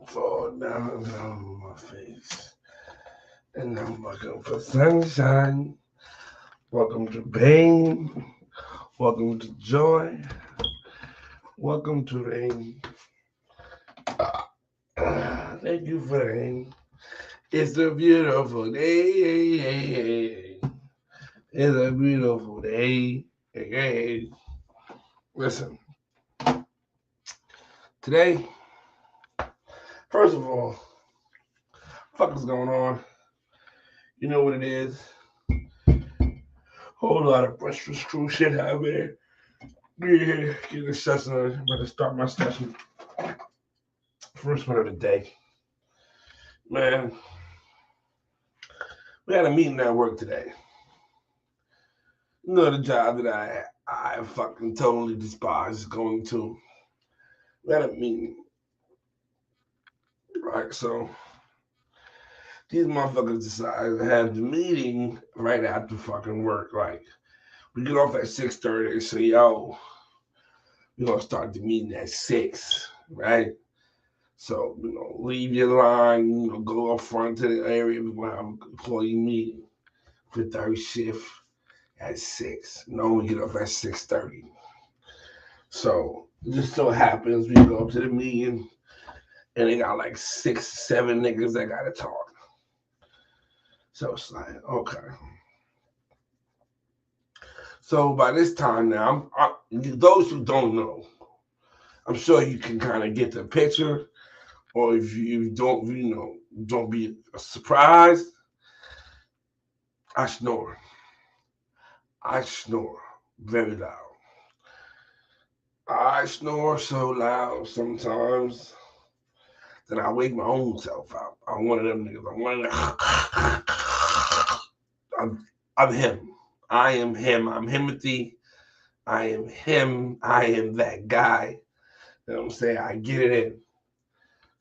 Fall down my face. And I'm looking for sunshine. Welcome to pain. Welcome to joy. Welcome to rain. Thank you for rain. It's a beautiful day. It's a beautiful day. Hey. Listen, today, first of all, fuck is going on? You know what it is? Whole lot of Brushfast Crew shit happening. Yeah, get a session. I'm going to start my session. First one of the day. Man, we had a meeting at work today. You know the job that I fucking totally despise going to. We had a meeting. Right, so these motherfuckers decided to have the meeting right after fucking work. Like, we get off at 6:30. So, yo, we're going to start the meeting at 6, right? So, leave your line, go up front to the area. We're going to have an employee meeting for third shift at 6. No, we get up at 6:30. So, it just so happens we go up to the meeting and they got like 6, 7 niggas that got to talk. So, it's like, okay. So, by this time now, those who don't know, I'm sure you can kind of get the picture. Or if you don't, don't be surprised. I snore. I snore very loud. I snore so loud sometimes that I wake my own self out. I'm one of them niggas. I'm him. I am him. I'm Himothy. I am him. I am that guy. You know what I'm saying? I get it in.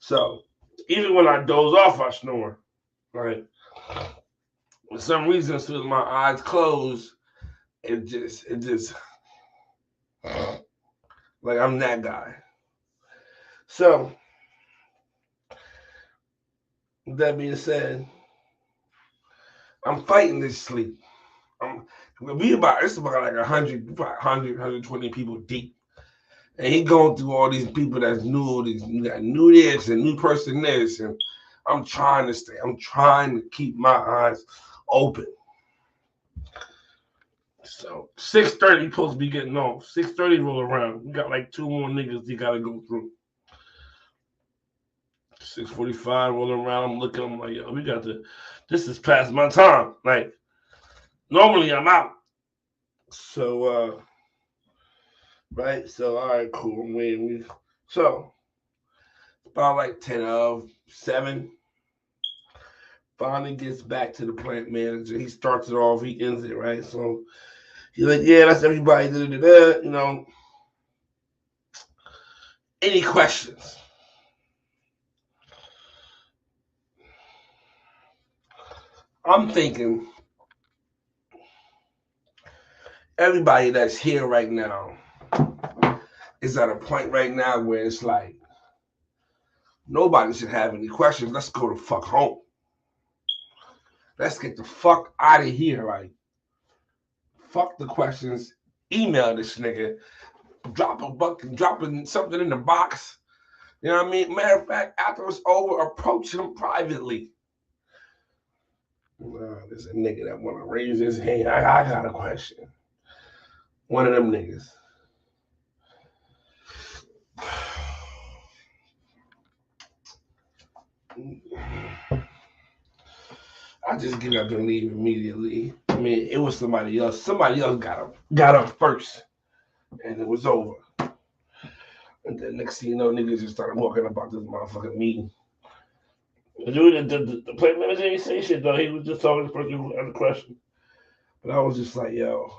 So, even when I doze off, I snore. Right? For some reason, as soon as my eyes close, it just, like I'm that guy. So, with that being said, I'm fighting this sleep. It's about like 120 people deep. And he going through all these people that's new, new this and new person this. And I'm trying to keep my eyes open. So 6:30 supposed to be getting off. 6:30 roll around. We got like 2 more niggas you gotta go through. 6:45 rolling around. I'm looking. I'm like, yo, this is past my time. Like, normally I'm out. So, right. So, all right, cool. I'm waiting. So, about like 10 of 7. Finally gets back to the plant manager. He starts it off. He ends it, right? So, he's like, yeah, that's everybody. Any questions? I'm thinking everybody that's here right now is at a point right now where it's like nobody should have any questions. Let's go the fuck home. Let's get the fuck out of here. Like, fuck the questions. Email this nigga. Dropping something in the box. You know what I mean? Matter of fact, after it's over, approach him privately. There's a nigga that want to raise his hand. I got a question. One of them niggas. I just get up and leave immediately. I mean, it was somebody else. Somebody else got up first, and it was over. And then next thing you know, niggas just started walking about this motherfucking meeting. The plant manager ain't say shit though. He was just talking to the person who had a question. But I was just like, yo,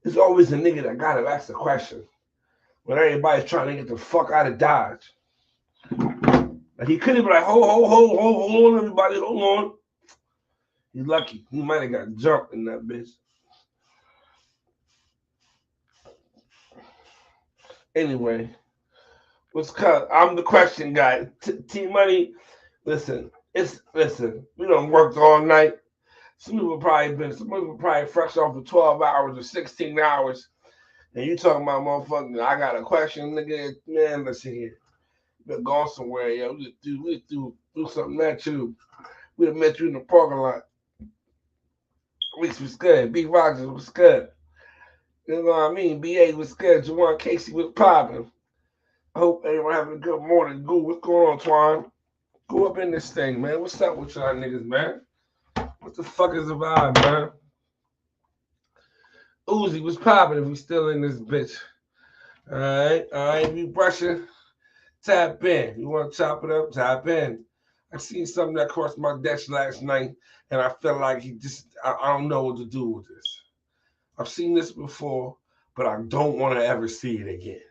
there's always a nigga that gotta ask the question when everybody's trying to get the fuck out of Dodge. Like he couldn't be like, hold on, everybody, hold on. He's lucky. He might have got jumped in that bitch. Anyway, What's cut? I'm the question guy. T Money, listen. We don't work all night. Some people probably fresh off for 12 hours or 16 hours. And you talking about motherfucking, I got a question, nigga. Man, listen here. You been going somewhere, yo. We just do something at you. We'd have met you in the parking lot. Reese was good. B. Rogers was good. You know what I mean? BA was good. Jawan Casey was popping. I hope everyone having a good morning. Goo, what's going on, Twan? Go up in this thing, man. What's up with y'all niggas, man? What the fuck is the vibe, man? Uzi was popping if we still in this bitch. Alright. We brushing. Tap in. You want to chop it up? Tap in. I seen something that crossed my desk last night, and I felt like I don't know what to do with this. I've seen this before, but I don't want to ever see it again.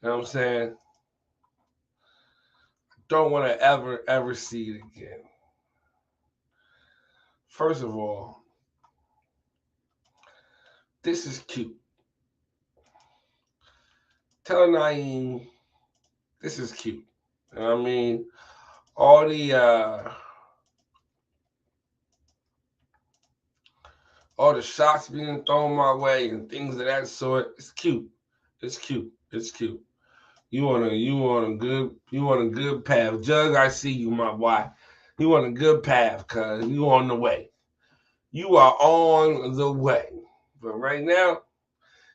You know what I'm saying? I don't want to ever see it again. First of all, this is cute. Tell Naeem, this is cute. You know what I mean? All the shots being thrown my way and things of that sort. It's cute. You on a good path. Jug, I see you, my boy. You on a good path, cuz you on the way. You are on the way. But right now,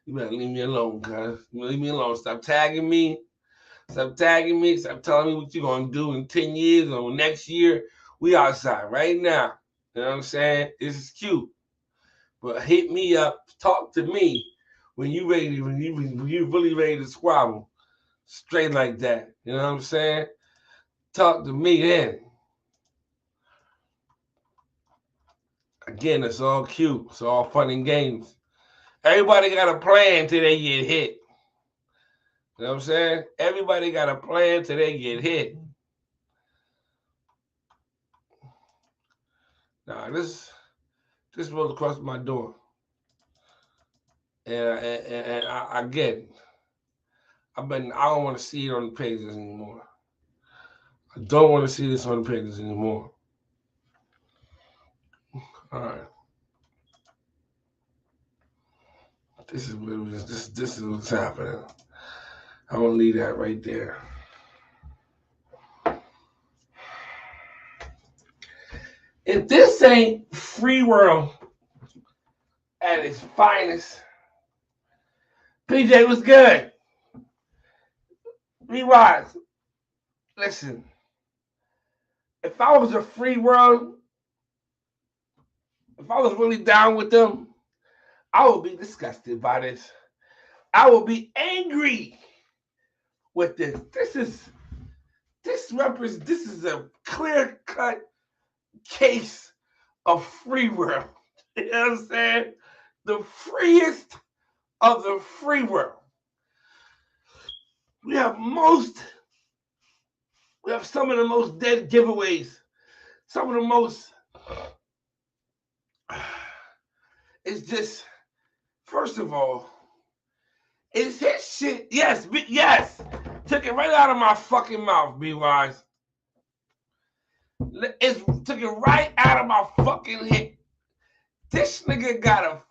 you better leave me alone, cuz. Leave me alone. Stop tagging me. Stop telling me what you're gonna do in 10 years or next year. We outside right now. You know what I'm saying? This is cute. But hit me up, talk to me when you really ready to squabble. Straight like that. You know what I'm saying? Talk to me then. Again, it's all cute. It's all fun and games. Everybody got a plan till they get hit. You know what I'm saying? Everybody got a plan till they get hit. Nah, this rolled across my door. And I get it. I don't want to see it on the pages anymore. I don't want to see this on the pages anymore. All right. This is what's happening. I'm gonna leave that right there. If this ain't free world at its finest, PJ was good. Rewind. Listen, if I was a free world, if I was really down with them, I would be disgusted by this. I would be angry with this. This is a clear-cut case of free world. You know what I'm saying? The freest of the free world. We have some of the most dead giveaways. Some of the most. It's just, first of all, it's his shit. Yes. Took it right out of my fucking mouth, B-Wise. Took it right out of my fucking head. This nigga got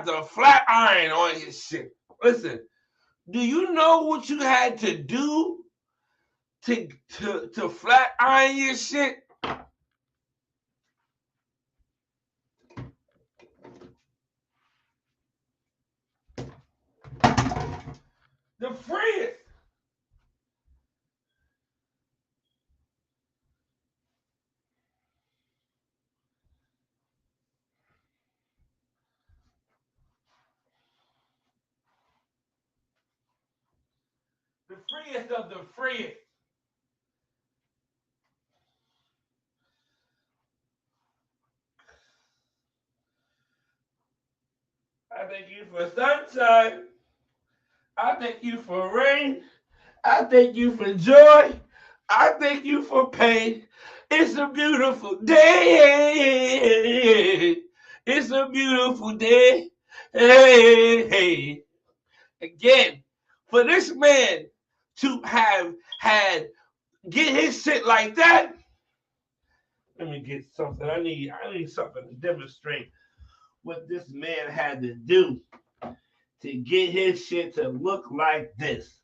the flat iron on his shit. Listen, do you know what you had to do to flat iron your shit? The freest. The freest of the freest. I thank you for sunshine. I thank you for rain. I thank you for joy. I thank you for pain. It's a beautiful day. It's a beautiful day. Hey. Again, For this man to have get his shit like that. Let me get something. I need something to demonstrate what this man had to do to get his shit to look like this.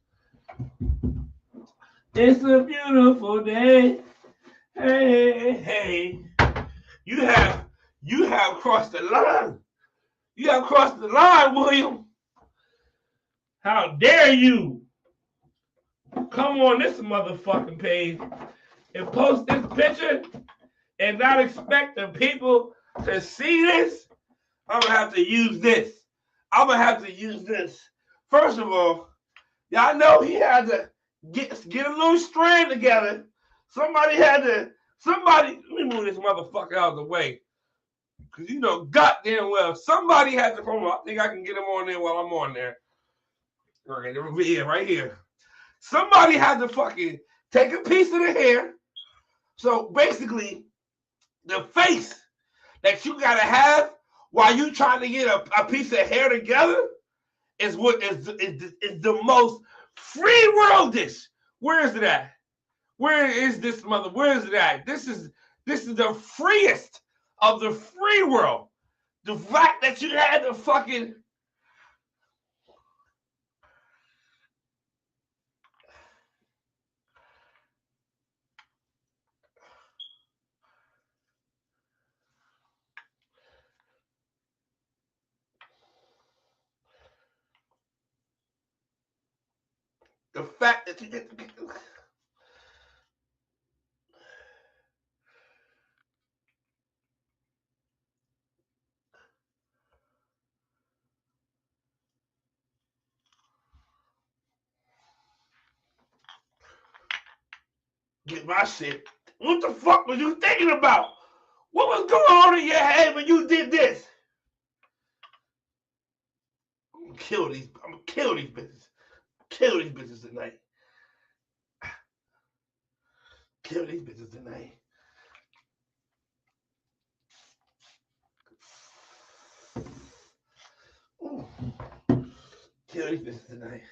It's a beautiful day. Hey, hey. You have crossed the line. You have crossed the line, William. How dare you come on this motherfucking page and post this picture and not expect the people to see this? I'm gonna have to use this. First of all, y'all know he had to get a little strand together. Somebody, let me move this motherfucker out of the way. Because you know goddamn well, somebody had to come on. I think I can get him on there while I'm on there. All right, right here. Somebody had to fucking take a piece of the hair. So basically, the face that you gotta have while you trying to get a piece of hair together is what is the most free worldish. Where is it at? Where is this mother? Where is it at? This is the freest of the free world. The fact that you had to fucking the fact that you get get my shit. What the fuck was you thinking about? What was going on in your head when you did this? I'm gonna kill these bitches. Kill these bitches tonight. Kill these bitches tonight. Ooh. Kill these bitches tonight.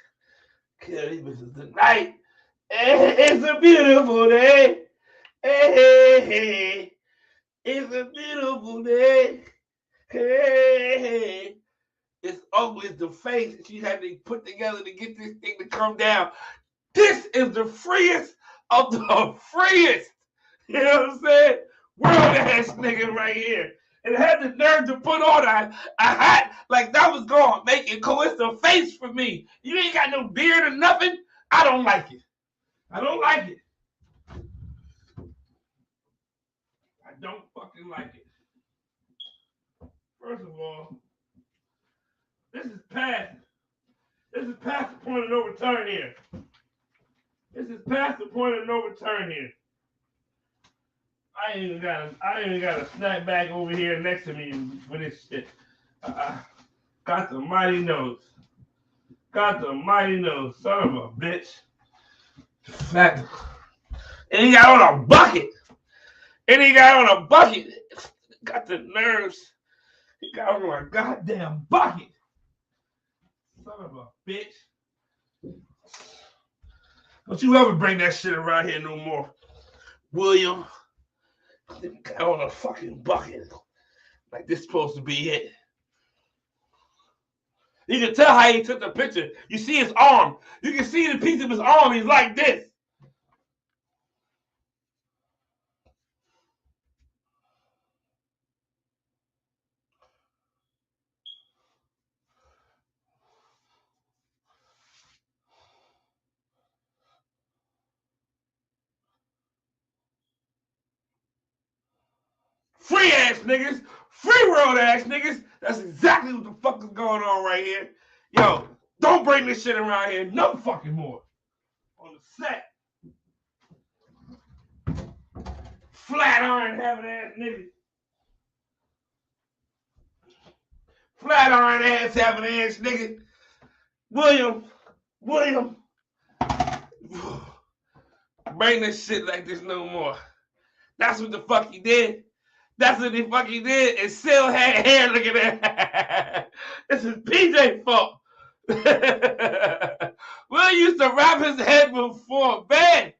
Kill these bitches tonight. Hey, it's a beautiful day. Hey, hey. It's a beautiful day. Hey, hey. It's always the face that she had to put together to get this thing to come down. This is the freest of the freest. You know what I'm saying? World ass nigga right here. And had the nerve to put on a hat like that was going to make it cool. It's the face for me. You ain't got no beard or nothing. I don't like it. I don't fucking like it. First of all, this is past the point of no return here. I ain't even got a snack bag over here next to me for this shit. Got the mighty nose. Son of a bitch. And he got on a bucket. Got the nerves. He got on a goddamn bucket. Son of a bitch. Don't you ever bring that shit around here no more, William. Got on a fucking bucket. Like this supposed to be it. You can tell how he took the picture. You see his arm. You can see the piece of his arm. He's like this. Free ass niggas. Free world ass niggas. That's exactly what the fuck is going on right here. Yo, don't bring this shit around here no fucking more. On the set. Flat iron having ass niggas. Flat iron ass having ass nigga. William. Bring this shit like this no more. That's what the fuck he did. And still had hair. Look at that. This is PJ fault. Will used to wrap his head before bed,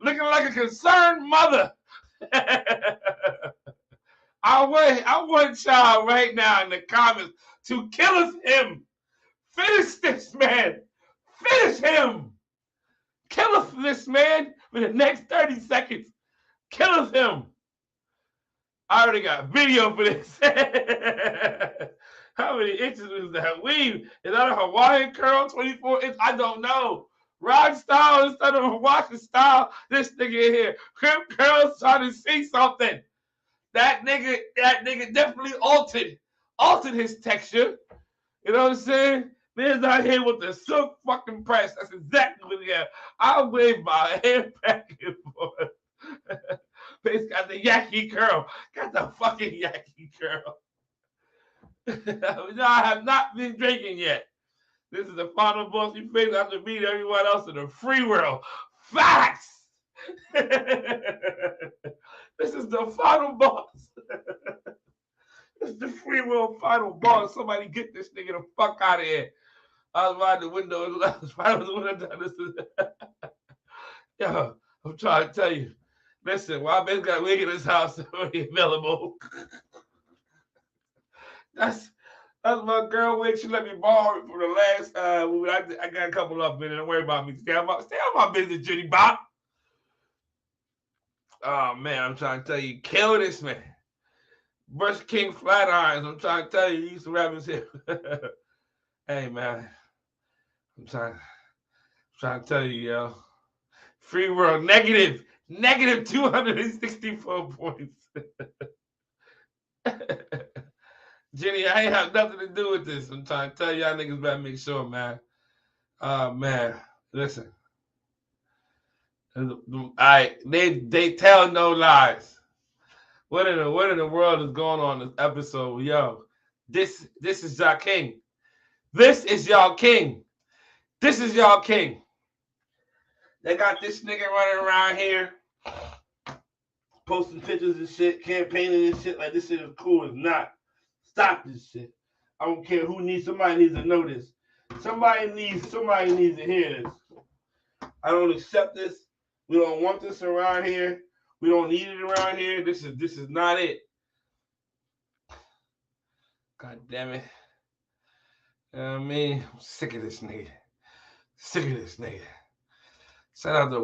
looking like a concerned mother. I want y'all right now in the comments to kill him. Finish this man. Finish him. Kill this man in the next 30 seconds. Kill him. I already got video for this. How many inches is that weave? Is that a Hawaiian curl? 24 inches? I don't know. Rod style instead of Hawaiian style. This nigga in here. Crip curls trying to see something. That nigga definitely altered his texture. You know what I'm saying? Man's out here with the silk fucking press. That's exactly what he had. I wave my hair back and forth. Face got the yaki curl. Got the fucking yaki curl. No, I have not been drinking yet. This is the final boss you face after meeting everyone else in the free world. Facts! This is the final boss. This is the free world final boss. Somebody get this nigga the fuck out of here. I was riding the window. Yo, I'm trying to tell you. Listen, while I got a wig in his house already available. That's my girl wig. She let me borrow it for the last I got a couple of them. Don't worry about me. Stay on my business, Judy Bob. Oh man, I'm trying to tell you, kill this man. Brush King Flat Irons. I'm trying to tell you, he used to wrap his hair. Hey man, I'm trying to tell you, yo. Free world negative 264 points. Jenny, I ain't have nothing to do with this. I'm trying to tell y'all niggas better make sure, man. Man, listen. They tell no lies. What in the world is going on in this episode? Yo, this is y'all king. This is y'all king. This is y'all king. They got this nigga running around here, posting pictures and shit, campaigning and shit like this shit is cool. It's not. Stop this shit. I don't care who needs. Somebody needs to know this. Somebody needs to hear this. I don't accept this. We don't want this around here. We don't need it around here. This is not it. God damn it. You know what I mean? I'm sick of this nigga. Shout out to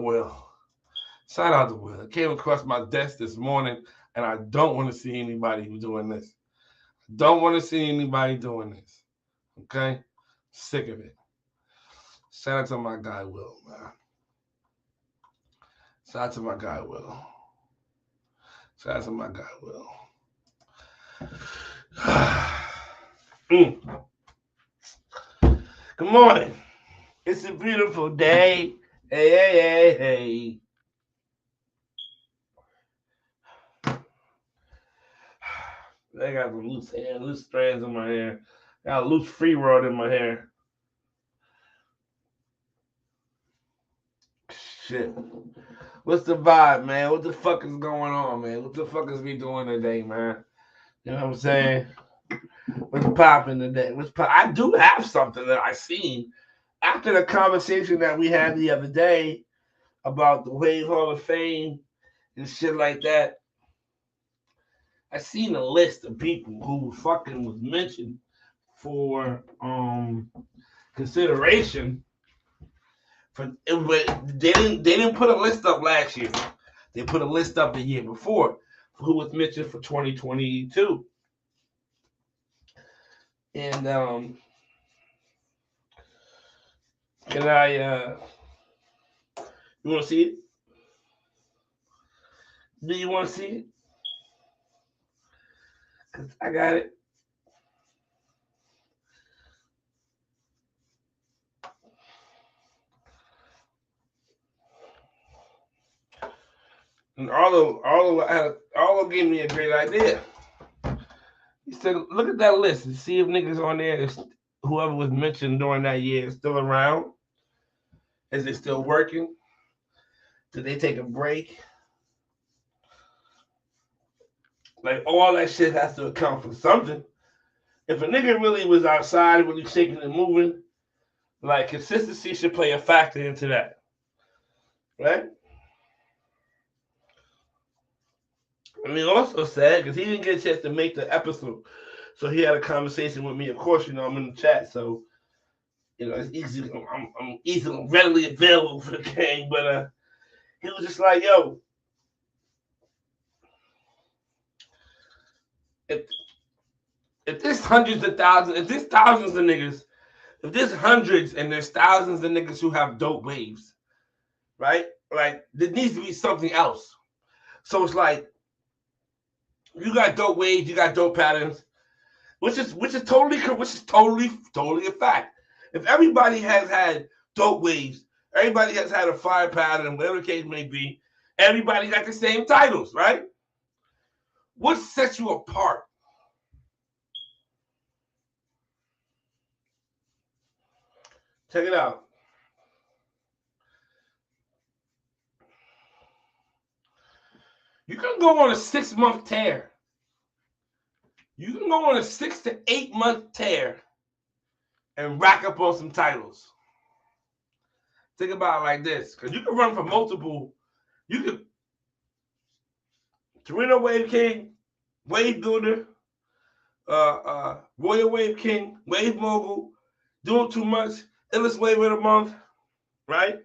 Will. It came across my desk this morning, and I don't want to see anybody doing this. Okay? Sick of it. Shout out to my guy Will, man. Shout out to my guy Will. Good morning. It's a beautiful day. Hey. I got some loose strands in my hair. I got a loose free world in my hair. Shit. What's the vibe, man? What the fuck is going on, man? What the fuck is we doing today, man? You know what I'm saying? What's popping today? I do have something that I seen after the conversation that we had the other day about the Wave Hall of Fame and shit like that. I seen a list of people who fucking was mentioned for consideration. But they didn't put a list up last year. They put a list up the year before for who was mentioned for 2022. And can I you want to see it? Do you want to see it? Cause I got it. And Arlo gave me a great idea. He said, look at that list and see if niggas on there, if whoever was mentioned during that year is still around. Is it still working? Did they take a break? Like, all that shit has to account for something. If a nigga really was outside, really shaking and moving, Like consistency should play a factor into that, right? I mean, also sad because he didn't get a chance to make the episode, so he had a conversation with me. Of course, I'm in the chat, so it's easy. I'm easily readily available for the game, but he was just like, "Yo, if if there's hundreds of thousands, if there's thousands of niggas, if there's hundreds and there's thousands of niggas who have dope waves, right? Like there needs to be something else. So it's like you got dope waves, you got dope patterns, which is totally a fact. If everybody has had dope waves, everybody has had a fire pattern, whatever the case may be, everybody got the same titles, right? What sets you apart? Check it out. You can go on a 6-month tear. You can go on a 6 to 8 month tear and rack up on some titles. Think about it like this, because you can run for multiple. You can Torino Wave King, Wave Builder, Royal Wave King, Wave Mogul, Doing Too Much, Illest Wave of the Month, right?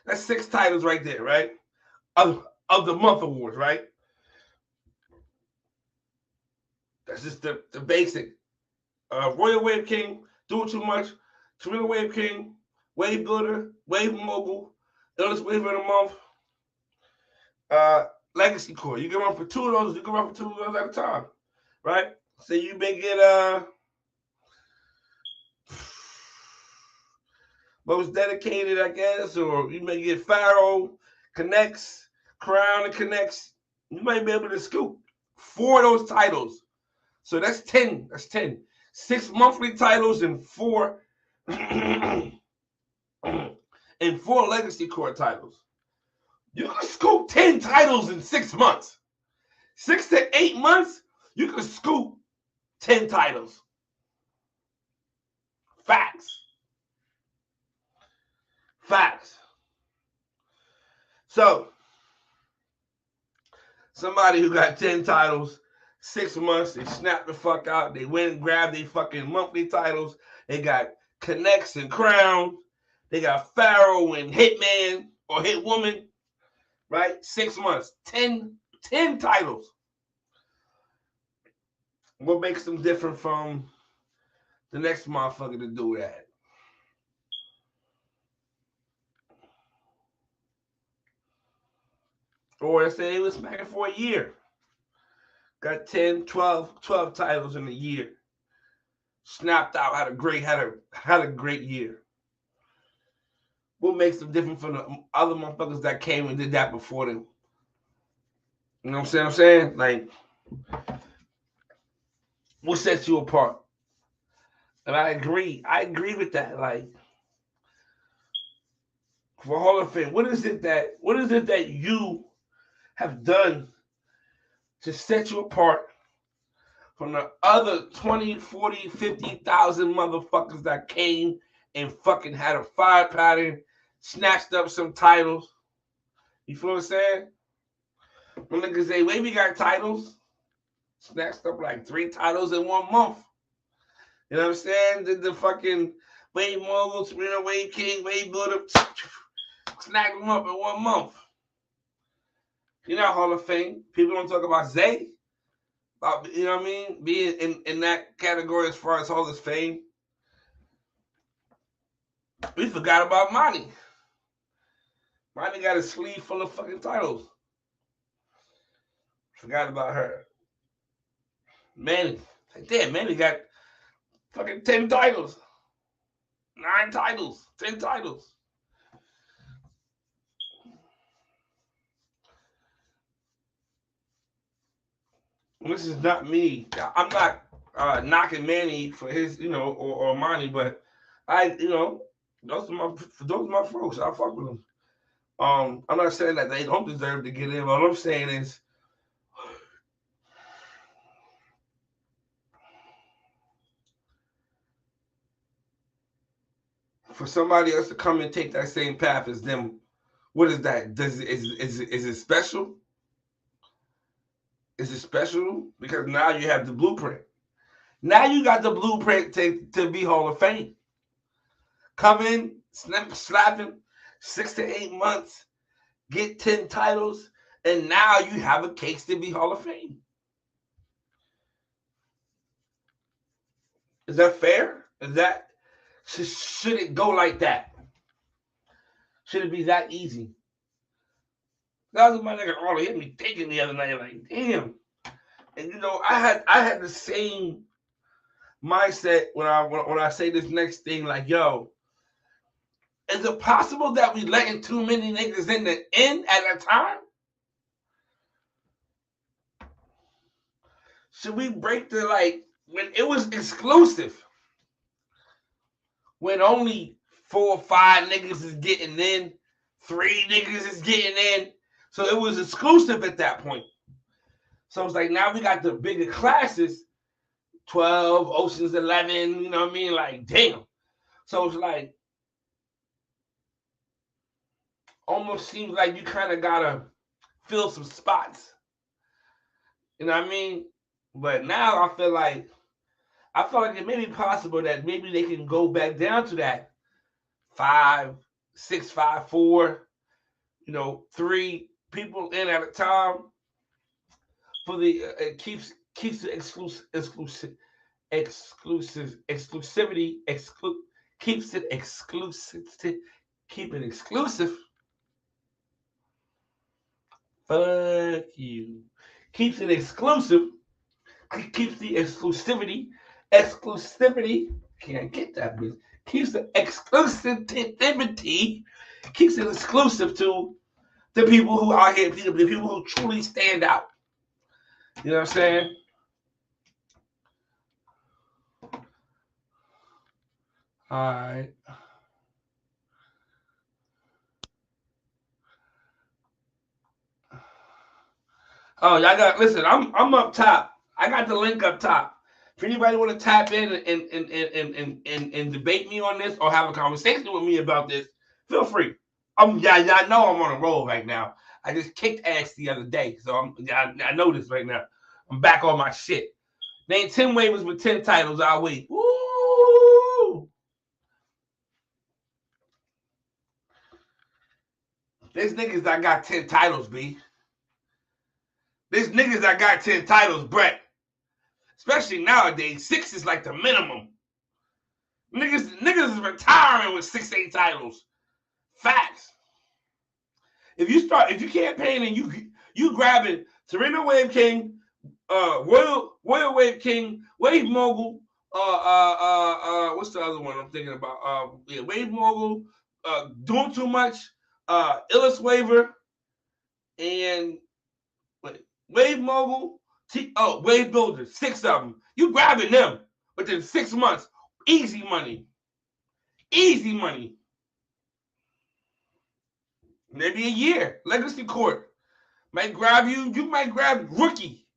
That's 6 titles right there, right? Of the month awards, right? That's just the basic. Royal Wave King, Doing Too Much, Torino Wave King, Wave Builder, Wave Mogul, Illest Wave of the Month, Legacy Core. You can run for 2 of those. You can run for 2 of those at a time, right? So you may get most dedicated, I guess, or you may get Pharaoh connects, Crown and connects. You might be able to scoop 4 of those titles. So that's 10. That's 10. 6 monthly titles and 4 and 4 Legacy Core titles. You can scoop 10 titles in 6 months. 6 to 8 months, you can scoop 10 titles. Facts. Facts. So, somebody who got 10 titles, 6 months, they snap the fuck out. They went and grabbed their fucking monthly titles. They got Connects and Crown. They got Pharaoh and Hitman or Hitwoman, right? 6 months, 10 titles. What makes them different from the next motherfucker to do that? Or let's say they was smacking for a year. Got 10, 12 titles in a year. Snapped out, had a great year. What makes them different from the other motherfuckers that came and did that before them? You know what I'm saying? Like, what sets you apart? And I agree with that. Like, for Hall of Fame, what is it that you have done to set you apart from the other 20, 40, 50,000 motherfuckers that came and fucking had a fire pattern, snatched up some titles? You feel what I'm saying? When niggas say, "Wait, we got titles," snatched up like 3 titles in 1 month. You know what I'm saying? Did the fucking Wave Mogul, Serena Wave King, Wave Builder, snag them up in 1 month. You know, Hall of Fame. People don't talk about Zay. You know what I mean? Being in that category as far as Hall of Fame. We forgot about Monty. Monty got a sleeve full of fucking titles. Forgot about her. Manny. Like, damn, Manny got fucking 10 titles. 9 titles. 10 titles. This is not me. I'm not knocking Manny for his, or Monty, but those are my folks. I fuck with them. I'm not saying that they don't deserve to get in. What I'm saying is, for somebody else to come and take that same path as them, what is that? Is it special? Is it special? Because now you have the blueprint. Now you got the blueprint to be Hall of Fame. Come in, slapping 6 to 8 months, get 10 titles, and now you have a case to be Hall of Fame. Is that fair? Should it go like that? Should it be that easy? That was my nigga all hit me thinking the other night, like, damn. And you know, I had the same mindset when I say this next thing, like, yo, is it possible that we letting too many niggas in the end at a time? Should we break the, like, when it was exclusive, when only 4 or 5 niggas is getting in, 3 niggas is getting in, so it was exclusive at that point. So it's like now we got the bigger classes, 12, Ocean's 11, you know what I mean? Like, damn. So it's like, almost seems like you kind of gotta fill some spots. You know what I mean? But now I feel like it may be possible that maybe they can go back down to that 5, 6, 5, 4, 3 people in at a time. For the it keeps the exclusivity keeps it exclusive. Keep it exclusive. Fuck you. Keeps it exclusive. Keeps the exclusivity. Can't get that, bitch. Keeps the exclusivity. Keeps it exclusive to the people who are here, the people who truly stand out. You know what I'm saying? All right. Oh, y'all got listen. I'm up top. I got the link up top. If anybody want to tap in and debate me on this or have a conversation with me about this, feel free. Y'all know I'm on a roll right now. I just kicked ass the other day, so I know this right now. I'm back on my shit. Name 10 waivers with 10 titles. I'll wait. Woo! There's niggas that got 10 titles, B. There's niggas that got 10 titles, Brett. Especially nowadays, 6 is like the minimum. Niggas is retiring with 6, 8 titles. Facts. If you campaigning and you grabbing Serena Wave King, Royal Wave King, Wave Mogul, what's the other one I'm thinking about? Wave Mogul, Doing Too Much, Illis Waver, and Wave Mogul, Wave Builder, 6 of them. You grabbing them within 6 months. Easy money. Easy money. Maybe a year. Legacy Court. Might grab you. You might grab Rookie.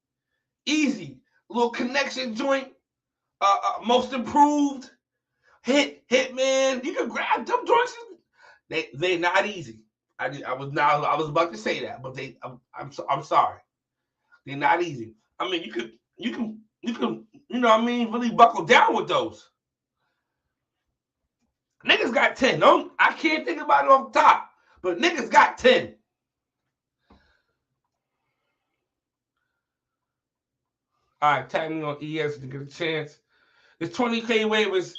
Easy. A little connection joint. Most Improved. Hitman. You can grab them joints. They're not easy. I was about to say that, but I'm sorry. They're not easy. I mean, you can, you know what I mean, really buckle down with those. Niggas got 10. I can't think about it off the top, but niggas got 10. All right, tag me on ES to get a chance. It's 20K waivers.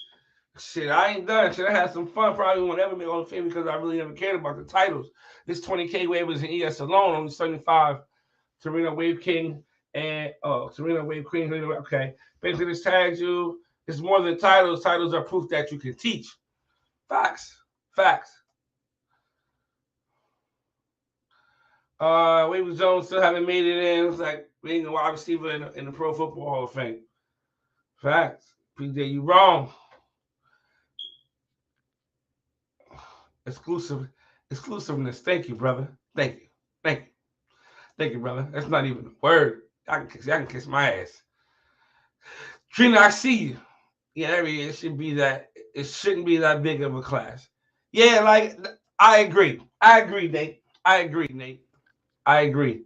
Shit, I ain't done. Shit, I had some fun. Probably won't ever make all the favor because I really never cared about the titles. This 20K waivers in ES alone, only 75. Serena Wave King and Serena Wave Queen. Okay, basically this tags you. It's more than titles. Titles are proof that you can teach. Facts. Wavy Jones still haven't made it in. It's like being a wide receiver in the Pro Football Hall of Fame. Facts. PJ, you wrong. Exclusiveness. Thank you, brother. Thank you, brother. That's not even a word. I can kiss my ass. Trina, I see you. Yeah, every year it should be that. It shouldn't be that big of a class. Yeah, like I agree. I agree, Nate. I agree, Nate. I agree.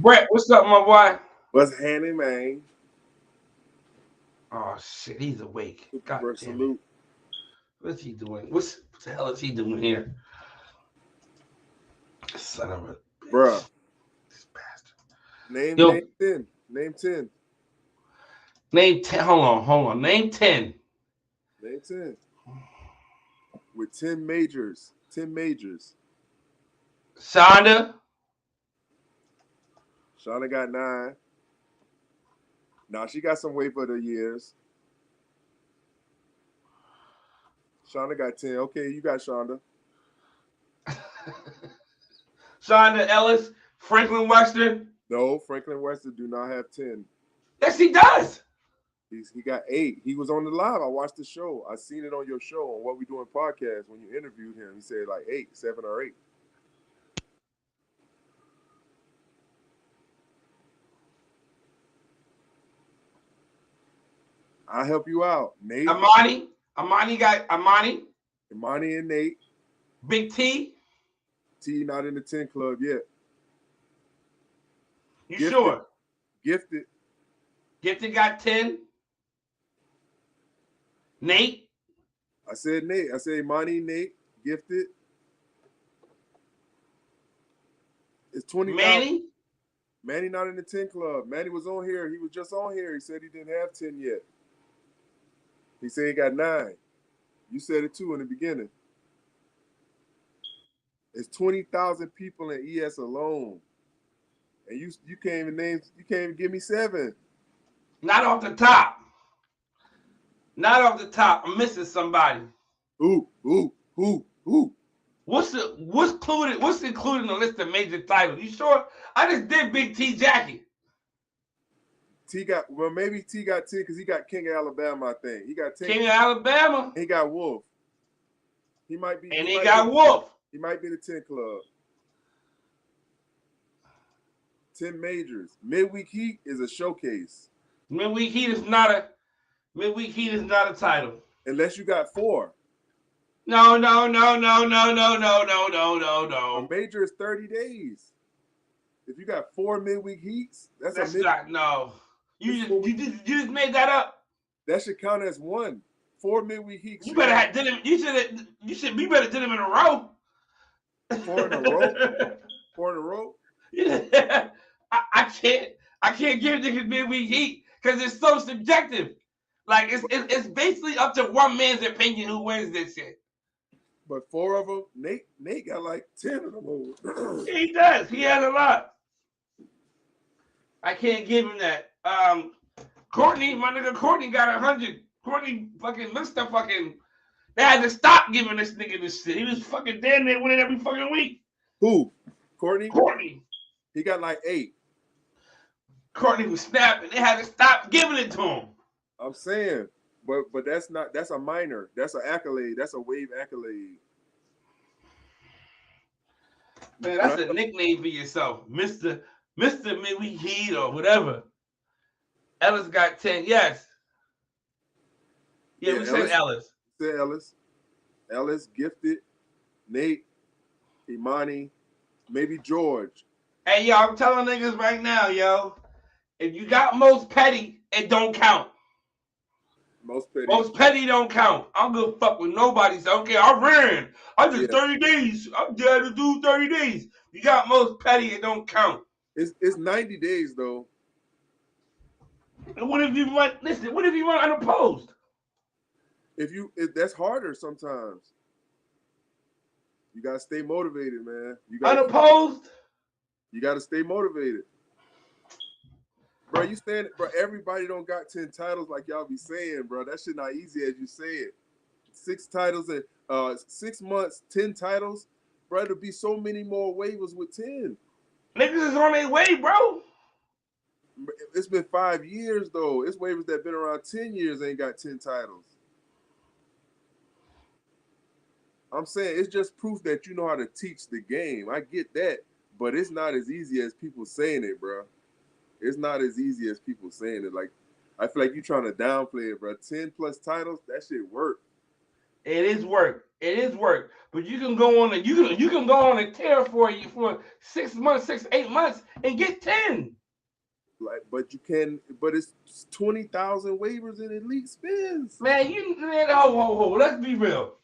Brett, what's up, my boy? What's happening, man? Oh shit, he's awake. Super God Brush damn it. salute, What's he doing? What the hell is he doing here? Son of a bruh. bitch. This bastard. Name Yo, 10. Name 10. name 10. Hold on. Name 10. Name 10. With 10 majors. 10 majors. Shonda. Shauna got 9. Now she got some weight for the years. Shauna got 10. Okay, you got Shonda. Shonda Ellis. Franklin Western. No, Franklin Wester do not have 10. Yes, he does. He got 8. He was on the live. I watched the show. I seen it on your show on What We Doing podcast when you interviewed him. He said like 8, 7 or 8. I'll help you out. Nate, Amani. Amani got Amani. Imani and Nate. Big T. T not in the 10 club yet. You Gifted. sure? Gifted. Gifted got 10. Nate. I said Nate. I said Imani, Nate, Gifted. It's 20,000. Manny. Manny not in the 10 club. Manny was on here. He was just on here. He said he didn't have 10 yet. He said he got 9. You said it too in the beginning. It's 20,000 people in ES alone. And you can't even give me 7. Not off the top. Not off the top. I'm missing somebody. Who? What's included? What's included in the list of major titles? You sure? I just did Big T Jackie. Maybe T got 10 because he got King of Alabama, I think. He got 10. King of Alabama. He got Wolf. He might be. And he got Wolf. He might be the 10 club. 10 majors. Midweek Heat is a showcase. Midweek Heat is not a title. Unless you got 4. No. A major is 30 days. If you got 4 midweek heats, that's not no. You just made that up. That should count as 1. 4 midweek heats. You better have did him. You better did him in a row. 4 in a row. 4 in a row. Yeah. I can't give niggas midweek heat because it's so subjective. Like it's basically up to one man's opinion who wins this shit. But 4 of them, Nate got like 10 of them. He does. He has a lot. I can't give him that. Courtney, my nigga Courtney got 100. Courtney fucking Mr. fucking. They had to stop giving this nigga this shit. He was fucking damn near winning every fucking week. Who? Courtney? Courtney. He got like 8. Courtney was snapping. They had to stop giving it to him. I'm saying, but that's a minor. That's an accolade. That's a wave accolade. Man, that's a nickname for yourself, Mr. Midweek Heat or whatever. Ellis got 10. Yes. Yeah, we said Ellis. Said Ellis. Ellis, Gifted, Nate, Imani, maybe George. Hey, yo, I'm telling niggas right now, yo. If you got most petty, it don't count. Most petty don't count. I don't give a fuck with nobody. So, okay, I ran. I did 30 days. I'm dead to do 30 days. You got most petty, it don't count. It's 90 days, though. And what if you run unopposed? If that's harder sometimes. You gotta stay motivated, man. Unopposed? You gotta stay motivated. Bro, everybody don't got 10 titles like y'all be saying, bro. That shit not easy as you say it. 6 titles in 6 months, 10 titles. Bro, there'll be so many more waivers with 10. Niggas is on their way, bro. It's been 5 years, though. It's waivers that been around 10 years ain't got 10 titles. I'm saying it's just proof that you know how to teach the game. I get that, but it's not as easy as people saying it, bro. It's not as easy as people saying it. Like, I feel like you trying to downplay it, bro. 10 plus titles, that shit work. It is work. It is work. But you can go on and you can go on a tear for 6 months, 8 months, and get 10. Like, but you can, but it's 20,000 waivers in elite spins. Man, let's be real.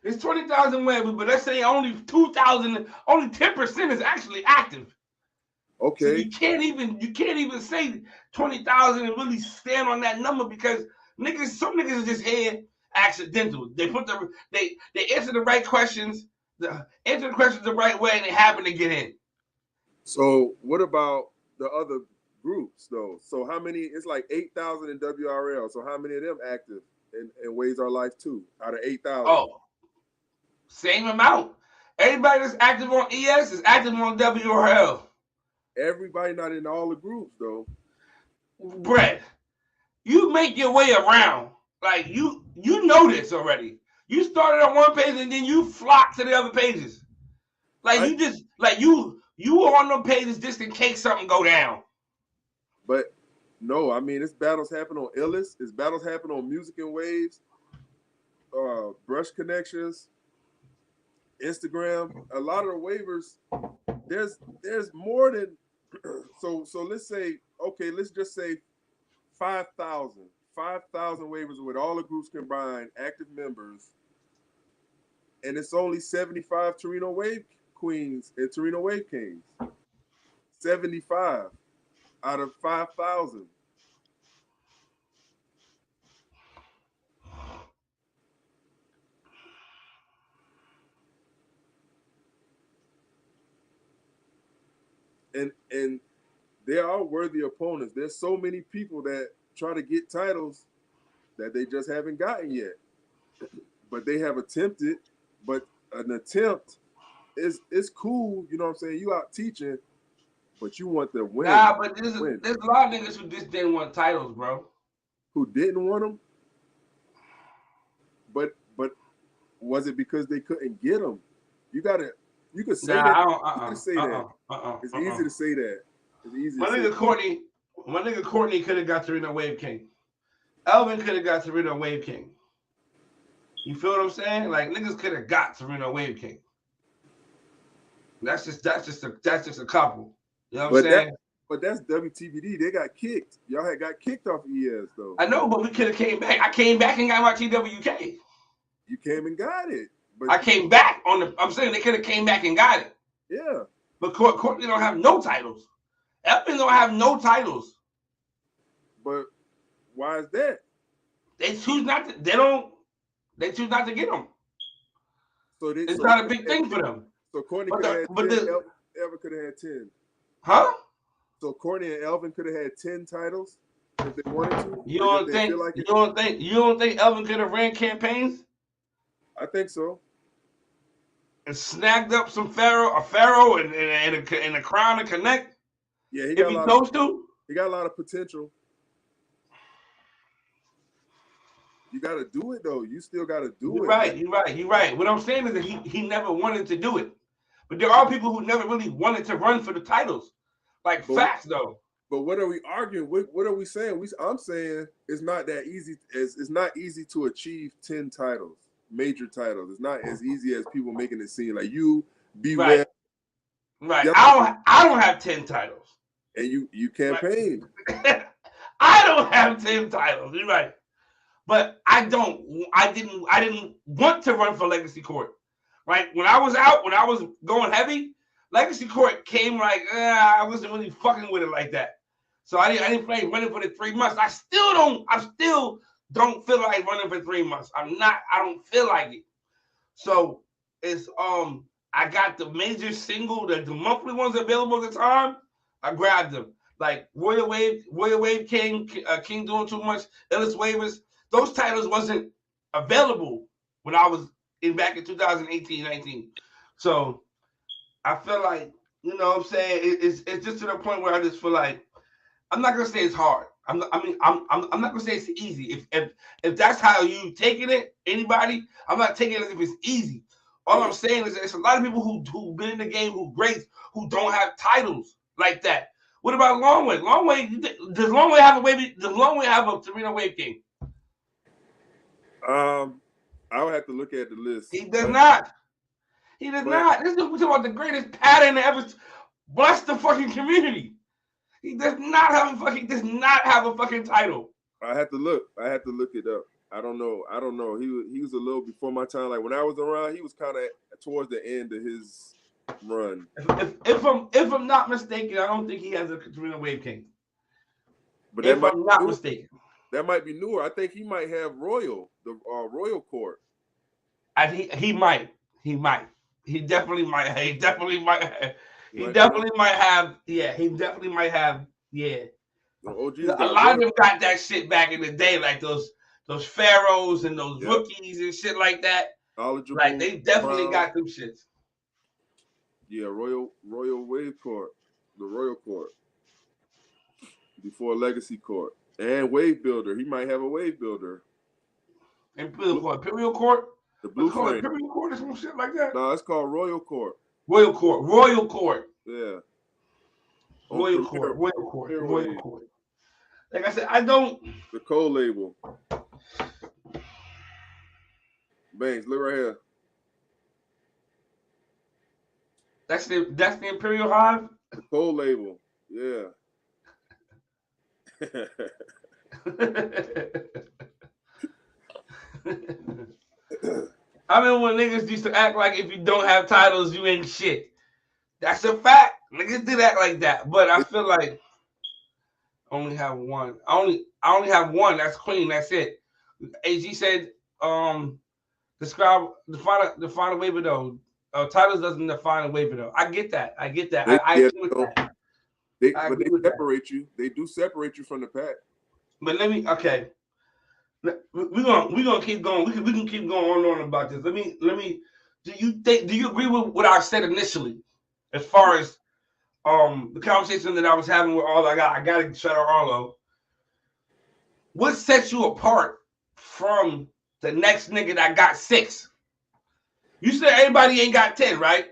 It's 20,000 waivers, but let's say only 2,000, only 10% is actually active. Okay. So you can't even say 20,000 and really stand on that number because some niggas just here accidental. They answer the right questions, answer the questions the right way, and they happen to get in. So what about the other groups though? So how many? It's like 8,000 in WRL. So how many of them active in Ways Our Life 2 out of 8,000? Oh, same amount. Everybody that's active on ES is active on WRL. Everybody not in all the groups though. Brett, you make your way around. Like you know this already. You started on one page and then you flock to the other pages. Like you are on them pages just in case something go down. But no, I mean it's battles happen on Illis. It's battles happen on Music and Waves, Brush Connections, Instagram. A lot of the waivers. There's more than so let's say, okay, let's just say 5,000 waivers with all the groups combined, active members, and it's only 75 Torino Wave Queens and Torino Wave Kings. 75 out of 5,000. And they are worthy opponents. There's so many people that try to get titles that they just haven't gotten yet. But they have attempted, but an attempt is cool, you know what I'm saying? You out teaching, but you want the win. Nah, but there's a lot of niggas who just didn't want titles, bro. Who didn't want them? But was it because they couldn't get them? You could say that. You can say that. It's easy to say that. It's easy. My nigga Courtney could have got Torino Wave King. Elvin could have got Torino Wave King. You feel what I'm saying? Like niggas could have got Torino Wave King. That's just a couple. You know what I'm saying? But that's WTBD. They got kicked. Y'all had got kicked off ES though. I know, but we could have came back. I came back and got my TWK. You came and got it. But I came back I'm saying they could have came back and got it. Yeah. But Courtney don't have no titles. Elvin don't have no titles. But why is that? They choose not to. They choose not to get them. So it's not a big thing for them. So Courtney could have had 10. Elvin could have had 10. Huh? So Courtney and Elvin could have had 10 titles if they wanted to. You don't think Elvin could have ran campaigns? I think so. And snagged up a Pharaoh and a crown to connect. Yeah, he got a lot of potential. You got to do it though. You still got to do it. You're right. What I'm saying is that he never wanted to do it. But there are people who never really wanted to run for the titles. Like facts though. But what are we arguing? What are we saying? I'm saying it's not that easy. It's not easy to achieve 10 titles, major titles. It's not as easy as people making it seem. Like you be right. I don't have 10 titles. And you campaigned. I don't have 10 titles. You're right. But I didn't want to run for Legacy Court. Right? When I was going heavy, Legacy Court came like, I wasn't really fucking with it like that. So I didn't play running for the 3 months. I still don't feel like running for 3 months. I don't feel like it. So it's I got the major single, the monthly ones available at the time. I grabbed them. Like Warrior Wave King, King Doing Too Much, Illis Waivers. Those titles wasn't available when I was back in 2018-19. So I feel like, you know what I'm saying, it's just to the point where I just feel like I'm not gonna say it's hard. I'm not gonna say it's easy. If that's how you taking it, anybody, I'm not taking it as if it's easy. All I'm saying is that it's a lot of people who been in the game, who great, who don't have titles like that. What about Longway? Does Longway have a wave? Does Longway have a Torino Wave King? I would have to look at the list. He does not. He does But not. This is we're talking about the greatest pattern to ever bless the fucking community. He does not have a fucking title. I have to look. I have to look it up. I don't know. He was a little before my time. Like when I was around, he was kind of towards the end of his run. If I'm not mistaken, I don't think he has a Katrina Wave King. But if I'm not mistaken, that might be newer. I think he might have Royal, the Royal Court. He might. He definitely might. He definitely might have. Yeah. He definitely might have. Yeah. A lot of them got that shit back in the day, like those pharaohs and those rookies and shit like that. Like they definitely got them shits. Yeah, Royal Wave Court, the Royal Court, before Legacy Court, and Wave Builder. He might have a Wave Builder. Imperial Court. The blue frame. Imperial Court or some shit like that. No, it's called Royal Court. Royal Court. Yeah. Royal Court. Like I said, I don't. The code label. Banks, look right here. That's the Imperial Hive. The code label. Yeah. I mean, when niggas used to act like if you don't have titles, you ain't shit. That's a fact. Niggas did act like that, but I feel like I only have one. I only have one. That's Queen. That's it. AG said, describe the final waiver though. Titles doesn't define a waiver though. I get that. I agree with that. They separate you. They do separate you from the pack. But we're gonna keep going. We can keep going on about this. Let me. Do you agree with what I said initially, as far as the conversation that I was having with Arlo? I gotta shout out Arlo. What sets you apart from the next nigga that got 6? You said everybody ain't got 10, right?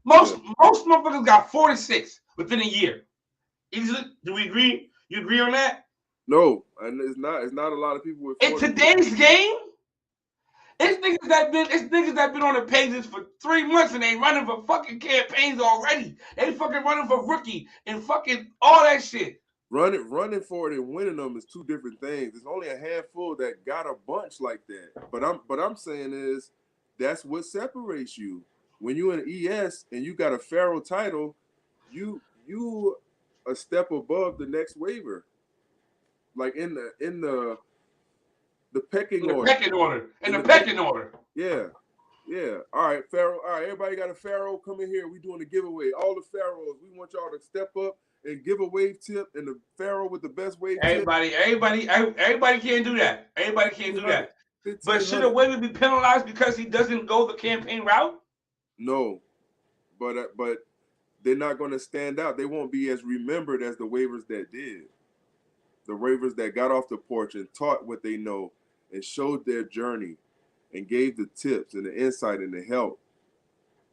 Most motherfuckers got 4 to 6 within a year. Do we agree? You agree on that? No, and it's not a lot of people with. In today's game, it's niggas that been on the pages for 3 months and they running for fucking campaigns already. They fucking running for rookie and fucking all that shit. Running for it and winning them is 2 different things. There's only a handful that got a bunch like that. But I'm saying is that's what separates you. When you in ES and you got a Pharaoh title, you a step above the next waiver. Like in the pecking order. In the pecking order. Yeah. Yeah. All right, Pharaoh. All right, everybody got a Pharaoh. Come in here. We doing a giveaway. All the Pharaohs. We want y'all to step up and give a wave tip, and the Pharaoh with the best wave tip. Everybody can't do that. Everybody can't do that. But should a waiver be penalized because he doesn't go the campaign route? No. But they're not going to stand out. They won't be as remembered as the waivers that did. The waivers that got off the porch and taught what they know and showed their journey and gave the tips and the insight and the help.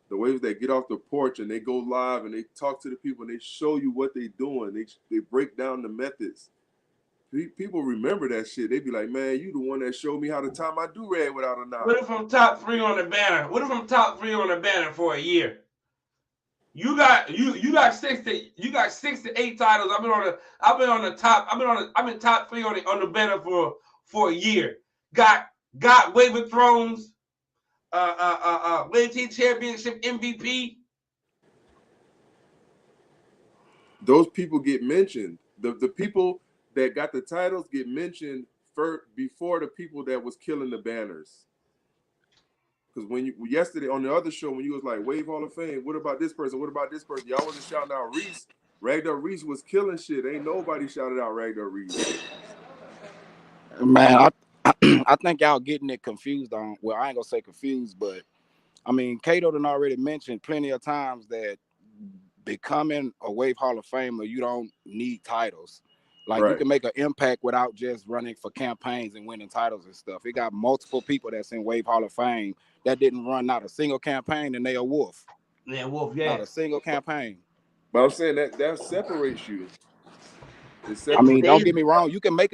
The waivers that get off the porch and they go live and they talk to the people and they show you what they're doing. They break down the methods. People remember that shit. They be like, man, you the one that showed me how to tie my do-rag without a knot. What if I'm top 3 on the banner? What if I'm top 3 on the banner for a year? You got 6 to 8 titles. I've been top 3 on the banner for a year. Got Wave of Thrones, Wave Team Championship MVP. Those people get mentioned. The people that got the titles get mentioned before the people that was killing the banners. Because when yesterday on the other show, when you was like, Wave Hall of Fame, what about this person? What about this person? Y'all wasn't shouting out Reese. Ragnar Reese was killing shit. Ain't nobody shouted out Ragnar Reese. Man, I think y'all getting it confused on. Well, I ain't gonna say confused, but I mean, Kato done already mentioned plenty of times that becoming a Wave Hall of Famer, you don't need titles. Like You can make an impact without just running for campaigns and winning titles and stuff. It got multiple people that's in Wave Hall of Fame that didn't run not a single campaign and they a wolf. Yeah, wolf, yeah. Not a single campaign. But I'm saying that separates you. It I separates. mean, don't get me David, wrong. You can make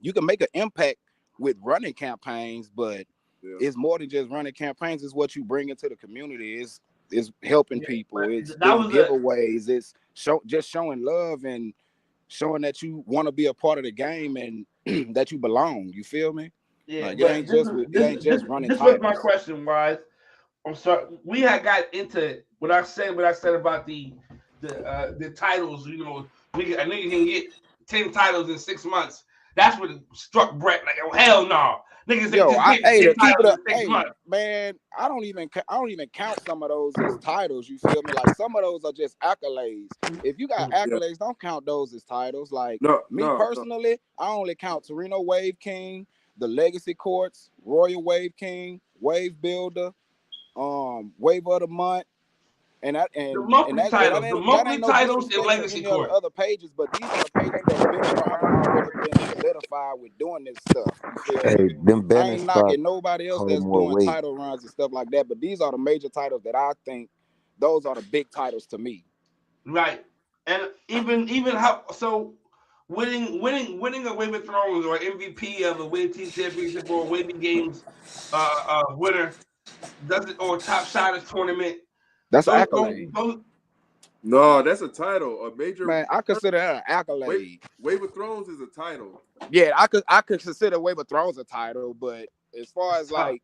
you can make an impact with running campaigns, but Yeah. it's more than just running campaigns. It's what you bring into the community. It's helping yeah, people. but It's that doing was a giveaways. It's just showing love and showing that you want to be a part of the game and that you belong. You feel me? yeah. Like But it ain't just running this was my titles. question. Was I'm sorry, we had got into what I said about the titles. You know, a nigga can get 10 titles in 6 months. That's what struck Brett. Like, oh hell no, niggas ain't Yo, just getting hey, ten to keep it titles up, in six hey months. man, I don't even count some of those as titles. You feel me? Like some of those are just accolades. If you got Yeah. accolades, don't count those as titles. Like No, me no, no. personally, I only count Torino Wave King, the Legacy Courts, Royal Wave King, Wave Builder, Wave of the Month, and The monthly titles, the that monthly ain't no titles, and disrespect to legacy any of the court. other pages, but these are the pages that's been around and already been solidified with doing this stuff. You feel me? Hey, them I banner ain't spots knocking nobody else hold that's more doing weight. title runs and stuff like that, but these are the major titles that I think those are the big titles to me. Right. And even how so winning a Wave of Thrones or MVP of a Wave Team Championship or Wavy Games winner does it or top shotters tournament. That's an accolade. Those No, that's a title. A major Man, I consider that an Wave, accolade. Wave of Thrones is a title. Yeah, I could consider Wave of Thrones a title, but as far as tough. like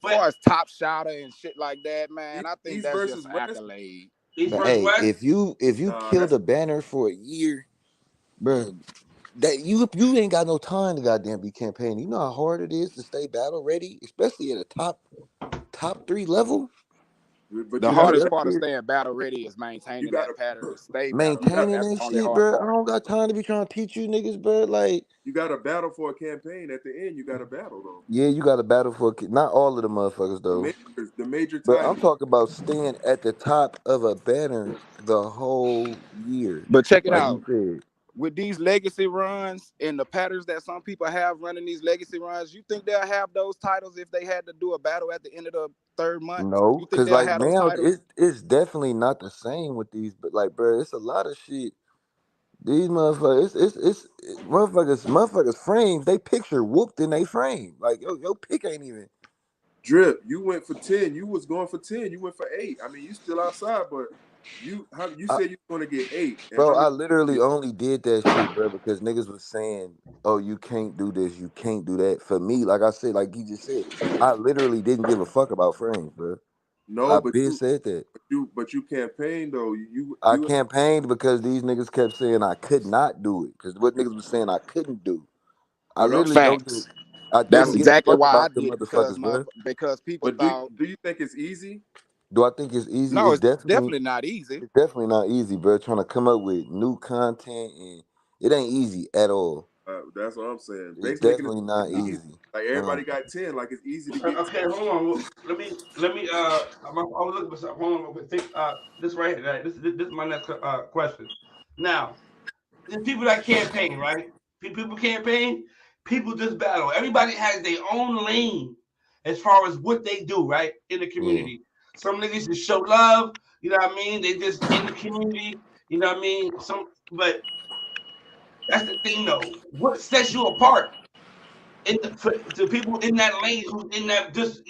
But top shotter and shit like that, man, I think East that's just versus an West. accolade. East But versus hey, West. if you Nah, kill that's the banner for a year, bro, that you ain't got no time to goddamn be campaigning. You know how hard it is to stay battle ready, especially at a top 3 level. but The you have to hardest Nigga, that part of shit, staying battle ready is you maintaining got to that pattern to stay battle you got ready. maintaining That's the that only shit, hard bro. I part. don't got time to be trying to teach you niggas, bro. Like, you got to battle for a campaign. At the end, you got to battle though. yeah, you got to battle for not all of the motherfuckers though, The major but I'm titles. talking about staying at the top of a banner the whole year, But check it like out. you said. With these legacy runs and the patterns that some people have running these legacy runs, you think they'll have those titles if they had to do a battle at the end of the third month? No, You think cause they'll like have those now titles? it's definitely not the same with these, but like, bro, it's a lot of shit. These motherfuckers, motherfuckers frames. They picture whooped in they frame. Like your pick ain't even. Drip, you went for 10. You was going for 10. You went for 8. I mean, you still outside, but you I, said you were going to get 8, and bro, how many I did you literally get? only did that shit, bro, because niggas was saying, "Oh, you can't do this, you can't do that." For me, like I said, like you just said, I literally didn't give a fuck about frames, bro. No, I but been said that. you campaigned though. I You campaigned because these niggas kept saying I could not do it. Because what niggas was saying I couldn't do. I but literally don't give. Facts. I That's didn't give a exactly fuck why I about the did it because motherfuckers, bro. because people but thought do you think it's easy? Do I think it's easy? no, it's definitely not easy. It's definitely not easy, bro. Trying to come up with new content and it ain't easy at all. That's what I'm saying. It's Based making it definitely seem not like it's easy. easy. Like everybody got 10. Like it's easy to get 10. Okay, hold on. Let me. I was looking for something. Hold on. Real quick. Think. This right here. Right? This is my next question. Now, there's people that campaign, right? People campaign. People just battle. Everybody has their own lane as far as what they do, right, in the Yeah. community. Some niggas just show love. You know what I mean? They just in the community. You know what I mean? But that's the thing, though. What sets you apart? To people in that lane who's in that just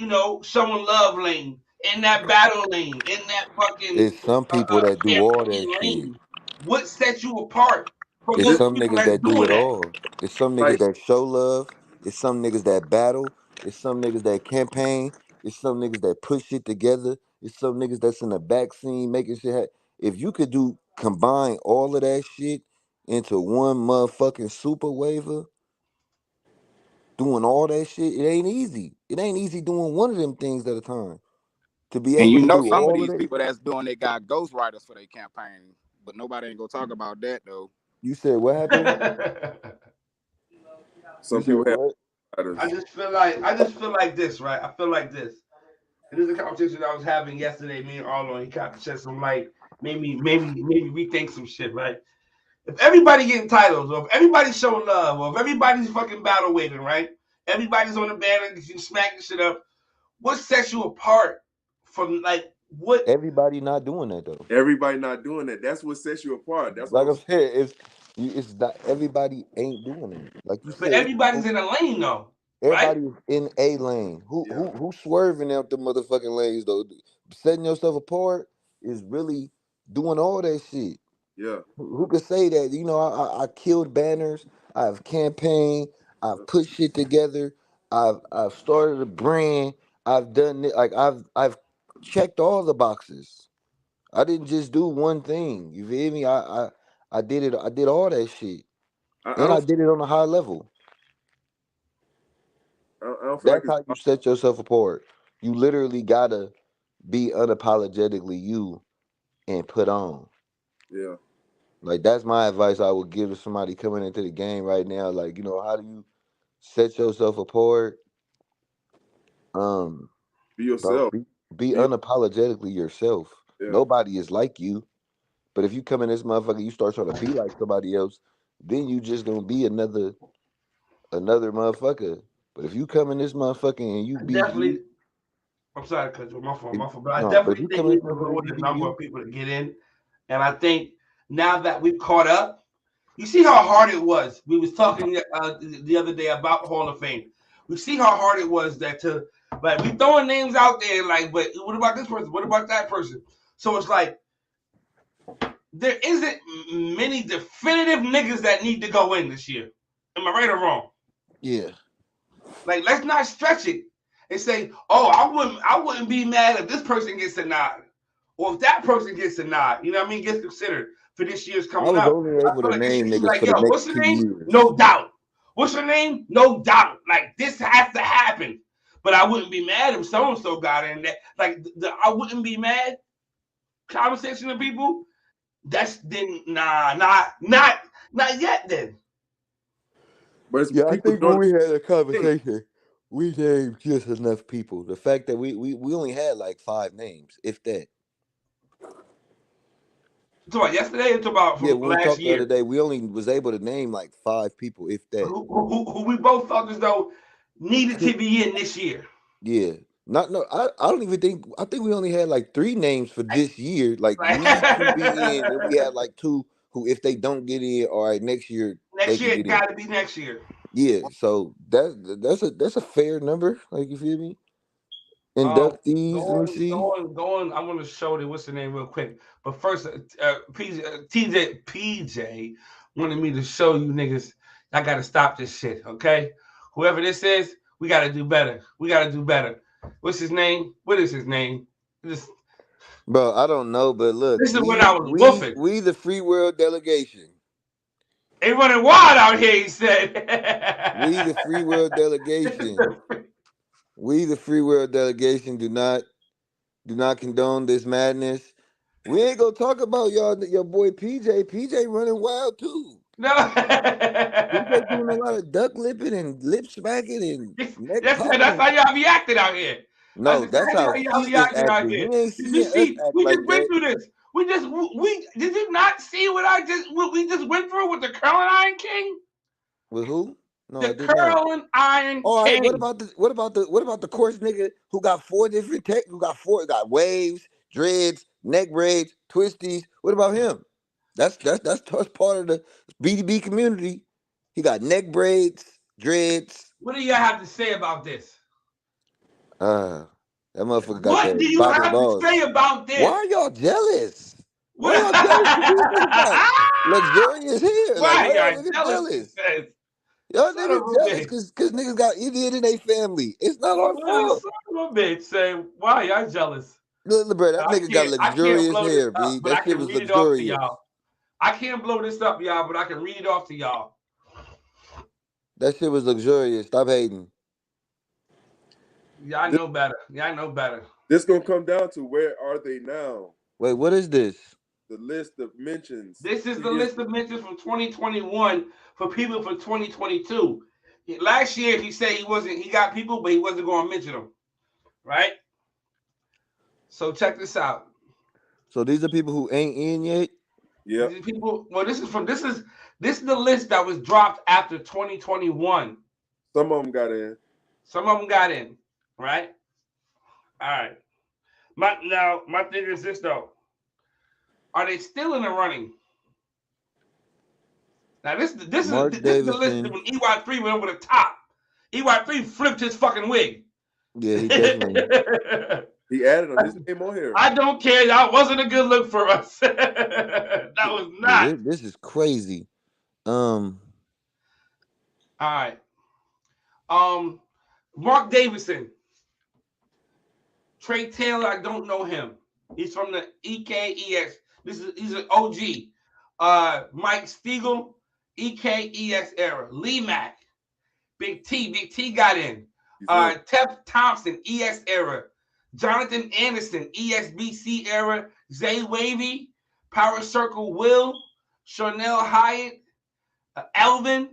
showing love lane, in that battle lane, in that fucking It's some people that do all that campaign shit. lane. What sets you apart from It's This those some people niggas that's that do doing it that? all. It's some niggas like that show love. It's some niggas that battle. It's some niggas that campaign. It's some niggas that push shit together. It's some niggas that's in the back scene making shit happen. If you could combine all of that shit into one motherfucking super waiver, doing all that shit, it ain't easy. It ain't easy doing one of them things at a time. To be And able you to know do some of all of these that. people that's doing they got ghostwriters for their campaign, but nobody ain't gonna talk about that though. You said what happened? You some said people have what? I titles. just feel like this, right? I feel like this. And this is a conversation I was having yesterday. Me and Arlo, he kind of shed some light, maybe rethink some shit, right? If everybody getting titles, or if everybody's showing love, or if everybody's fucking battle waving, right? Everybody's on the banner, you smacking shit up. What sets you apart from like what? Everybody not doing that though. Everybody not doing that. That's what sets you apart. That's what Like I'm I'm saying. saying, it's not everybody ain't doing it. Like you But said, it's everybody's people, in a lane though, right? everybody is in a lane. Yeah, Who swerving out the motherfucking lanes though? Setting yourself apart is really doing all that shit. yeah, Who could say that? You know, I killed banners. I've campaigned. I've yeah. put shit together. I've started a brand. I've done it. Like I've checked all the boxes. I didn't just do one thing. You feel me? I did it. I did all that shit, I and I don't, did it on a high level. I don't feel like That's it's. how you set yourself apart. You literally gotta be unapologetically you and put on. Yeah, Like that's my advice I would give to somebody coming into the game right now. Like, you know, how do you set yourself apart? Um, be bro, yourself. be Be unapologetically yourself. yeah. Nobody is like you. But if you come in this motherfucker, you start trying to be like somebody else, then you just gonna be another motherfucker. But if you come in this motherfucker and you I be you, definitely. I'm sorry, cause my fault. But I no. But if definitely you think come in we this need to motherfucker, lower you the be number you. of people to get in. And I think now that we've caught up, you see how hard it was. We was talking the other day about Hall of Fame. We see how hard it was that to like we throwing names out there like, but what about this person? What about that person? So it's like there isn't many definitive niggas that need to go in this year. Am I right or wrong? Yeah. Like let's not stretch it and say, oh, I wouldn't be mad if this person gets a nod. Or if that person gets a nod, you know what I mean, gets considered for this year's I coming was up. only I able feel to like it should name be niggas like, for the yo, what's next your two name? years. No doubt. What's your name? No doubt. Like this has to happen. But I wouldn't be mad if so and so got in that. Like I wouldn't be mad. Conversation of people. That's then not yet. Then But it's Yeah, I people think when doing we had a it. conversation, we named just enough people. The fact that we only had like five names, if that. you talk about yesterday. You talk about Yeah, from when we last talked the other year. day, we only was able to name like five people, if that. Who we both felt as though needed to be in this year. Yeah. Not no, I don't even think I think we only had like three names for this year, like Like need to be in, and we had like two who if they don't get in, all right, next year they next could year, get in. got to be next year. Yeah, so that's a fair number, like you feel me? Um, Inductees, let me going, see. going, going. I want to show you what's the name real quick. But first, PJ wanted me to show you niggas. I got to stop this shit. Okay, whoever this is, we got to do better. We got to do better. What's his name? What is his name? This Bro, I don't know, but look, this is when I was woofing. we the free world delegation. They running wild out here. He said. We the free world delegation. We the free world delegation do not condone this madness. We ain't gonna talk about your boy PJ. PJ running wild too. No. PJ doing a lot of duck lipping and lip smacking and neck That's popping. how y'all be acting out here. That's No, that's exactly how how y'all he be is acting out acting. here. He ain't Did you seeing us see? act We like just went that. through this. We did you not see what we just went through with the curling iron king? With who? No, The I did not. curling iron All right, king. what about the course nigga who got four different tech who got waves, dreads, neck braids, twisties. What about him? That's part of the BDB community. He got neck braids, dreads. What do y'all have to say about this? Uh that motherfucker got What do that you Bible have to say balls. about Why this? are y'all jealous? Why What? y'all jealous? Cause these niggas got luxurious hair. Like Why why y'all y'all niggas jealous? He jealous? says, Y'all son of niggas a jealous bitch. cause niggas got Indian in their family. It's not our Well, fault. son of a bitch. Say, why y'all jealous? Look, bro, that nigga got I can't luxurious blow this hair, up, B. but I That shit can was read it off to luxurious. y'all. I can't blow this up, y'all, but I can read it off to y'all. That shit was luxurious. Stop hating. Y'all This, know better. Y'all know better. this gonna come down to where are they now? Wait, what is this? The list of mentions This is the previous. list of mentions from 2021 for people for 2022. Last year, he said he got people, but he wasn't going to mention them. Right? So check this out. So these are people who ain't in yet? Yep. These people, well, this is the list that was dropped after 2021. Some of them got in. Some of them got in, right? All right. My thing is this though: are they still in the running? Now this Mark is the list Davidson. when EY3 went over the top. EY3 flipped his fucking wig. Yeah, he definitely. He added him. His name on here. I don't care. That wasn't a good look for us. That was Yeah, not. this is crazy. All right. Mark Davidson. Trey Taylor, I don't know him. He's from the EKES. He's an OG. Mike Stiegel, EKES era. Lee Mack, Big T got in. Tef Thompson, ES era. Jonathan Anderson, ESBC era. Zay Wavy, Power Circle Will, Chanel Hyatt, Elvin,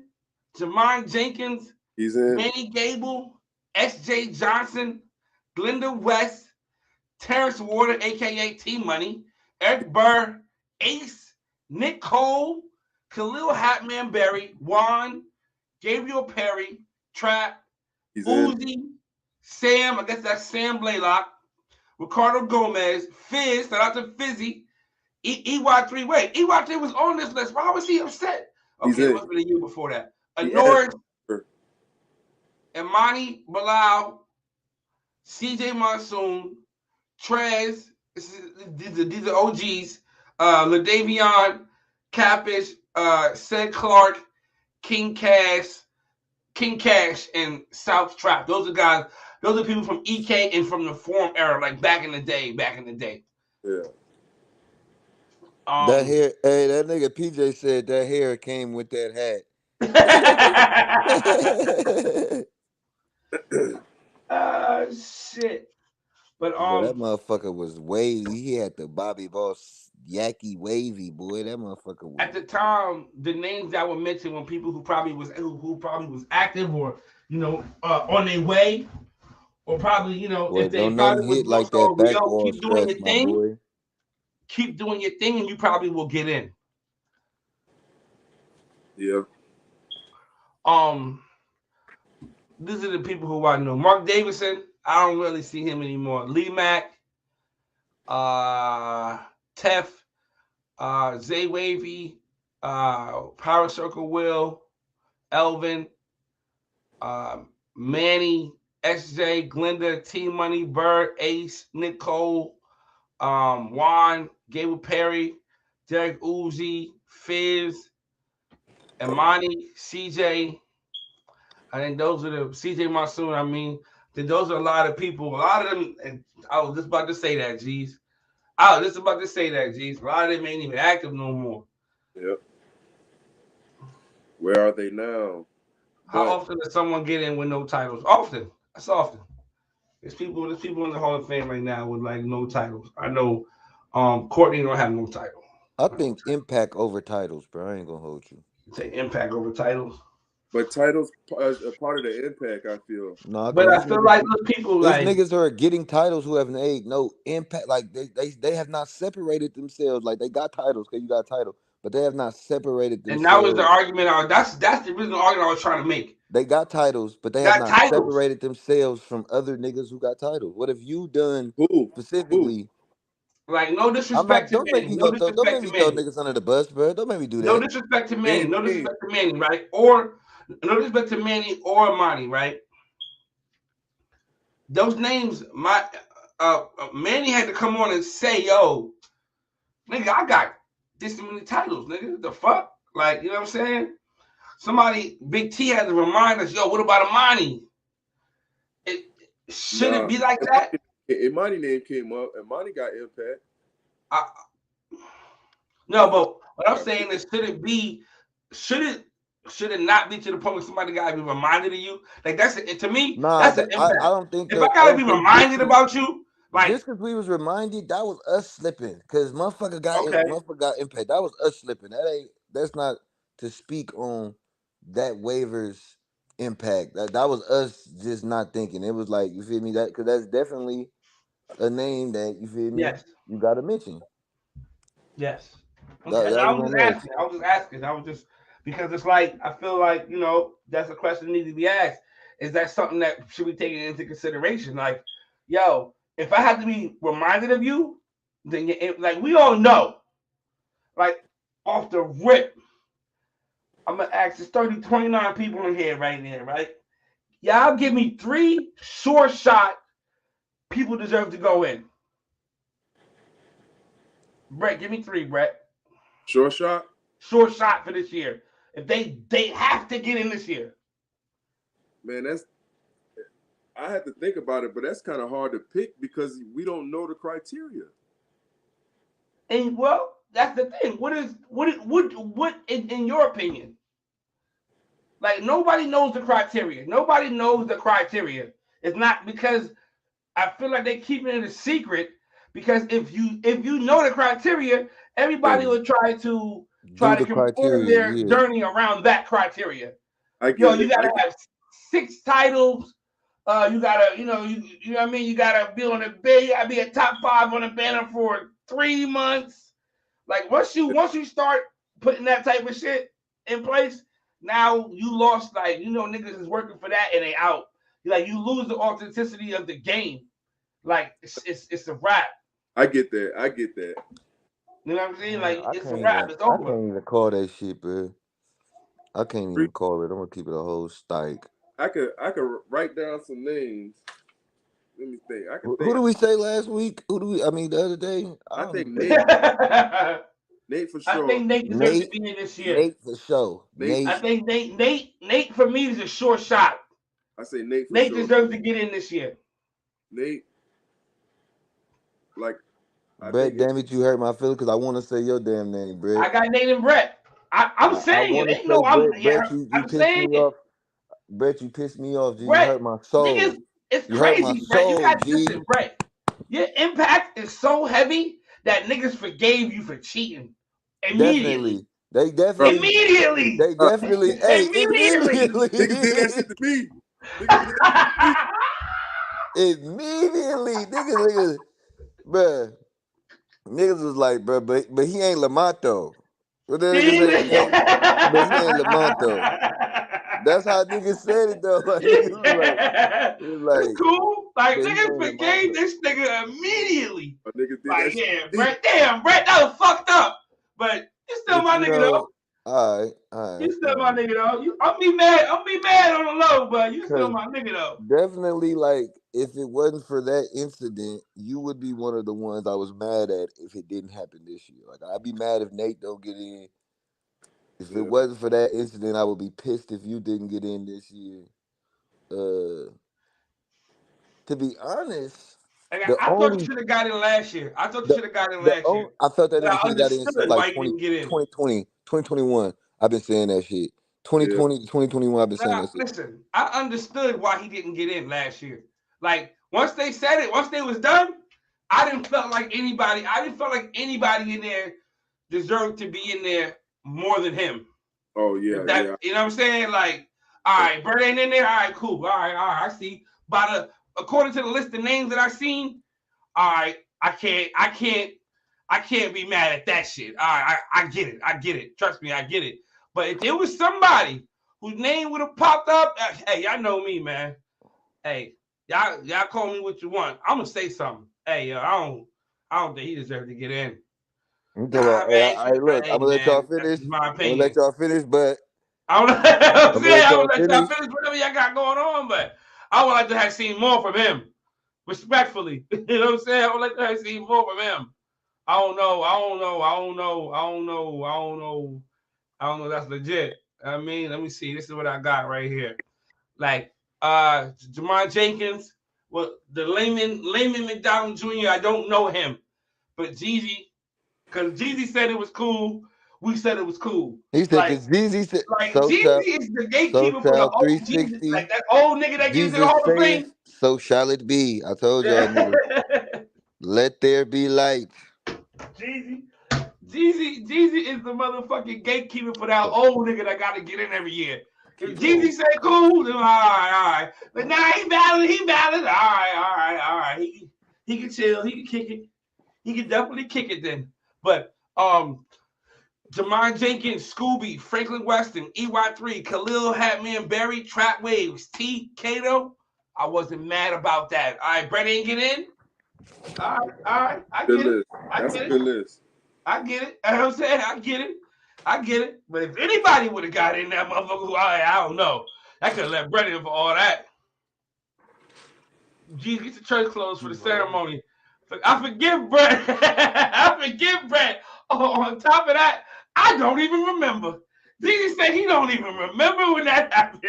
Jamon Jenkins, He's in. Manny Gable, S.J. Johnson, Glenda West, Terrence Warder, a.k.a. T-Money, Eric Burr, Ace, Nick Cole, Khalil Hatman Berry, Juan, Gabriel Perry, Trap, He's Uzi, in. Sam, I guess that's Sam Blaylock, Ricardo Gomez, Fizz, shout out to Fizzy, EY3. Wait, EY3 was on this list. Why was he upset? Okay, it must have been a year before that. Norris, Imani Bilal, CJ Monsoon, Trez, these are OGs, LaDavion, Capish, Ced Clark, King Cash, and South Trap. Those are guys. Those are people from EK and from the Forum era, like back in the day. Yeah. That hair, hey, that nigga PJ said that hair came with that hat. Shit. But that motherfucker was wavy. He had the Bobby Boss Yaki wavy, boy. That motherfucker was. At the time, the names that were mentioned when people who probably was active or on their way, or probably Boy, if they don't nothing probably was hit more like that so, backball keep doing stretch, your my thing, boy. and you probably will get in. Yeah. These are the people who I know. Mark Davidson, I don't really see him anymore. Lee Mack, Tef, Zay Wavy, Power Circle Will, Elvin, Manny, SJ, Glenda, T Money, Bird, Ace, Nick Cole, Juan, Gable Perry, Derek Uzi, Fizz, Imani, CJ. I think those are the CJ Monsoon. I mean, those are a lot of people. A lot of them, and I was just about to say that, G's. A lot of them ain't even active no more. Yep. Where are they now? How often does someone get in with no titles? Often. That's often. There's people in the Hall of Fame right now with like no titles. I know Courtney don't have no title. I think Impact over titles, bro. I ain't gonna hold you. Say Impact over titles. But titles are a part of the Impact, I feel. No, but I feel like those people there's like niggas who are getting titles who have no impact. Like they have not separated themselves. Like they got titles because you got a title, but they have not separated themselves. And that was the argument. That's the original argument I was trying to make. They got titles, but they have not separated themselves from other niggas who got titles. What have you done specifically? Like, no disrespect to Manny. No disrespect don't make me to throw Manny. niggas under the bus, bro. Don't make me do that. No disrespect to Manny. No disrespect to Manny, right? Or no disrespect to Manny or Imani, right? Those names, Manny had to come on and say, "Yo, nigga, I got this many titles, nigga. The fuck?" Like, you know what I'm saying? Somebody, Big T had to remind us, "Yo, what about Imani? Should it be like that?" Imani name came up. Imani got Impact. No, but what I'm saying is, should it not be to the point where somebody gotta be reminded of you? Like that's to me, that's an impact. I don't think if I gotta be reminded about you, like just because we was reminded, that was us slipping. Because motherfucker got Impact. That was us slipping. That's not to speak on that waiver's impact. That was us just not thinking. It was like, you feel me? That because that's definitely a name that, you feel me? Yes. You gotta mention. Yes. Okay. I was just asking. Because it's like, I feel like, that's a question that needs to be asked. Is that something that should be taken into consideration? Like, yo, if I had to be reminded of you, then like we all know, like off the rip, I'm gonna ask there's 30, 29 people in here right now, right? Y'all give me 3 short shot people deserve to go in. Brett, give me 3, Brett. Short shot. Short shot for this year. If they have to get in this year. Man, I had to think about it, but that's kind of hard to pick because we don't know the criteria. And well, that's the thing. What in your opinion? Like nobody knows the criteria. Nobody knows the criteria. It's not because I feel like they keep it a secret because if you know the criteria, everybody And will try do to the conform criteria, their yeah. journey around that criteria. I Yo, get you it. gotta have 6 titles. You gotta, you know what I mean. You gotta be on the big. You gotta be a top 5 on the banner for 3 months. Like once you start putting that type of shit in place, now you lost. Like niggas is working for that and they out. Like you lose the authenticity of the game. Like it's a wrap. I get that. I get that. You know what I'm saying? Man, Like it's a wrap. It's I over. can't even call that shit, bro. I can't Three- even call it. I'm gonna keep it a whole stike. I could write down some names. Let me think. I could Who think. do we say last week? Who do we? I mean, the other day. I I don't think even Nate. remember. Nate for I sure. think Nate deserves to Nate. be in this year. Nate for sure. Nate. I Nate. think Nate for me is a short shot. I say Nate for Nate sure. deserves to get in this year. Nate, like I Brett, think damn it, you hurt my feelings because I want to say your damn name, Brett. I got Nate and Brett. I'm I saying it. want to Ain't say no I'm Brett. yeah, Brett, you I'm pissed me saying it. off. Brett, you pissed me off, G. You Brett, hurt my soul. niggas, it's You hurt my crazy, Brett. You soul, got G. listen, Brett. Your impact is so heavy that niggas forgave you for cheating immediately. Definitely. They bro, definitely. Immediately. They definitely. Hey, Immediately. immediately. niggas did that shit to me. Niggas did that shit to me. Immediately, niggas, bruh. Niggas was like, bruh, but he ain't Lamont though. What the niggas say? But he ain't Lamont though. That's how niggas said it though. Like niggas was like, it was It's like, cool. Like but he niggas ain't Lamont forgave though. this nigga immediately. Niggas did that Like, shit yeah, to me. Brett, damn, Brett, that was fucked up. But you still But my you nigga though. know, all You right, still my nigga though. I'm be mad on the low, but you still Cause my nigga though. definitely, like, if it wasn't for that incident, you would be one of the ones I was mad at if it didn't happen this year. Like, I'd be mad if Nate don't get in. If it Yeah. wasn't for that incident, I would be pissed if you didn't get in this year. Uh, to be honest, the I thought you only should have got in last year. I thought you should have got in last year. I felt that But nigga I should have got in since understood like why you didn't get in. 2020, 2021. I've been saying that shit. Yeah. 2020, 2021, I've been saying Nah, that shit. listen, I understood why he didn't get in last year. Like once they said it, once they was done, I didn't feel like anybody in there deserved to be in there more than him. Oh yeah, If that, yeah. you know what I'm saying? Like, all right, Bird ain't in there. All right, cool. All right. I see. According to the list of names that I seen, all right, I can't be mad at that shit. All right, I get it. I get it. Trust me, I get it. But if there was somebody whose name would have popped up, hey, y'all know me, man. Hey, y'all call me what you want. I'm gonna say something. Hey, yo, I don't think he deserves to get in. I'm talking Nah, about, hey, man. look, Hey, I'm gonna let y'all man, that's finish. just my I'm gonna let opinion. y'all finish, but I'm saying I'm gonna let I y'all would let y'all finish. finish whatever y'all got going on, but I would like to have seen more from him, respectfully. You know what I'm saying? I would like to have seen more from him. I don't know. That's legit. I mean, let me see. This is what I got right here. Like, Jamar Jenkins, well, the Layman McDonald Jr. I don't know him, but Jeezy, because Jeezy said it was cool. We said it was cool. He said, Like, because Jeezy said, Jeezy is the gatekeeper for the old Jeezy, 360. like that old nigga that gives you the Jesus Hall of saith, Fame. so shall it be. I told y'all niggas, let there be light. Jeezy. Jeezy is the motherfucking gatekeeper for that old nigga that got to get in every year. If Jeezy say cool, then all right. But nah, he valid. All right. He can chill. He can kick it. He can definitely kick it then. But Jamar Jenkins, Scooby, Franklin Weston, EY3, Khalil Hatman, Barry, Trap Waves, T, Kato. I wasn't mad about that. All right, Brett ain't get in. All right. I Good get it. list. I That's a get good it. list. I get it. You know what I'm saying? I get it. I get it. But if anybody would have got in that motherfucker, I don't know. I could have let Brett in for all that. Gee, get the church clothes for the ceremony. I forgive Brett. I forgive Brett. Oh, on top of that, I don't even remember. Jesus said he don't even remember when that happened.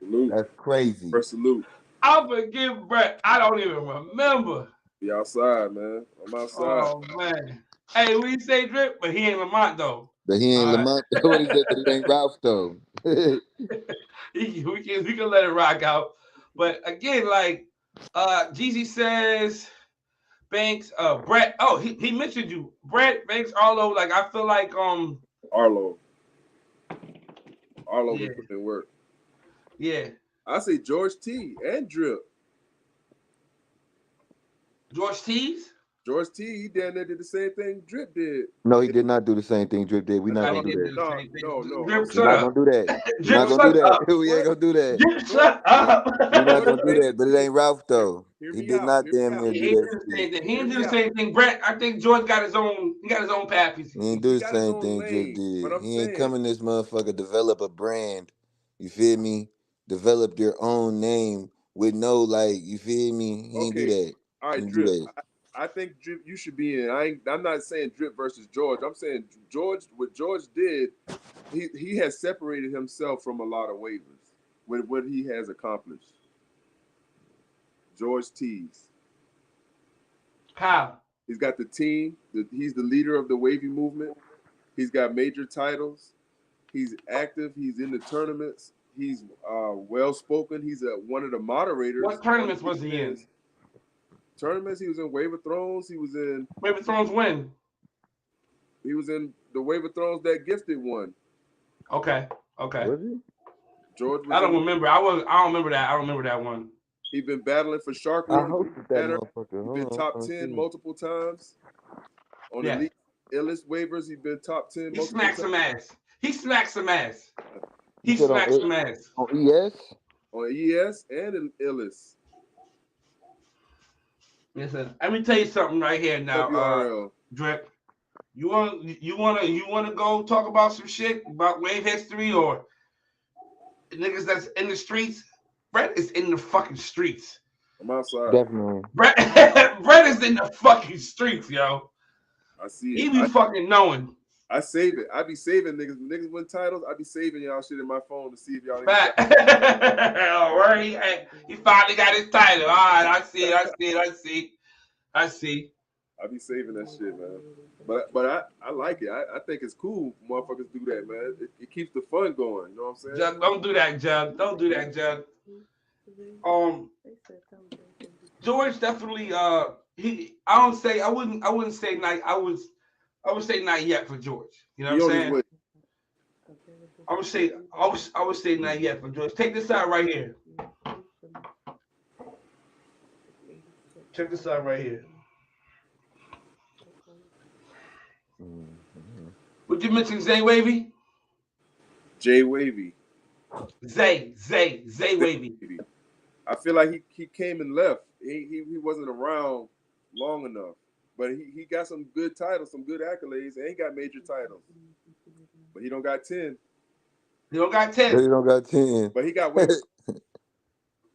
Salute. That's crazy. First salute. I forgive Brett. I don't even remember. Be outside, man. I'm outside. Oh man. Hey, what do you say, Drip? But he ain't Lamont though. But he ain't All right. Lamont. What he said, but it ain't Ralph though. we can let it rock out. But again, like Jeezy says, Banks, Brett. Oh, he mentioned you, Brett, Banks, Arlo. Like I feel like Arlo. Arlo yeah, been putting in work. yeah. I say George T and Drip. George Tees. George T, he damn near did the same thing Drip did. No, he did not do the same thing Drip did. We not No, he gonna do didn't that. do the No, same no, thing. no. I'm Drip, We're shut saying not up. gonna do that. We're Drip, not gonna do shut that. up. We ain't what? gonna do that. Drip, What? shut up. We're not What I'm gonna do saying? that. But it ain't Ralph though. Hear He me did out. not Hear me damn out. near He do ain't that do the shit. same thing. He Hear didn't do me the out. same thing. Brett, I think George got his own. He got his own path. He ain't do He the got his same own thing Drip lane. But did. I'm He ain't saying, coming this motherfucker develop a brand. You feel me? Develop your own name with no like. You feel me? He ain't do okay, that. all He right, ain't do Drip. that. I think Drip, you should be in. I'm not saying Drip versus George. I'm saying George. What George did, he has separated himself from a lot of waivers with what he has accomplished. George Tees. How? He's got the team. He's the leader of the wavy movement. He's got major titles. He's active. He's in the tournaments. He's well spoken. He's one of the moderators What on tournaments the was he in? defense tournaments. He was in Wave of Thrones. Raven Thrones win. He was in the Wave of Thrones that Gifted won. Okay. Okay. Was he? George I was don't in. remember. I don't remember that. I don't remember that one. He been battling for Shark I Week hosted that banner. motherfucker. He Hold been on. top Let's 10 see. multiple times on Yeah. Elite Illest waivers. He been top 10 He multiple smacked times some ass. He smacked some ass. You He said smacked some ass. on ES? on ES and in Illest Listen, let me tell you something right here now, WRL. Drip. You wanna go talk about some shit about wave history or niggas that's in the streets? Brett is in the fucking streets. I'm outside. Definitely. Brett, Brett is in the fucking streets, yo. I see it. He be fucking knowing. I save it. I be saving niggas. When niggas win titles, I be saving y'all shit in my phone to see if y'all even got Fact. Oh, where he finally got his title. All right, I see it. I see it. I see. I see. I be saving that shit, man. But I like it. I think it's cool motherfuckers do that, man. It keeps the fun going. You know what I'm saying? Jug, don't do that, Jug. Don't do that, Jug. Um, George definitely. I wouldn't say night. I would say not yet for George. You know what He I'm on his saying? way. I would say not yet for George. Take this out right here. Check this out right here. Mm-hmm. Would you mention Zay Wavy? Jay Wavy. Zay Wavy. I feel like he came and left. He wasn't around long enough. But he got some good titles, some good accolades, and he got major titles. But he don't got 10. He don't got But 10. he don't got 10. But he got Wave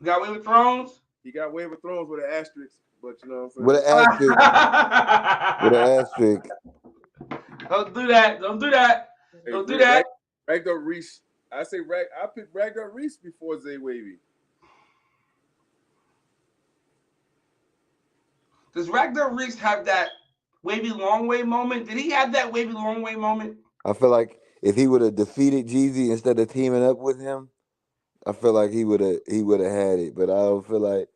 Got Wave of Thrones? he got Wave of Thrones with an asterisk. But you know what I'm With saying? an asterisk. With an asterisk. Don't do that. Don't do that. Hey, Don't do that. Ragnar Reese. I picked Ragnar Reese before Zay Wavy. Does Ragnar Reese have that wavy long way moment? Did he have that wavy long way moment? I feel like if he would have defeated Jeezy instead of teaming up with him, I feel like he would have had it. But I don't feel like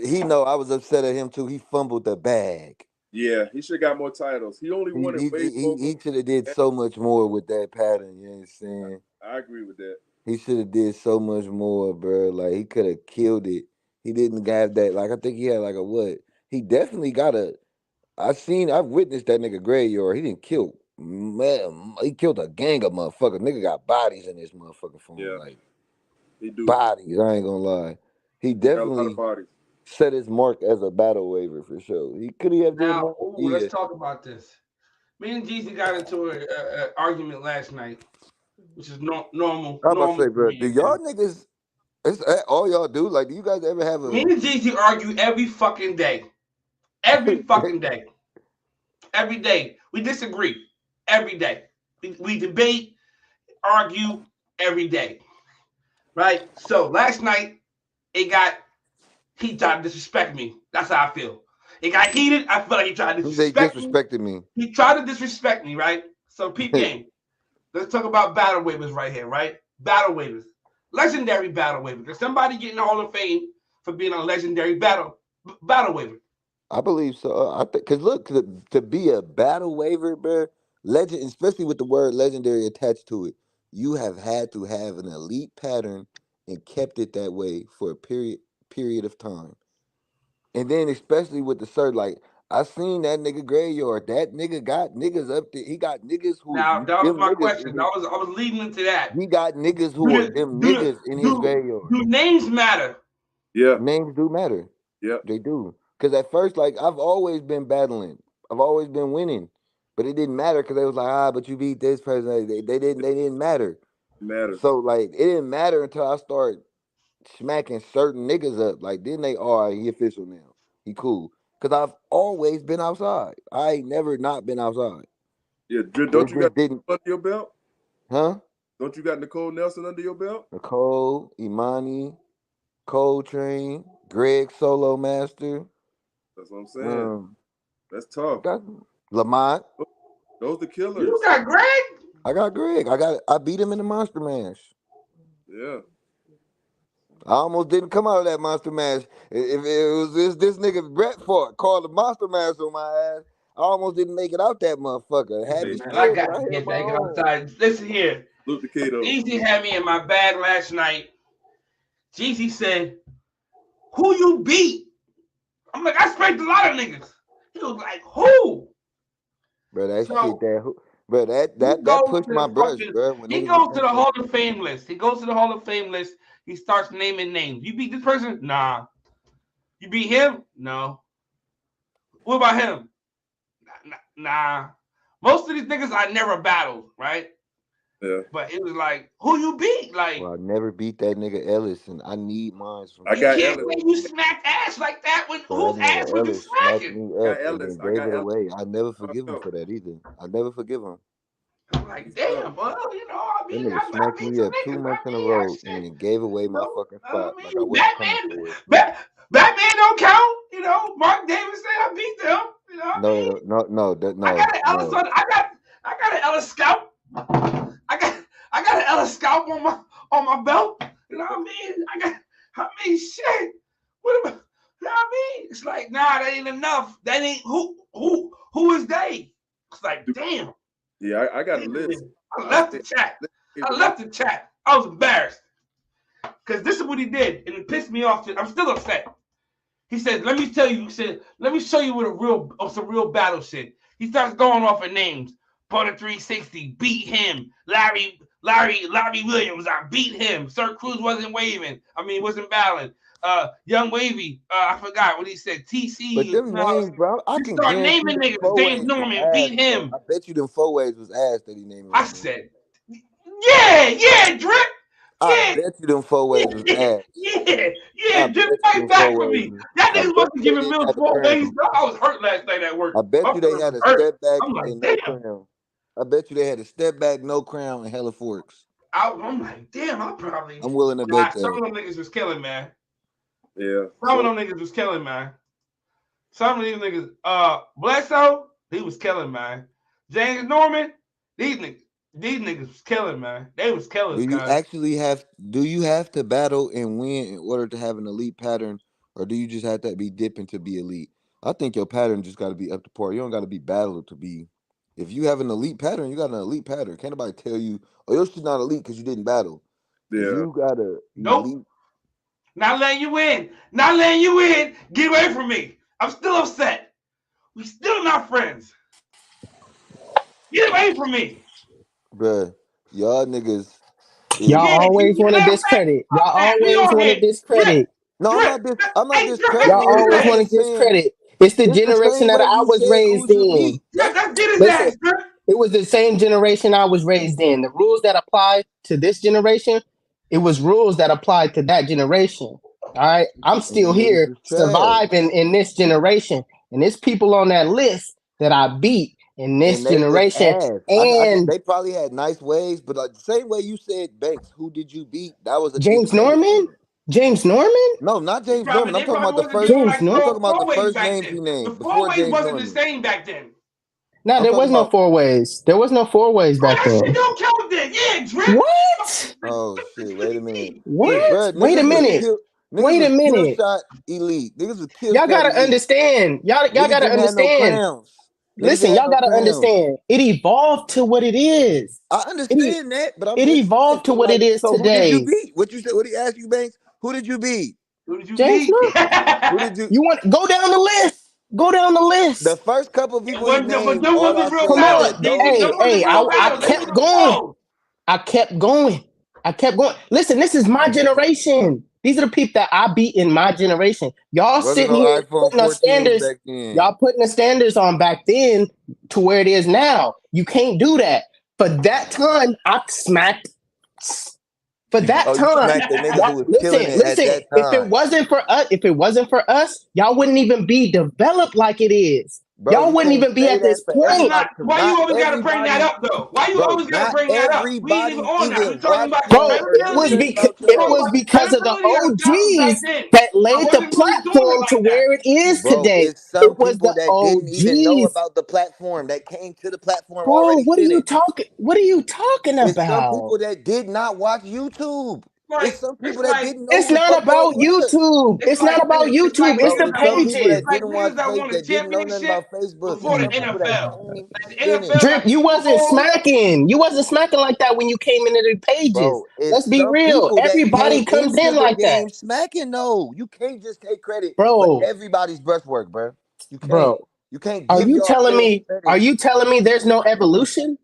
he know I was upset at him too. He fumbled the bag. Yeah, he should have got more titles. He only He won in he Wave he, Vocal. he should have did so much more with that pattern. You know what I'm saying? I agree with that. He should have did so much more, bro. Like he could have killed it. He didn't have that. Like I think he had like a what? He definitely got a. I've witnessed that nigga graveyard. He didn't kill. Man, he killed a gang of motherfuckers. Nigga got bodies in this motherfucker phone. Yeah, Like he do. bodies. I ain't gonna lie. He Got a lot of definitely. bodies. set his mark as a battle waiver for sure. Could he have did Now, more? let's Yeah. talk about this. Me and Jeezy got into an argument last night, which is normal, I'm about to normal say, for bro, me do and him. y'all niggas? All y'all do? Like, do you guys ever have Me a? and Jeezy argue every fucking day. Every fucking day. Every day. We disagree. Every day. We debate, argue every day. Right? So last night, he tried to disrespect me. That's how I feel. It got heated. I feel like he tried to They disrespect me. disrespected me. He tried to disrespect me, right? So peep game. Let's talk about battle waivers right here, right? Battle waivers. Legendary battle waiver. There's somebody getting the Hall of Fame for being a legendary battle waiver. I believe so. I think because look, to be a battle waiver, bro, legend, especially with the word legendary attached to it, you have had to have an elite pattern and kept it that way for a period of time. And then especially with the cert, like I seen that nigga Graveyard. That nigga got niggas up there. He got niggas who is Now that was them my niggas in question. his. I was leading into that. He got niggas Do who are the, them do the, niggas in his graveyard. do names matter? Yeah. Names do matter. Yeah. They do. Because at first, like I've always been battling. I've always been winning. But it didn't matter because they was like, but you beat this person. They didn't matter. It matters. So like it didn't matter until I started smacking certain niggas up. Like then they he official now. He cool. Cause I've always been outside. I ain't never not been outside. Yeah. But Don't it you got just didn't, under your belt? huh? Don't you got Nicole Nelson under your belt? Nicole, Imani, Coltrane, Greg Solo Master, That's what I'm saying. um, That's tough. got Lamont. Those the killers. You got Greg? I got Greg. I beat him in the Monster Mash. Yeah. I almost didn't come out of that Monster Mash. If it was this nigga Brett Fort called the Monster Mash on my ass, I almost didn't make it out that motherfucker. Had me Hey, Man, I scared, got but I to held get my back own. outside. Listen here. Luke the Kato. Jeezy had me in my bag last night. Jeezy said, "Who you beat?" I'm like, "I spanked a lot of niggas." He was like, "Who?" Bro, that shit So bro, he that goes pushed to the my brush, fucking. bro. When He niggas was goes to saying the that Hall shit. of Fame list. He goes to the Hall of Fame list. He starts naming names. You beat this person? Nah. You beat him? No. What about him? Nah. Most of these niggas I never battled, right? Yeah. But it was like, who you beat? Like, Well, I never beat that nigga Ellis, and I need mine from I you got can't Ellis. say you smacked ass like that. When So that whose ass nigga was you Ellis smacked smacking? me I got up and Ellis. then I gave got it Ellis. away. I never Oh, forgive him no. for that either. I never forgive him. I'm like, damn, well, That nigga I smacked beat me some up two niggas. months in a I row and shit. then gave away my No, fucking spot like I wasn't coming Batman, for it. Batman don't count. Mark Davis said I beat them. You know what I No, mean? no, no, I got an Ellis no. on. I got an Ellis scalp. I got an Ellis scalp on my belt. You know what I mean? Shit. What about? You know what I mean? It's like, nah, that ain't enough. That ain't who is they? It's like, damn. Yeah, I got a list. I I left the said, chat. I but left the chat. I was embarrassed because this is what he did, and it pissed me off. I'm still upset. He said, "Let me tell you." He said, "Let me show you some real battle shit." He starts going off of names. Butter 360 beat him. Larry Williams, I beat him. Sir Cruz wasn't wasn't battling. Young Wavy, I forgot what he said. But TC. them No, names, bro, I he can start guarantee naming them niggas. four James ways was Norman ass, beat bro. him. I bet you them four ways was ass that he naming I right now. said, yeah, Drip. I Yeah, bet you them four ways was ass. I Drip bet you right them back four for ways. me. That I niggas bet wasn't you they giving didn't Mills have a 4 ways. crown. I was hurt last night at work. I bet My you they feelings had was a hurt. step back I'm like, and no damn. crown. I bet you they had a step back, no crown, and hella forks. I'm like, damn, I probably. I'm willing to bet Some that. of them niggas was killing, man. yeah. Some of them niggas was killing, man. Some of these niggas, Bledsoe, he was killing, man. James Norman, these niggas was killing, man. They was killers, guys. Do you have to battle and win in order to have an elite pattern, or do you just have to be dipping to be elite? I think your pattern just got to be up to par. You don't got to be battled to be. If you have an elite pattern, you got an elite pattern. Can't nobody tell you, oh, your shit's not elite because you didn't battle. If Yeah. you got a Nope. elite, Not letting you in. Not letting you in. Get away from me. I'm still upset. We still not friends. Get away from me. bruh, y'all niggas Y'all is Yeah, always you want to get upset. discredit. Y'all We always on want to here. Drip. discredit. No, Drip. I'm not Hey, Drip, let's discrediting Y'all get his always anything. want ass. to I'm saying discredit. It's the it's the generation same that way I you was said raised who's you in. beat. Drip, let's get his Listen, ass, Drip. it was the same generation I was raised in. The rules that apply to this generation, it was rules that applied to that generation. All right. I'm And still them niggas here is trash. surviving in this generation. And there's people on that list that I beat in this And they was generation. ass. And They probably had nice ways, but like the same way you said Banks, who did you beat? That was a James discredit Norman? thing. James Norman? No, not James Norman. I'm They talking probably about the wasn't first. doing James like I'm Norman? talking about the four ways first back names he then. The named four before ways James wasn't the Norman. same back then. No, I'm there talking was no about. four ways. There was no four ways Oh, back that shit then. don't count then. Yeah, Drip. What? Oh shit! Wait a minute, cause Yeah. What? bruh, Wait a minute. niggas Wait a was kill minute. shot elite. Niggas was kill Y'all shot gotta elite. understand. Y'all Niggas gotta didn't have no understand. crowns. Niggas Listen, didn't have y'all no gotta crowns. understand. It evolved to what it is. I It e- understand that, but I'm it just saying. evolved to So what it like, is so who did you today. beat? What you said? What he asked you, Banks? Who did you beat? Who did you James beat? Norton. Who did you? You want go down the list? Go down the The list. first couple of It people he wasn't, but named, them all I wasn't real say Come is battles. on. that those Them Hey, wasn't real I battles. They kept was going. pros. I kept going. I kept going. Listen, this is my generation. These are the people that I beat in my generation. Y'all wasn't sitting no here iPhone putting the 14s standards. back then. Y'all putting the standards on back then to where it is now. You can't do that. For that time, I smacked. For that You time, smacked the niggas y'all who was killing listen, it at listen. that time, If it wasn't for us, y'all wouldn't even be developed like it is. bro. Y'all You wouldn't can't even be say at that this for That's point, everybody, not because why you not always got to bring that everybody, up though. Why you bro. always got to Not bring that up? We ain't even everybody on that. We even talking watch about the bro. y'all or know It credibility. nothing about Oh, was y'all, about the because of the credibility of the battles back OGs then. that I laid the wasn't really doing it platform to like that. where it is bro. today. It's It some was people the that didn't even know OGs. about the platform that came to the platform Bro, already what are you finished. talking? What are you talking It's some about? people that did not watch YouTube. It's Like some it's people that like didn't know It's who the not fuck y'all about was. YouTube. It's not about it's YouTube. like It's Bro, niggas the it's that some won people pages. that like didn't watch niggas that face won a that didn't know nothing championship about Facebook. before It's the some people that NFL. came Like the finished. NFL Drip, got you Super wasn't Bowl. smacking. You wasn't smacking like that when you came into the pages. Bro, it's Let's be some real. people that came Everybody comes into in the like that. game smacking though. You can't just take credit for Bro, everybody's brushwork, bro. You can't. bro. You can't Are give you y'all telling fair me, are credit. you telling me there's no evolution?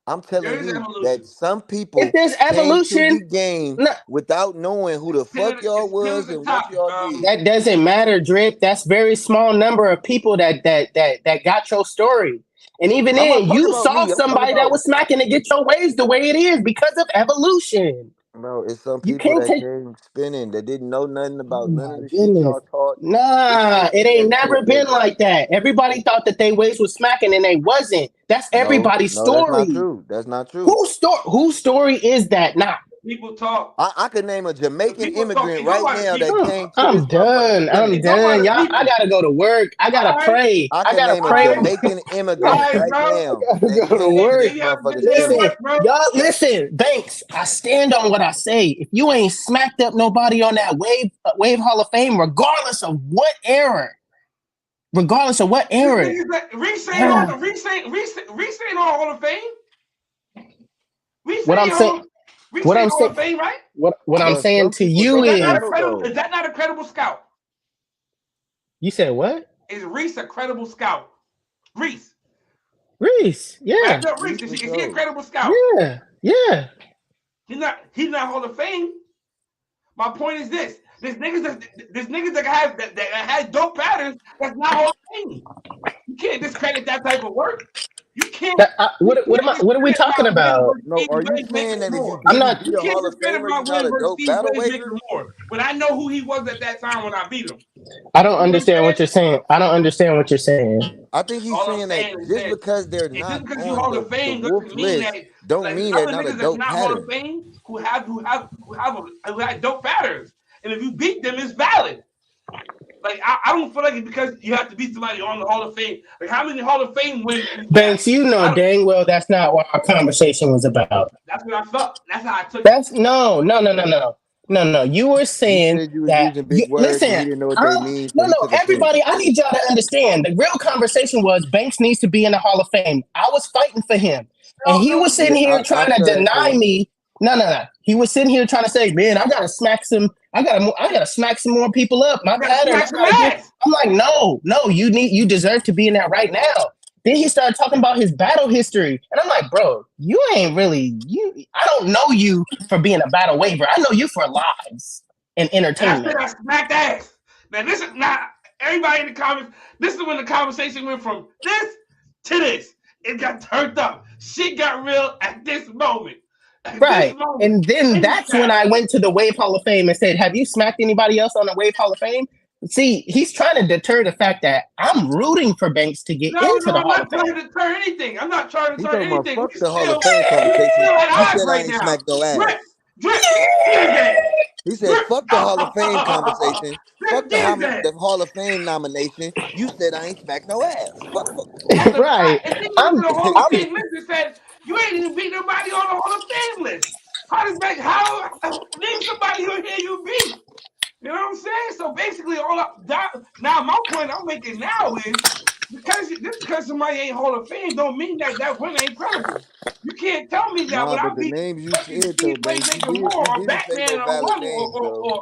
I'm There telling is you that evolution. some If people there's came to evolution, the game no, without knowing who the fuck y'all It's ten at was the and what top. y'all did. that doesn't matter, Drip. That's very small number of people that got your story. And even I'm then, not talking you about saw me. I'm talking somebody that about, was smacking to get your waves the way it is because of evolution. bro, it's some You people can't that take. came spinning that didn't know nothing Oh about none my of the shit goodness. y'all taught. It's some Nah, it people ain't that never came that been like that. Everybody thought that they waves was smacking and they wasn't. That's no, everybody's no, that's not story. true. That's not true. Whose story is that? Not. People talk. I could name a Jamaican People talk. immigrant They go right by the now that people. came to this I'm motherfucker done. They I'm spinning. go by done. the Y'all, I people. gotta go to work. I All gotta right. pray. I I can gotta name All a pray. right. Jamaican I All immigrant right, right bro. now gotta that go to came to work. this You have a motherfucker good day at spinning. Listen, work, bro. y'all, listen, Banks, I stand on what I say. If you ain't smacked up nobody on that wave Hall of Fame, regardless of what This era, nigga's like Reese ain't on Hall of Fame. Reese what I'm ain't saying, Hall. Reese what ain't I'm Hall saying, of Fame, right? what I'm Bro, saying some to people you Is don't that not a is, count credible? though. Is that not a credible scout? you said what? Is Reese a credible scout? Reese, Reese, yeah, Rap up Reese Reese. for Is he a sure. credible scout? yeah, yeah. He's not. He's not Hall of Fame. My point is this: this niggas that has dope patterns. That's not Hall of Fame. You can't discredit that type of work. You can't. You What am can't I? What are we discredit talking my win about? versus No, Steve are you Blaze making saying that if you more. I'm didn't not. beat You a can't Hall of discredit Famer, my you're not win a versus dope Steve battle Blaze making waver? more. When I know who he was at that time when I beat him. I don't You know what I'm understand saying? what you're saying. I don't understand what you're saying. I think he's All I'm saying that saying is just this. because they're And just not because you on Hall of the Fame wolf doesn't mean that list, don't like there's mean they're other not a niggas that's dope not Hall of pattern. Fame who had dope patterns. And if you beat them, it's valid. Like I don't feel like it because you have to beat somebody on the Hall of Fame. Like how many Hall of Fame wins do you have? Banks, you know I don't. dang well that's not what our conversation was about. That's what I felt. That's how I took it. That's no. You were You saying said you was that using you big words and listen. he didn't know what they I'm mean, so no, he no. took offense. Everybody, I need y'all to understand. The real conversation was Banks needs to be in the Hall of Fame. I was fighting for him, and he was No, sitting Yeah, here I trying to feel that deny too. me. No. He was sitting here trying to say, "Man, I gotta smack some. I gotta smack some more people up. My you gotta pattern. I smack some gotta do." ass. I'm like, no. You deserve to be in that right now. Then he started talking about his battle history. And I'm like, bro, I don't know you for being a battle waver. I know you for lives. and And I said entertainment. I smacked ass. Now this is not everybody in the comments. This is when the conversation went from this to this. It got turned up. Shit got real at this moment. At this Right. moment And then in the that's when chat. I went to the Wave Hall of Fame and said, have you smacked anybody else on the Wave Hall of Fame? See, he's trying to deter the fact that I'm rooting for Banks to get No, into no, the I'm Hall of not trying Fame. to turn anything. I'm not trying to He turn talking about anything. fuck the Hall of Fame We conversation. still at You odds said I right ain't now. smacked no Drip, ass. drip, get his ass. He said Drip, fuck the Hall of Fame conversation. drip, Fuck get his ass. the Hall of Fame nomination. You said I ain't smacked no ass. Fuck. On the Right. and then you went to I'm the Hall of I'm Fame list and said you ain't even beat nobody on the Hall of Fame list. How does that? How name somebody who here you beat? You know what I'm saying? So basically, now my point I'm making now is because somebody ain't Hall of Fame don't mean that win ain't credible. You can't tell me that Nah, when I but the beat names you fucking said though, Steve Banks, Maker Moore you or didn't say Batman no or valid one names though.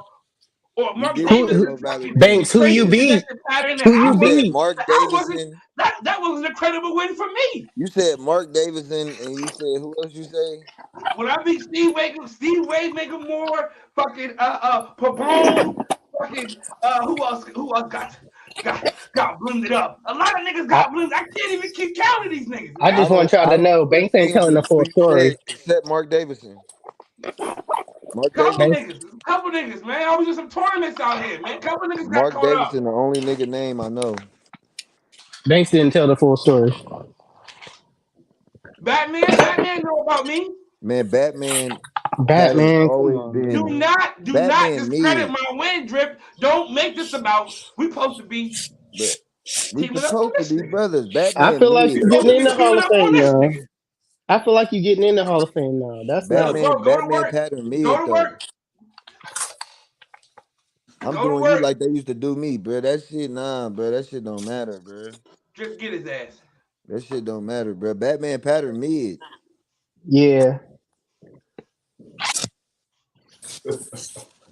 or You Mark didn't Davis say who is no valid fucking names. Banks, who you crazy beat? possession pattern and Who I you You wasn't said beat? Mark I wasn't Davison. that wasn't a credible win for me. You said Mark Davison, and you said who else? You say When I beat Steve Wade, Maker Moore, fucking Pabon, fucking who else got blended up? A lot of niggas I, got blended. I can't even keep counting these niggas, I man. just want y'all I to don't know know Banks the ain't names telling of the who full you story. said except Mark Davison. Mark Couple Davison. Banks, niggas, couple niggas, man. I was in some tournaments out here, man. Couple niggas got Mark caught up. Davison, the only nigga name I know. Banks didn't tell the full story. Batman know about me. Man, Batman Patterns Batman, come always on, Do been man. not Batman discredit mid, my win, Drip. Don't make this about we supposed to be but we teaming up on supposed to this be nigga. brothers. I Batman feel like We you're mid. supposed getting to in be the Hall teaming of up on Fame this now. nigga. I feel like you're getting in the Hall of Fame now. That's Go, not. go, go to Batman work. pattern Go mid to though. work. I'm Go to doing you work. like they used to do me, bro. That shit, nah, bro. That shit don't matter, bro. Just get his ass. That shit don't matter, bro. Batman pattern mid. Yeah.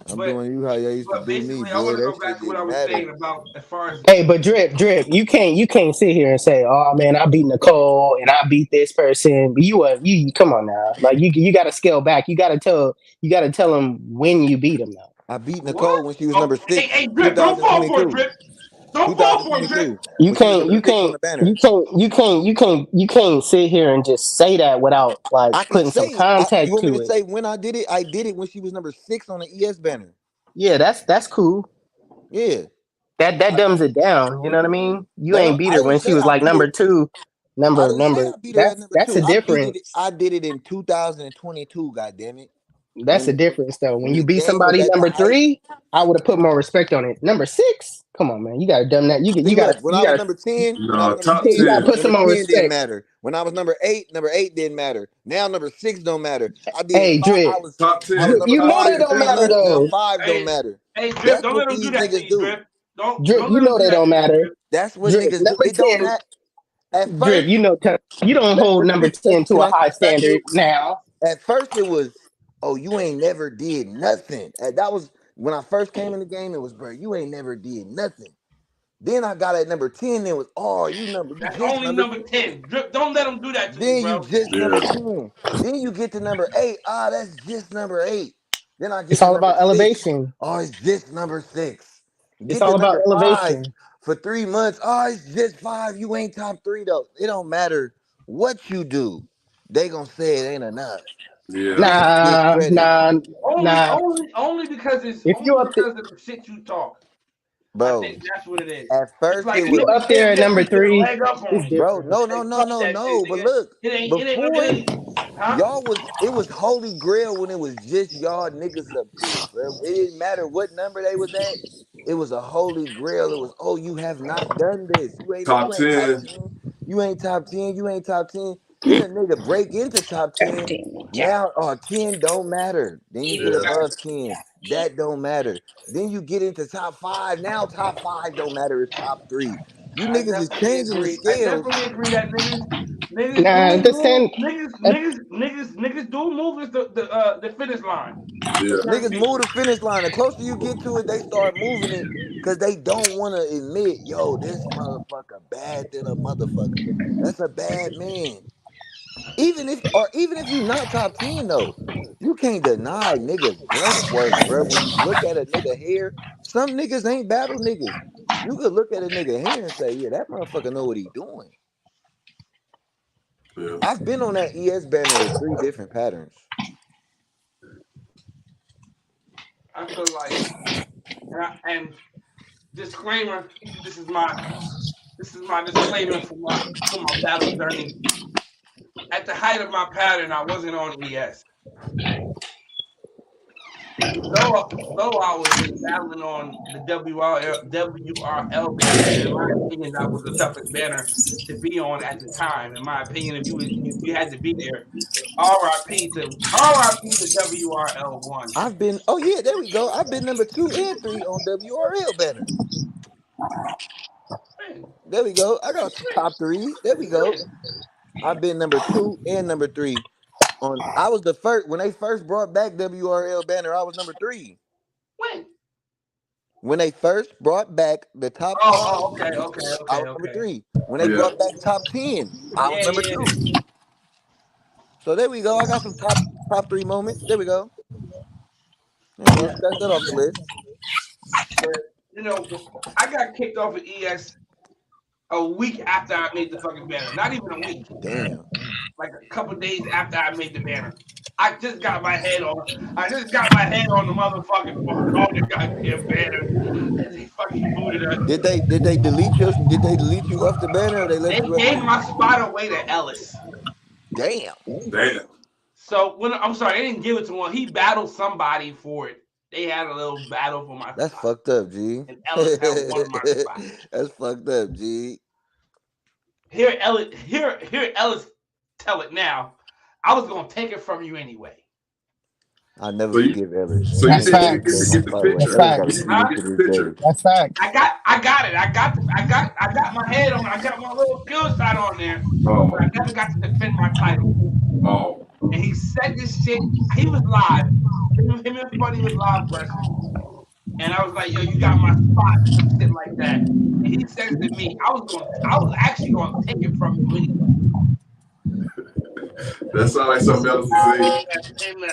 I'm But doing you how y'all used to but do me, basically, I want blood. to That go back shit to what I didn't was matter. saying about as far as Hey, but drip, you can't sit here and say, "Oh man, I beat Nicole and I beat this person." You come on now, like you got to scale back. You got to tell them when you beat them now. I beat what? Nicole when she was Oh, number hey, six, hey, Drip, don't fall for it, 2022. Drip. Don't fall for it, Drip. 2022. You When she was can't, number you six on can't, the banner. you can't sit here and just say that without like I can putting say some it. You context want me to to it. say when I did it? I did it when she was number six on the ES banner. Yeah, that's cool. Yeah. That dumbs it down. You know what I mean? You That ain't beat I her didn't when she say was I like beat her. number two, I number didn't say number. I beat her at number That's two. a difference. I did it in 2022. God damn it! That's a difference, though. When When you the beat game was somebody at the number height. three, I would have put more respect on it. Number six, come on, man, you gotta done that. See, look, when I was number 10, No, top you gotta 10. put number some more 10 didn't respect. matter. When I was number eight didn't matter. Now number six don't matter. I did Hey, five. Drip, Top I was 10. number you know Top they five 10 for don't three matter ever. months. Now though. five don't Hey, matter. hey, Drip, That's don't what let him do these that to niggas you, do. Drip. Don't Drip, don't you let him know do they that don't to you, matter. Drip. That's what Drip, niggas do. number It don't 10, matter. At Drip, first, you don't hold number 10 to can a I say high what I did? standard now. At first, it was, oh, you ain't never did nothing. And that was when I first came in the game. It was, bro, you ain't never did nothing. Then I got at number 10. It was, oh, you That's just only number number 10. 10. Drip, don't let him do that to you, Then you bro. just number Yeah. 10. Then you get to number 8. Ah, that's just number 8. Then I get It's to all number about 6. elevation. Oh, it's just number 6. It's Get all to about number 5 elevation. for 3 months. Oh, it's just 5. You ain't top 3 though. It don't matter what you do. They gonna say it ain't enough. Yeah. Then you get Nah, credit. nah, Only, nah. only, only because it's If only you up there, because of the shit you talk. I Bro, think that's what it is. at It's first like it if you was, niggas up there think at that number we get a three, leg up it's on you. bro, different. no, Hey, no, no, fuck no, that shit, no. But nigga. look, It ain't, before huh? y'all was it was holy grail when it was just y'all niggas up there, bro. It didn't matter what number they was at. It was a holy grail. It was, oh, you have not done this. Top You ain't top 10. 10. You ain't top 10. You ain't top 10. Then a nigga break into top 10. Now 10 don't matter. Then you get Yeah. above 10. That don't matter. Then you get into top 5. Now top 5 don't matter. It's top 3. You I niggas is definitely changing the agree. I scales. definitely agree that niggas Nah, do the move. same. Niggas do move is the finish line for Yeah. certain Niggas move people. the finish line. The closer you get to it, they start moving it because they don't want to admit, yo, this motherfucker bad than a motherfucker. That's a bad man. Even if you not top 10 though, you can't deny niggas bench work, bro. When you look at a nigga hair, some niggas ain't battle niggas. You could look at a nigga hair and say, yeah, that motherfucker know what he doing. Yeah. I've been on that ES banner with 3 different patterns. I feel like, and disclaimer, this is my disclaimer for my battle journey. At the height of my pattern, I wasn't on ES. Though I was battling on the WRL banner, and in my opinion, that was the toughest banner to be on at the time. In my opinion, if you had to be there, RIP to WRL1. I've been, oh yeah, there we go. I've been number 2 and 3 on WRL banner. Win, There we go. I got some top 3s. There we go. win, I've been number 2 and number 3 on. I was the first when they first brought back WRL banner. I was number 3. win. When they first brought back the top 5, Okay, I was number 3. When they Yeah. brought back top 10, I was Yeah, number yeah, 2. So there we go. I got some top 3 moments. There we go. There we go. yeah. Scratch that off the list. But you know, I got kicked off of ES a week after I made the fucking banner. Not even a week. Damn. Like a couple days after I made the banner. I just got my head on the motherfucking on the goddamn banner. And they fucking booted us. Did they delete you? Did they delete you off the banner or they They left you as gave is? my spot away to Ellis. Damn. Damn. So I'm sorry, they didn't give it to him. He battled somebody for it. They had a little battle for my That's spot. fucked up, G. And Ellis had won my spot. That's fucked up, G. Hear Ellis tell it now. I was gonna take it from you anyway. I'll never So you- forgive Ellis. So you That's didn't facts. get to get the By the way, picture. That's Ellis facts. got You to didn't see get me the to this picture. day. That's facts. I got my head on. I got my little skill shot on there, Oh. but I never got to defend my title. Oh. And he said this shit. He was live. Him and Funny was live versus me. And I was like, yo, you got my spot and shit like that. And he says to me, I was actually gonna take it from you anyway. That sounds like something else to say. And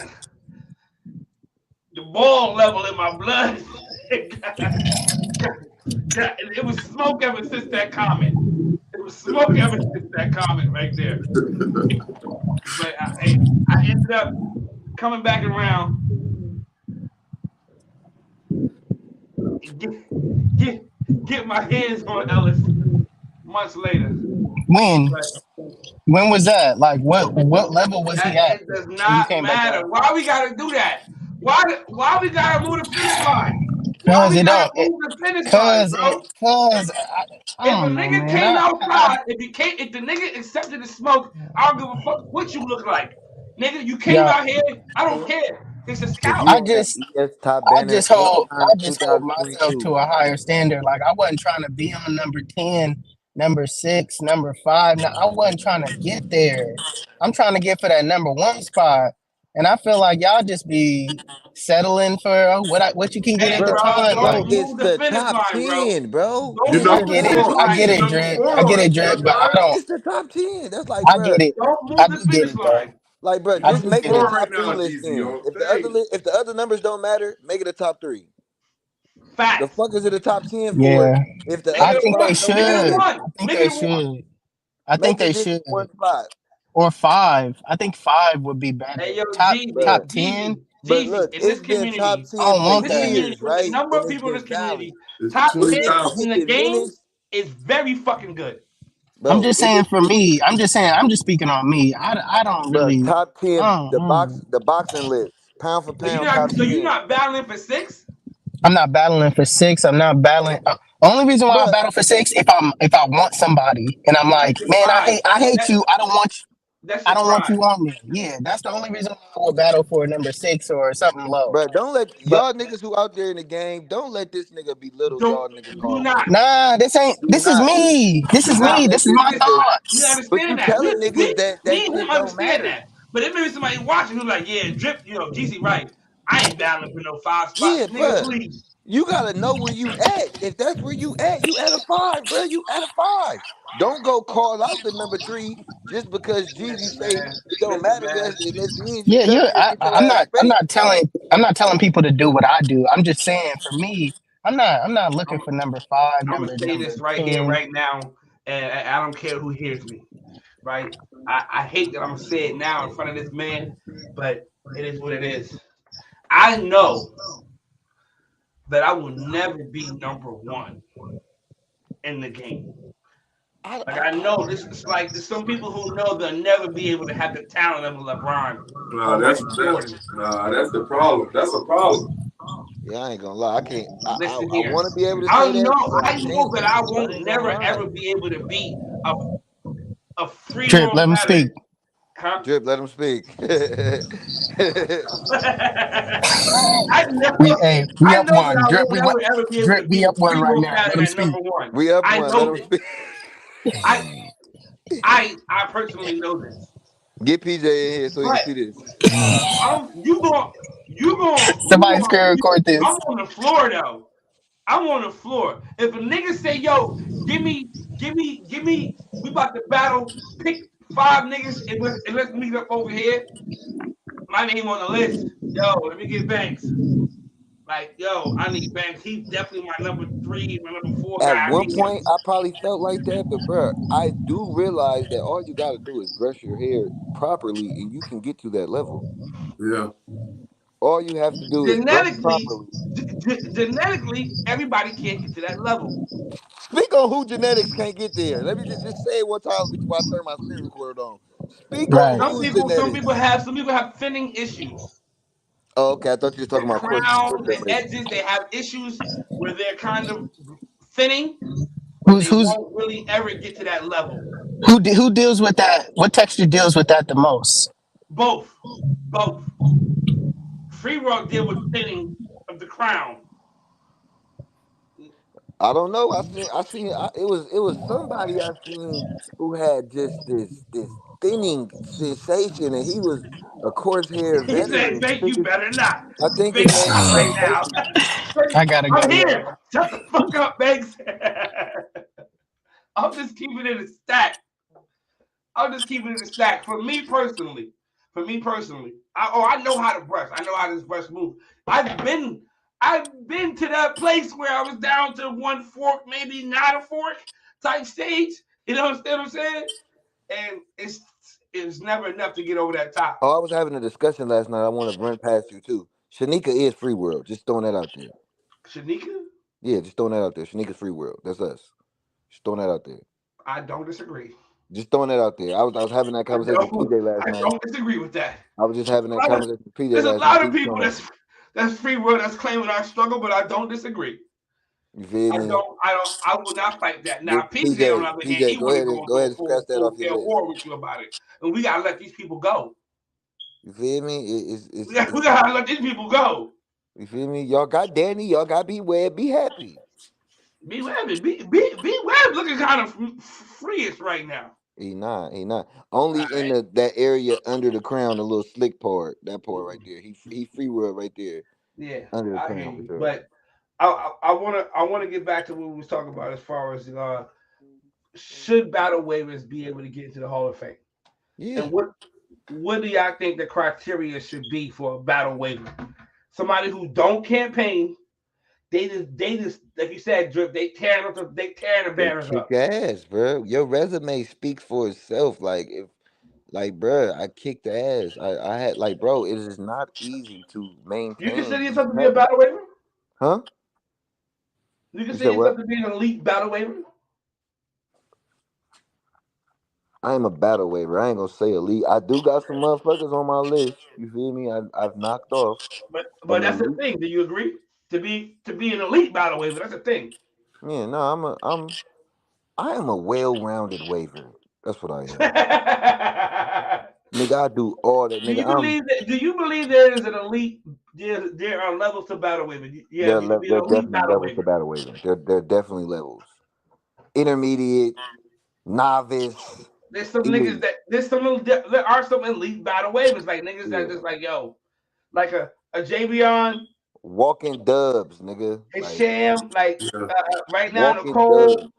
the ball level in my blood. It was smoke ever since that comment. It was smoke ever since that comment right there. But I ended up coming back around. Get my hands on Ellis months later. When? But When was that? Like what level was he at it does when you not came back matter. out? Why we gotta do that? Why we gotta move the finish line? Why Cause we it gotta don't. move the finish line, bro? I If a don't know, nigga man. came outside, if the nigga accepted the smoke, I don't give a fuck what you look like. Nigga, you came Yeah, out here, I don't care. It's a If scout. you I on that just ES top banner I anytime just hold myself 2022, to a higher standard. Like I wasn't trying to be on number 10, number 6, number 5. No, I wasn't trying to get there. I'm trying to get for that number 1 spot. And I feel like y'all just be settling for what you can get at Hey, the bro, bro, time. bro, don't Like it's move the the finish top line, bro. 10, bro. You Don't It's the move number the get top it. finish 4. I line. get You 10. it, number Drip. 4 I get on it, it. Drip. That's But all right. It's the top 10. That's like, I bro, get it. Don't move I the do get finish it, though. line. You just I do number make get it a 4 it. right top 3 now, list GZ. then. On dang. If the other numbers don't matter, make it a top 3. The Facts. fuck is it a top 10 for? Yeah. If the Make I it other a think they one. spots don't Make it a should. matter, one. I think Make they it a one. should. I think make it they just should. one spot. Or 5. I think 5 would be better. Hey, yo, Top Bro. top 10. But Jeezy, look, in this it's been top community, 10 for that. with the years, number right? of And it's people in this been valid. community, It's top If 20 10 niggas times. in hit the the game minutes, is very fucking good. I'm bro, just saying for me. I'm just saying. I'm just speaking on me. I don't bro, really. top 10, I don't. the boxing list, pound for So you're pound, not top so you're 10. not battling for 6? I'm not battling for 6. I'm not battling. Only reason why I But battle for 6 if I want somebody and I'm That's like, your man, pride. I hate That you. I don't want you. that's I your don't want pride. you on me. Yeah, that's the only reason why I would battle for number 6 or something low. bro, don't let But y'all niggas who out there in the game, don't let this nigga belittle Don't y'all niggas do hard not work. nah, Do this is not. me. This Do is not me. let This is this my nigga, we thoughts. but understand you that. telling niggas that Me that and him shit don't understand matter. that. But if maybe somebody watching who's like, yeah, drip, GC right. I ain't battling for no 5 spot. Yeah, Nigga, bro. please. You gotta know where you at. If that's where you at a 5, bro. You at a 5. Don't go call out the number 3 just because Jeezy Listen, say man. it don't Listen, matter man. unless me and you Yeah, touch yeah. it and get your I'm ass not. I'm spanked. not telling. I'm not telling people to do what I do. I'm just saying, for me, I'm not. I'm not looking I'm, for number five, I'm gonna say number this right here, 10. right now, and I don't care who hears me. Right? I hate that I'm gonna say it now in front of this man, but it is what it is. I know that I will never be number one in the game. I, Like I, I I, know this is like there's some people who know they'll never be able to have the talent of a LeBron Nah, or Michael Jordan. that's the problem. That's a problem. yeah, I ain't gonna lie. I can't. Listen I here. want to be able to I say that, know but I I know can't. that I I won't ain't gonna never lie. ever be able to beat a free Drip, world let him speak. pattern. Huh? Drip, let him speak. I know We I up know that one. I Drip, won't ever ever be able to Drip, we beat up one free right world now. Let pattern him at speak. number one. We up I one. Let know him this. speak. I I personally know this. Get PJ in here so he can But see this. you Somebody going screen record I'm this. on the floor though. I'm on the floor. If a nigga say, yo, give me, we about to battle, pick 5 niggas and let's meet up over here. My name on the list. Yo, let me get Banks. Like, yo, I need Banks. He's definitely my number 3, my number 4 guy. At I one need him. point, I probably felt like that, but bro, I do realize that all you got to do is brush your hair properly, and you can get to that level. Yeah. All you have to do is brush Genetically, properly. genetically, everybody can't get to that level. Speak on who genetics can't get there. Let me just say it one time before I turn my screen recorder on. Speak on Right. Some who's people, some genetics. people have, some people have thinning issues. Oh, okay. I thought you were The talking about course for crown, the some reason. edges, they have issues where they're kind of thinning, but Who's they who's won't really ever get to that level. who deals with that? What texture deals with that the most? Both, both. Free world deal with thinning of the crown. I don't know. It was somebody I seen who had just this thinning sensation, and he was a coarse hair He said, veteran. "Bank, you better not. I think his Banks, name not was right Banks. now. I gotta I'm go, here. y'all. Shut the fuck up, Banks. I'm just keeping it a stack. I'm just keeping it a stack. For me personally, I know how to brush. I know how this brush moves. I've been to that place where I was down to one fork, maybe not a fork type stage. You know what I'm saying? And it's never enough to get over that top. Oh, I was having a discussion last night. I want to run past you too. Shanika is free world. Just throwing that out there. Shanika, Yeah, just throwing that out there. Shanika's free world. That's us. Just throwing that out there. I don't disagree. Just throwing that out there. I was having that I conversation with don't. PJ last I night. don't disagree with that. I was just having that Lot of- conversation with PJ There's a last night. lot He of was people throwing that. that's free will that's claiming our struggle, but I don't disagree. You feel I me? don't. I don't. I will not fight that. Now, Well, PJ on the PJ, other hand, he PJ, want to go go into ahead a and scratch that full off your scale list. war with you about it, and we gotta let these people go. You feel me? We gotta let these people go. You feel me? Y'all got Danny. Y'all got B Web. Be happy. B Web, B Web looking kind of freeish right now. He not. He not. All Only in right. that area under the crown, the little slick part. That part right there. He free world right there Yeah, under the I hear crown for you. sure. But I wanna get back to what we was talking about as far as should battle waivers be able to get into the Hall of Fame, Yeah. and what do y'all think the criteria should be for a battle waiver? Somebody who don't campaign, they just like you said, Drip, they tearing the They banners kick up. ass, bro. Your resume speaks for itself. Like if, like, bro, I kicked ass. I had like, bro, it is not easy to You consider maintain these yourself to be a habits. battle waiver? Huh? You You consider said what? yourself to be an elite battle waiver? I am a battle waiver. I ain't gonna say elite. I do got some motherfuckers on my list. You feel me? I've knocked off But some that's the elite. thing. Do you agree? To be an elite battle waiver, that's the thing. Yeah, no, I am a well-rounded waiver. That's what I do am. Nigga, I do all that. you Nigga, believe that? Do you believe there is an elite? There are levels to battle waiver. Yeah, you be there an are elite definitely battle levels to waiver. battle waving. There are definitely levels. Intermediate, novice, elite. There are some elite battle waivers like niggas that Yeah. just like yo, like a Javion. walking dubs, nigga. And Like Sham, like Yeah. right now, walking dubs. Nicole,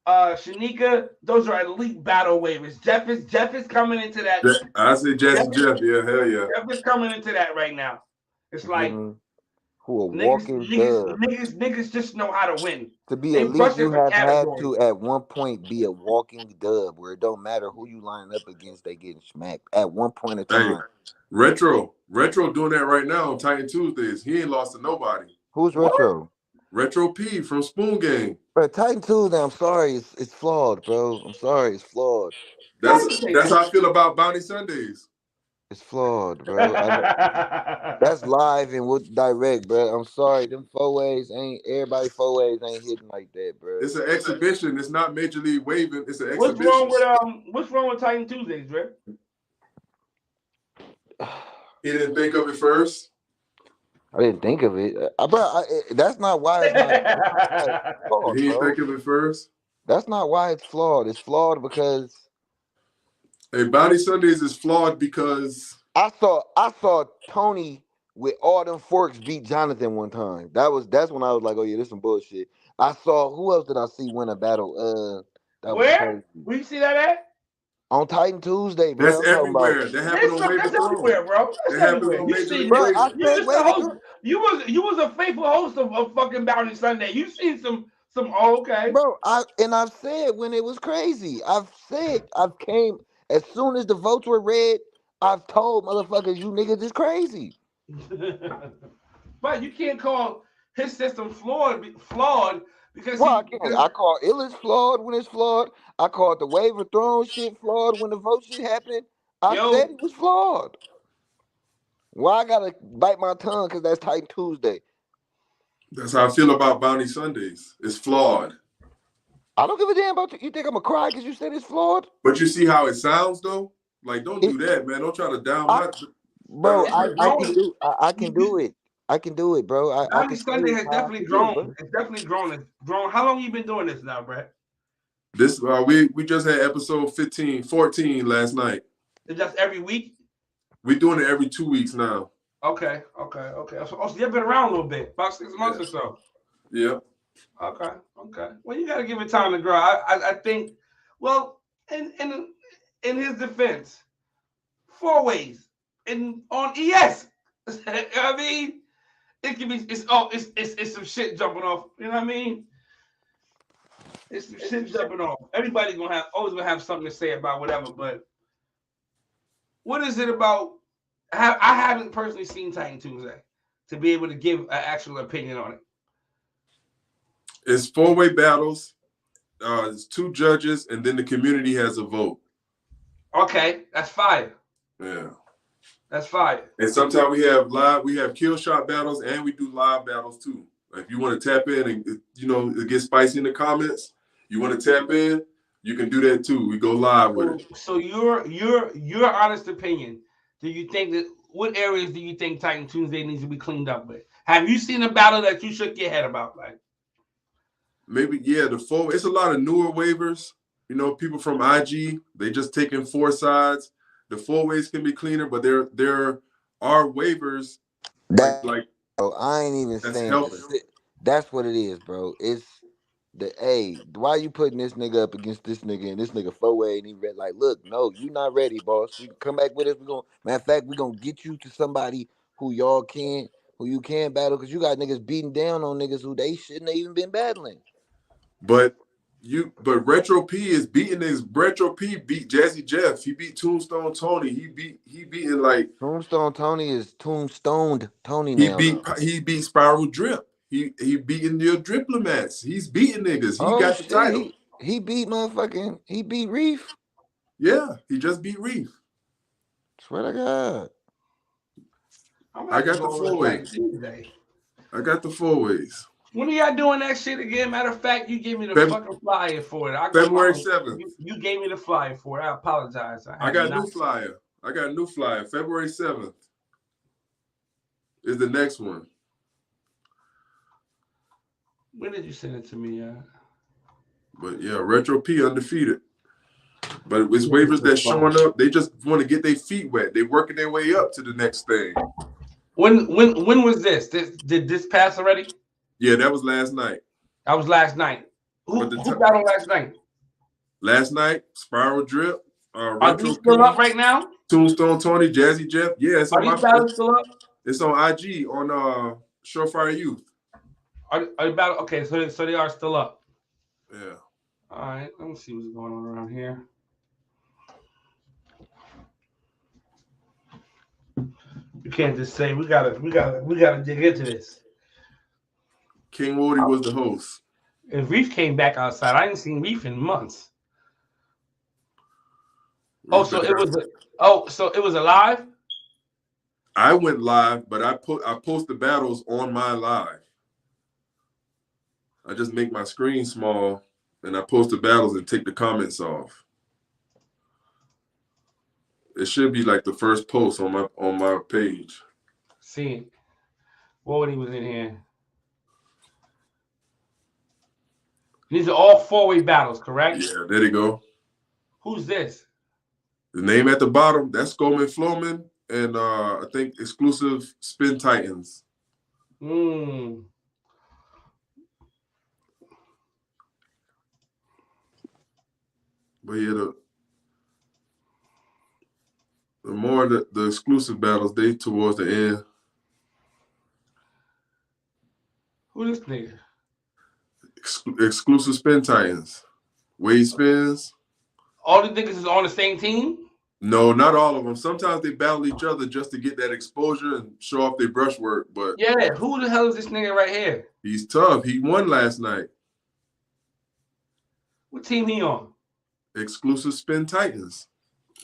Shanika, those are elite battle waivers. Jeff is coming into that. I say Jeff, Jazzy Jeff. Yeah, hell yeah. Jeff is coming into that right now. It's You feel like me? Who a walking dub. niggas just know how to win. To be They elite, brush you different have categories. to at one point be a walking dub where it don't matter who you line up against, they getting smacked at one point of Hey, time. Retro doing that right now on Titan Tuesdays. He ain't lost to nobody. Who's What? Retro? Retro P from Spoon Gang. Bro, Titan Tuesday, I'm sorry, it's flawed, bro. I'm sorry, it's flawed. Why you say That's that? how I feel about Bounty Sundays. It's flawed, bro. That's live and with direct, bro. I'm sorry, them 4 ways ain't everybody 4 ways ain't hitting like that, bro. It's an exhibition. It's not Major League Waving. It's an What's exhibition. what's wrong with Titan Tuesdays, Dre? He didn't think of it first. I didn't think of it, bro. That's not why it's not flawed, He didn't bro. think of it first. That's not why it's flawed. It's flawed because Hey, Bounty Sundays is flawed because I saw Tony with all them forks beat Jonathan one time. That's when I was like, oh yeah, this some bullshit. I saw who else did I see win a battle? That was Where? crazy. Where you see that at? On Titan Tuesday, bro. that's I'm talking about. everywhere. That happened on Wave of That's Thrones. everywhere, bro. That's That happened everywhere. on You Major see, League Bro, Waving. I you said just wait, a host. You was a faithful host of fucking Bounty Sunday. You seen some. Oh, okay. bro. I've said when it was crazy. I've came as soon as the votes were read. I've told motherfuckers, you niggas is crazy. But you can't call his system flawed because Well, I can't. I call Illis flawed when it's flawed. I called the Wave of Thrones shit flawed when the vote shit happened. I said it was flawed. Why I gotta bite my tongue because that's Titan Tuesday? That's how I feel about Bounty Sundays. It's flawed. I don't give a damn about you. You think I'm gonna cry because you said it's flawed? But you see how it sounds though? Like, don't do that, man. Don't try to down my bro. I can You- do it. I can do it, bro. I Bounty can Sunday tell has you how I definitely feel, grown. bro. It's definitely grown. It's grown. How long you been doing this now, Brett? This we just had episode 14 last night. It's just every week. We're doing it every 2 weeks now. Okay. So you've been around a little bit, about 6 months or so. Yeah. Okay. Well, you got to give it time to grow. I think. Well, in his defense, 4 ways and on ES. I mean, it can be. It's some shit jumping off. You know what I mean? It's some shit jumping off. Everybody's always gonna have something to say about whatever. But what is it about? I haven't personally seen Titan Tuesday to be able to give an actual opinion on it. It's 4-way battles. It's 2 judges, and then the community has a vote. Okay, that's fire. Yeah. That's fire. And sometimes we have kill shot battles, and we do live battles too. If you want to tap in and it gets spicy in the comments, you want to tap in, you can do that too. We go live with it. So your honest opinion, do you think that what areas do you think Titan Tuesday needs to be cleaned up with? Have you seen a battle that you shook your head about? Like maybe, yeah, it's a lot of newer waivers. People from IG, they just taking 4 sides. The 4 ways can be cleaner, but there are waivers like bro, I ain't even saying that's what it is, bro. It's why you putting this nigga up against this nigga and this nigga 4-way and he ready? Like, look, no, you not ready, boss. You come back with us. Matter of fact, we gonna get you to somebody who you can battle because you got niggas beating down on niggas who they shouldn't have even been battling. But Retro P is beating Retro P beat Jazzy Jeff. He beat Tombstone Tony. He beating like Tombstone Tony is Tombstoned Tony he now. He beat Spiral Drip. He beating your Driplomats. He's beating niggas. He got the title. He beat he beat Reef. Yeah, he just beat Reef. Swear to God. I got the 4 ways. I got the 4 ways. When are y'all doing that shit again? Matter of fact, you gave me the fucking flyer for it. February 7th. You gave me the flyer for it. I apologize. I got a new flyer. February 7th is the next one. When did you send it to me? But yeah, Retro P undefeated. But it's waivers that's showing up. They just want to get their feet wet. They working their way up to the next thing. When was this? Did this pass already? Yeah, that was last night. That was last night. But Who battled last night? last night, Spiral Drip, Are Retro these still P, up right now? Tombstone Tony, Jazzy Jeff. Yeah, it's Are on these battles still up? it's on IG on Surefire Youth. Are the battle? Okay, so they are still up. Yeah. All right, let me see what's going on around here. You can't just say we gotta dig into this. King Woody was the host. If Reef came back outside, I ain't seen Reef in months. Reef So it was alive. I went live, but I post the battles on my live. I just make my screen small and I post the battles and take the comments off. It should be like the first post on my page. See, Woody was in here. These are all 4-way battles, correct? Yeah, there you go. Who's this? The name at the bottom, that's Goldman Flowman and I think exclusive Spin Titans. Hmm. But yeah, the more the exclusive battles, they towards the end. Who this nigga? Exclusive Spin Titans. Wade Spins. All the niggas is on the same team? No, not all of them. Sometimes they battle each other just to get that exposure and show off their brushwork. But yeah, who the hell is this nigga right here? He's tough. He won last night. What team he on? Exclusive Spin Titans.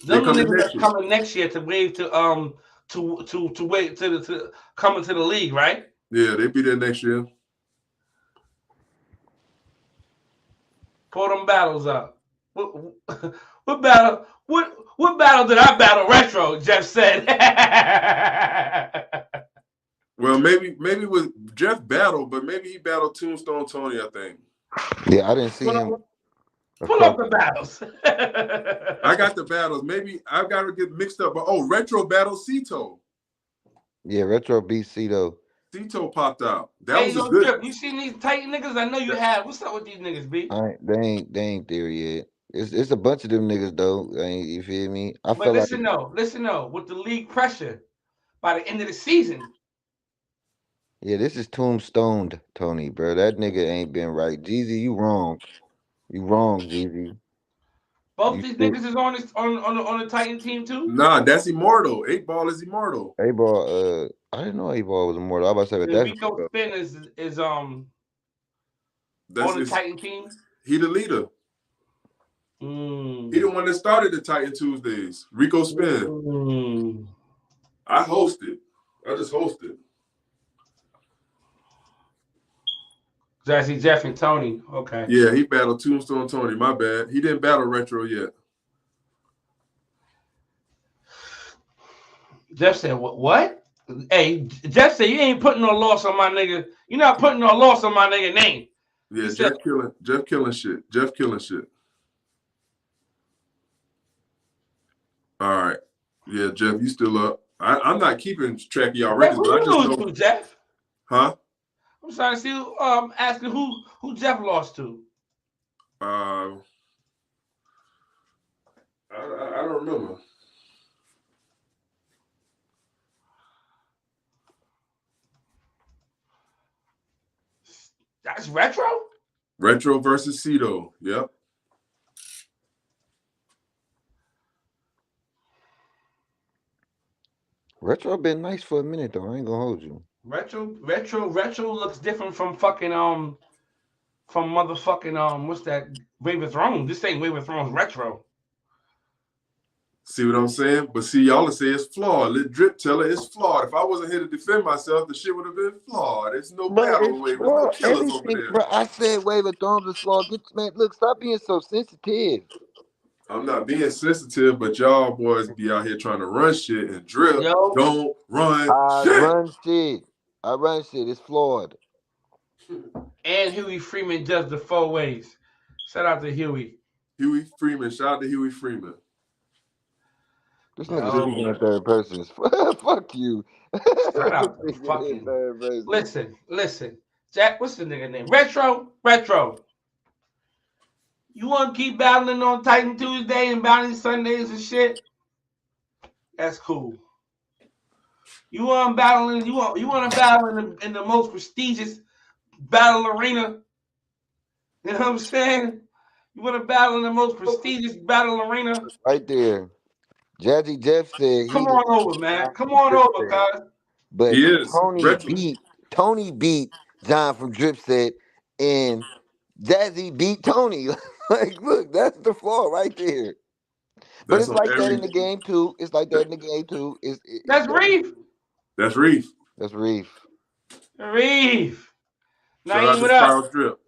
Them niggas that's coming next year to wave to wait to come into the league, right? Yeah, they be there next year. Pull them battles up. What battle? What battle did I battle? Retro, Jeff said. Well, maybe with Jeff battle, but maybe he battled Tombstone Tony, I think. Yeah, I didn't see him. Pull up the battles. I got the battles. Maybe I've got to get mixed up. But Retro battle Cito. Yeah, Retro beat Cito. Cito popped out. That was a good. Drip. You seen these tight niggas? I know you have. What's up with these niggas, B? They ain't there yet. It's a bunch of them niggas though. You feel me? But listen though, with the league pressure, by the end of the season. Yeah, this is Tombstoned Tony, bro. That nigga ain't been right. Jeezy, you wrong. You wrong, Jeezy. Both these niggas is on the Titan team too? Nah, that's Immortal. 8-Ball is Immortal. 8-Ball, I didn't know 8-Ball was Immortal. I was about to say, but that's Rico Spin is on the Titan team. He the leader. He the one that started the Titan Tuesdays. Rico Spin. I hosted. I just hosted. Jazzy Jeff and Tony. Okay. Yeah, he battled Tombstone Tony. My bad. He didn't battle Retro yet. Jeff said, "What? Hey, Jeff said you ain't putting no loss on my nigga. You're not putting no loss on my nigga name." Yeah, Jeff killing shit. All right. Yeah, Jeff, you still up. I'm not keeping track of y'all records, but I just know. To, Jeff? Huh? I'm trying to see. Asking who Jeff lost to. I don't remember. That's Retro? Retro versus Cito. Yep. Retro been nice for a minute though. I ain't gonna hold you. Retro looks different from fucking from motherfucking what's that? Wave of Thrones. This ain't Wave of Thrones Retro. See what I'm saying? But see, y'all say it's flawed. Let Drip tell it it's flawed. If I wasn't here to defend myself, the shit would have been flawed. There's no battle wave. There's no killers over there. Bro, I said Wave of Thrones is flawed. Man, look, stop being so sensitive. I'm not being sensitive, but y'all boys be out here trying to run shit and Drip. Don't run shit. I run shit. It's flawed. And Huey Freeman does the 4 ways. Shout out to Huey. Huey Freeman. Shout out to Huey Freeman. This nigga Yo, speaking in third person. Fuck you. shout out to Speaking in fucking. third person. Listen. Jack, what's the nigga name? Retro. You want to keep battling on Titan Tuesday and battling Sundays and shit? That's cool. You want to battle to battle in the most prestigious battle arena. You know what I'm saying? You want to battle in the most prestigious battle arena? Right there. Jazzy Jeff said Come he on lost over, to man. John Come from on Drip over, Set. cuz. But He is. Retro. Tony beat John from Drip Set, and Jazzy beat Tony. Like, look, that's the flaw right there. But That's it's on like that in every. the game too. It's like that in the game too. That's Reef. That's Reef. That's Reef. Reef. Shout out Naeem, to what up? Spiral Drip.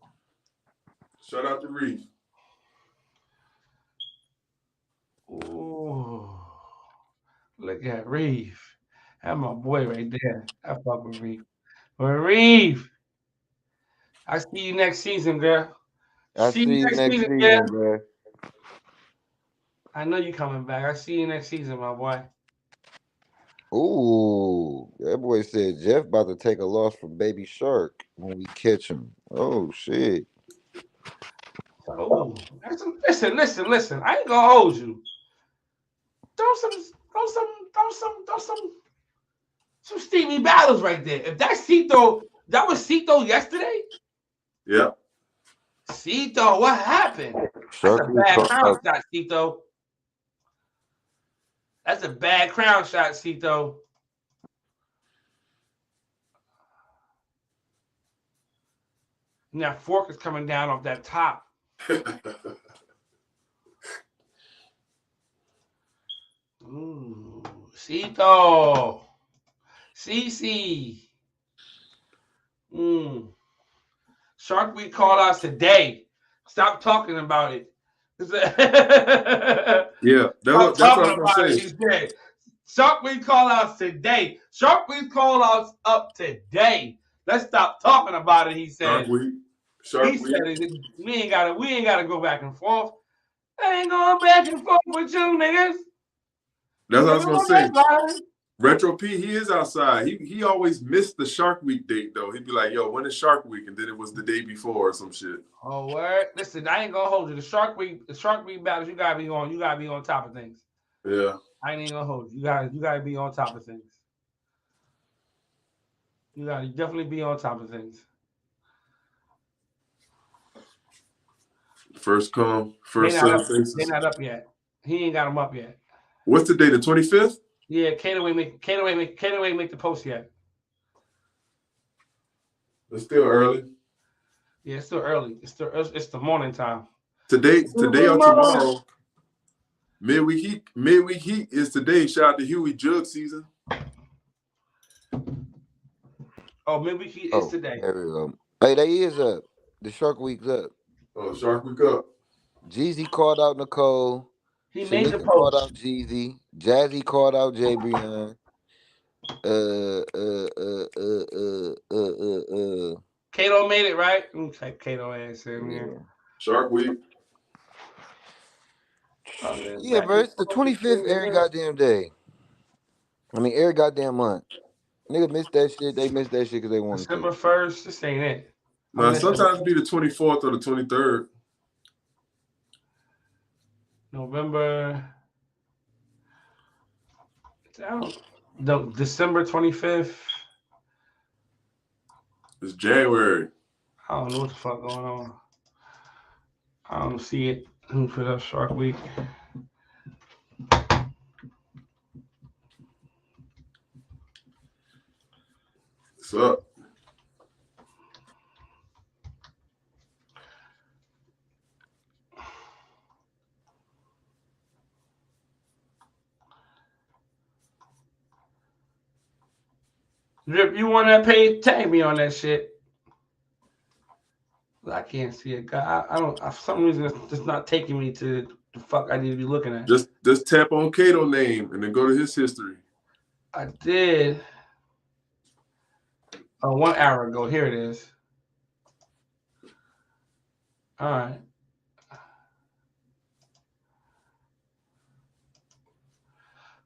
Shout out to Reef. Ooh. Look at Reef. That's my boy right there. I fuck with Reef. But Reef, I see you next season, girl. I See you see you next next season, girl. season, bro. I know you coming back. I see you next season, my boy. Ooh, that boy said Jeff about to take a loss from Baby Shark when we catch him. Oh shit. Oh, listen. I ain't gonna hold you. Throw some steamy battles right there. If that's Cito, that was Cito yesterday. Yeah. Cito, what happened? That's a Shark Week bad called crown out. shot, Cito. That's a bad crown shot, Cito. And that fork is coming down off that top. Ooh, Cito. CC. Shark Week called us today. Stop talking about it. Yeah. Stop That's what I talking was gonna about it. say. He said. Shark Week called us today. Shark Week called us up today. Let's stop talking about it. He Shark said. Week. He Shark said Week. it. We ain't gotta go back and forth. I ain't going back and forth with you niggas. That's what I was Nigga gonna on say. that line. Retro P, he is outside. He always missed the Shark Week date though. He'd be like, "Yo, when is Shark Week?" And then it was the day before or some shit. Oh, word. Listen, I ain't gonna hold you. The Shark Week battles, you gotta be on top of things. Yeah. I ain't gonna hold you. You gotta be on top of things. You gotta definitely be on top of things. First come, They first not serve up. They faces. not up yet. He ain't got them up yet. What's the day? The 25th? Yeah, Kato ain't make the post yet. It's still early. Yeah, it's still early. It's the morning time. Today or tomorrow. Midweek heat is today. Shout out to Huey Jug season. Oh, midweek heat is today. There we go. Hey, they is up. The Shark Week's up. Oh, Shark Week up. Jeezy called out Nicole. He made the Shanika called post. out Jeezy. Jazzy called out Jay Breon. Kato made it, right? Let me type Kato ass in here. Shark Week. Yeah, bro. It's the 25th every goddamn day. I mean, every goddamn month. Nigga missed that shit. They missed that shit because they wanted December to. 1st. This ain't it. No, sometimes be the 24th or the 23rd. November. December 25th. It's January. I don't know what the fuck going on. I don't see it. Let me put up Shark Week. What's up? Drip, you want that page? Tag me on that shit. I can't see it. I don't. For some reason, it's just not taking me to the fuck I need to be looking at. Just tap on Kato name and then go to his history. I did. Oh, 1 hour ago. Here it is. All right.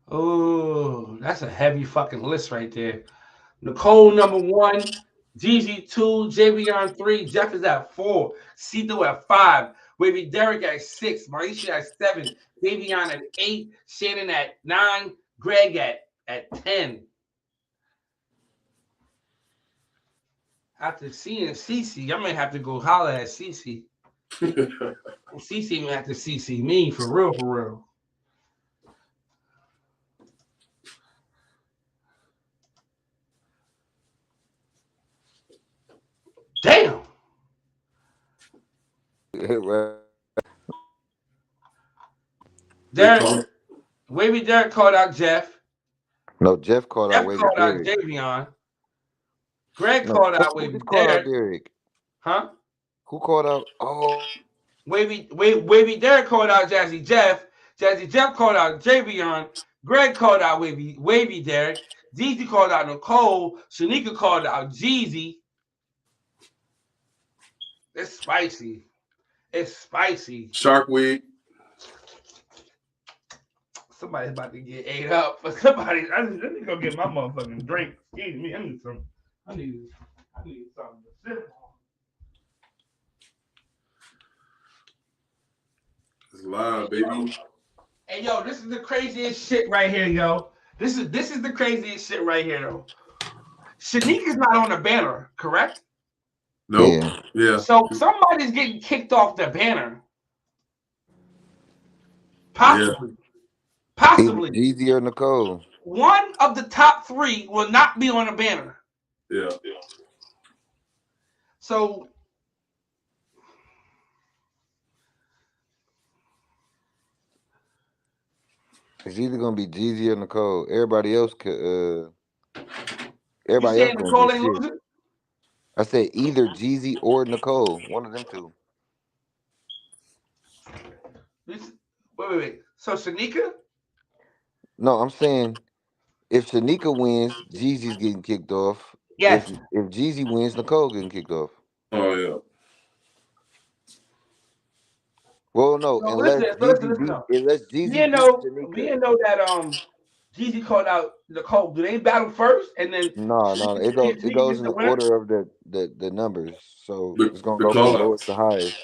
Oh, that's a heavy fucking list right there. Nicole number 1, Gigi 2, Javion 3, Jeff is at 4, Cito at 5, Wavy Derek at 6, Maisha at 7, Davion at 8, Shannon at 9, Greg at 10. After seeing Cece, I may have to go holler at Cece. Cece may have to CC me for real, for real. Damn. Derek, Wavy Derek called out Jeff. No, Jeff called out Jeff Wavy called out Derek. Javion. Greg No, called out who Wavy just called out Derek. Derek? Huh? Who called out? Oh, Wavy Derek called out Jazzy Jeff. Jazzy Jeff called out Javion. Greg called out Wavy Derek. Jeezy called out Nicole. Shanika called out Jeezy. It's spicy. It's spicy. Shark Week. Somebody's about to get ate up for somebody. Let me go get my motherfucking drink. Excuse me. I need something to sip on. It's live, baby. Hey yo, this is the craziest shit right here, yo. This is the craziest shit right here, though. Shanika's not on the banner, correct? Nope. yeah. Yeah. So somebody's getting kicked off the banner. Possibly. Possibly. Jeezy or Nicole. One of the top 3 will not be on the banner. Yeah. So It's either gonna be Jeezy or Nicole. Everybody else could. you Everybody else saying gonna Nicole get ain't shit. losing? I said either Jeezy or Nicole. One of them two. Wait. So Shanika? No, I'm saying if Shanika wins, Jeezy's getting kicked off. Yes. If Jeezy wins, Nicole getting kicked off. Oh yeah. Well, no, So listen. No. unless We Jeezy didn't beats know. We Shanika. didn't know that Jeezy called out Nicole. Do they battle first and then No, it Shanika goes gets in the the winner? order of the numbers. So it's gonna The go from call lowest outs. to highest.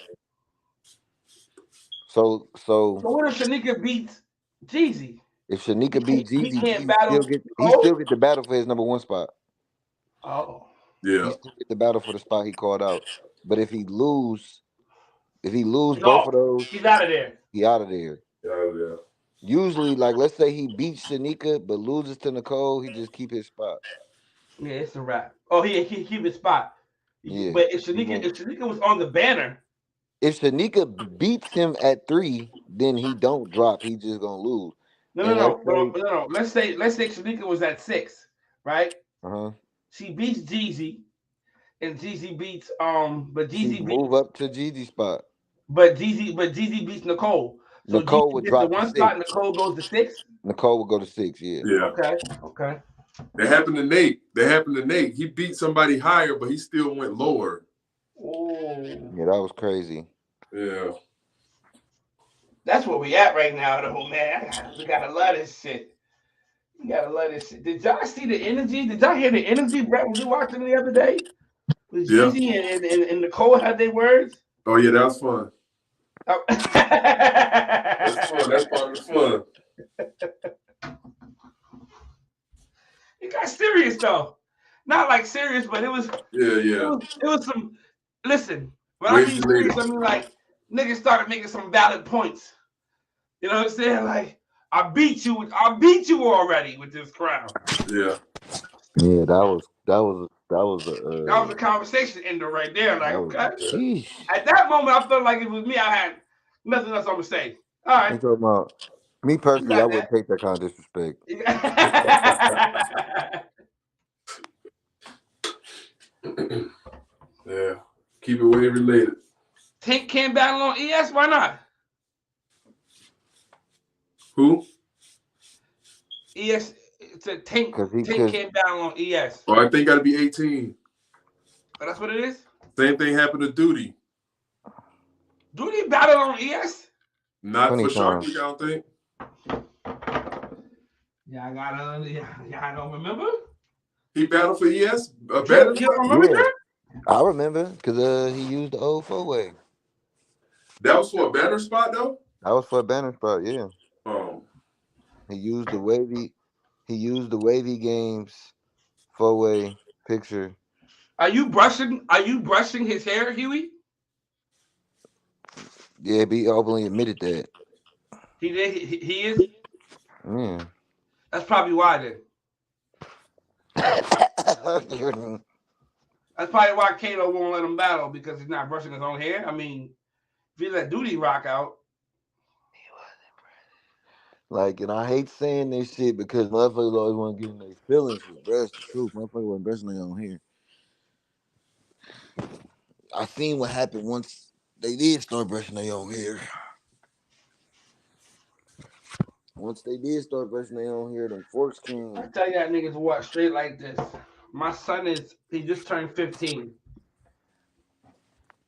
So So what if Shanika beats Jeezy? if Shanika beat He Jeezy, can't battle he Nicole? still get the battle for his number 1 spot. Oh. He Yeah. still get the battle for the spot he called out. But if he lose both No. of those, He's out of there. he out of there. Yeah. Usually, like let's say he beats Shanika but loses to Nicole, he just keep his spot. Yeah, it's a wrap. Oh, he keep his spot. Yeah. But if Shanika was on the banner, If Shanika beats him at 3, then he don't drop. He just gonna lose. And let's say, no. Let's say Shanika was at 6, right? uh-huh, She beats Jeezy, and Jeezy beats she move up to Jeezy's spot. but Jeezy beats Nicole. So Nicole Jeezy would gets the drop to 1 spot, 6. Nicole goes to 6. Nicole would go to 6. Yeah. Yeah. Okay. That happened to Nate. He beat somebody higher, but he still went lower. Oh, Yeah, that was crazy. Yeah. that's where we at right now, though, man. We gotta love this shit. We gotta love this shit. Did y'all see the energy? Did y'all hear the energy, Brett? When we watched them the other day, with Yeah. Jeezy and Nicole had their words. Oh yeah, that was fun. Oh. That's fun. That's part of the fun. It got serious though. Not like serious, but it was Yeah. it was some. Listen, when I Ways mean related. serious, I mean like niggas started making some valid points. You know what I'm saying? Like I beat you already with this crowd. Yeah. Yeah, that was That was a conversation ender right there. Like, that was okay. sheesh. At that moment, I felt like it was me. I had nothing else I'm gonna say. All I'm right, talking about me you personally. I got wouldn't take that kind of disrespect. that. Yeah. Keep it way related. Tank can't battle on ES. Why not? Who? ES. It's a Tank. Cause Tank can't battle on ES. Oh, I think gotta be 18. Oh, that's what it is. Same thing happened to Duty. Do they battle on ES? Not Plenty for of Shark times. Week, I don't think. Yeah, I got yeah, I don't remember. He battled for ES a You banner don't spot. remember Yeah, that? I remember because he used the old four way. That was for a banner spot though. That was for a banner spot. Yeah, Oh, he used the wavy. He used the wavy games four way picture. Are you brushing his hair, Huey? Yeah, he openly admitted that. He did. He is. Yeah. That's probably why then. That's probably why Kato won't let him battle because he's not brushing his own hair. I mean, if he let Duty rock out, Like, and I hate saying this shit because motherfuckers always want to get in their feelings, but bro, it's the truth. Motherfuckers wasn't brushing their own hair. I seen what happened once they did start brushing their own hair. Once they did start brushing their own hair, them forks I came. tell you that niggas what straight like this. My son he just turned 15,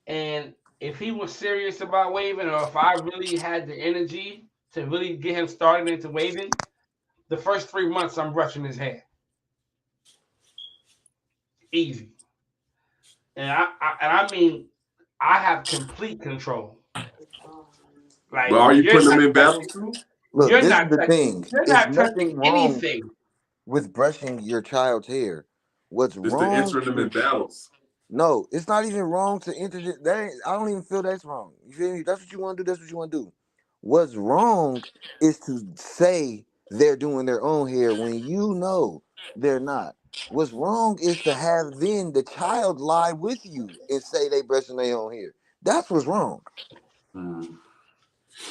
and if he was serious about waving, or if I really had the energy to really get him started into waving, the first 3 months I'm brushing his hair, easy. And I mean, I have complete control. but Like are you putting them in battles too? Look, this is the thing. you're It's not nothing touching wrong anything. with brushing your child's hair. What's Just to wrong entering them in is battles. no, it's not even wrong to enter it. I don't even feel that's wrong. You feel me? That's what you want to do. That's what you want to do. What's wrong is to say they're doing their own hair when you know they're not. What's wrong is to have then the child lie with you and say they brushing their own hair. That's what's wrong. Hmm.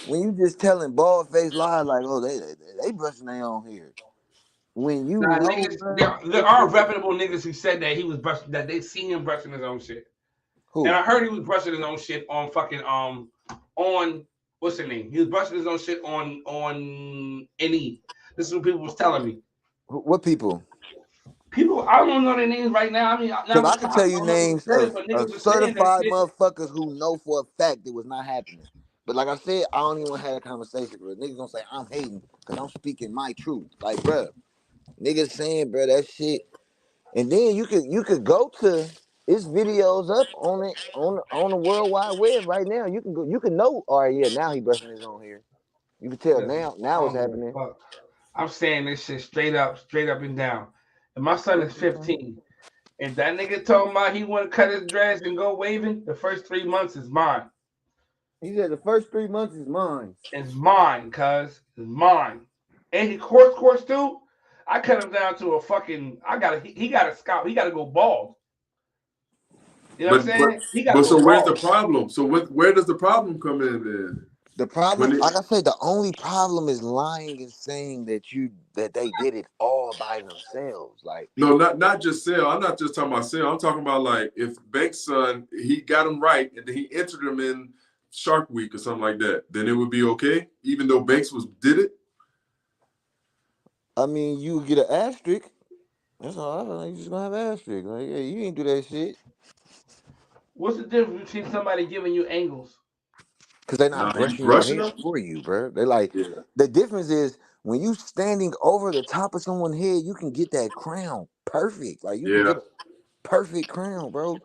When you just telling bald faced lies like, oh, they brushing their own hair. When you Nah, know, niggas, bro, there are reputable niggas who said that he was brushing, that they seen him brushing his own shit. And who? I heard he was brushing his own shit on fucking on what's the name? He was brushing his own shit on NE. This is what people was telling me. What people? People, I don't know their names right now. I mean, I Because I can tell you don't know who names said it, but of niggas was saying that certified shit. motherfuckers who know for a fact it was not happening. But like I said, I don't even want to have a conversation with niggas gonna say I'm hating because I'm speaking my truth. Like, bruh, niggas saying, bruh, that shit. And then you could go to it's videos up on it on the World Wide Web right now. You can go, you can know, all right, yeah, now he brushing his own hair. You can tell Listen, now I it's don't give a happening. fuck. I'm saying this shit straight up and down. And my son is 15. If that nigga told me he want to cut his dreads and go waving, the first 3 months is mine. He said the first 3 months is mine. It's mine, cuz. It's mine. And he course too. I cut him down to a fucking. He got a scalp. He got to go bald. You know what I'm But saying? He got to but go so where's the bald. problem? So where does the problem come in then? The problem, When it like I said, the only problem is lying and saying that they did it all by themselves. Like, no, not just sale. I'm not just talking about sale. I'm talking about like if Bank's son he got him right and then he entered him in Shark Week or something like that, then it would be okay, even though Banks was did it. I mean, you get an asterisk. That's all. I feel like you just gonna have an asterisk. Like, yeah, you ain't do that shit What's the difference between somebody giving you angles? because they're not Now you brushing your brushing hair them. for you, bro. They like Yeah, the difference is when you standing over the top of someone's head, you can get that crown perfect. Like you can yeah. get a perfect crown, bro.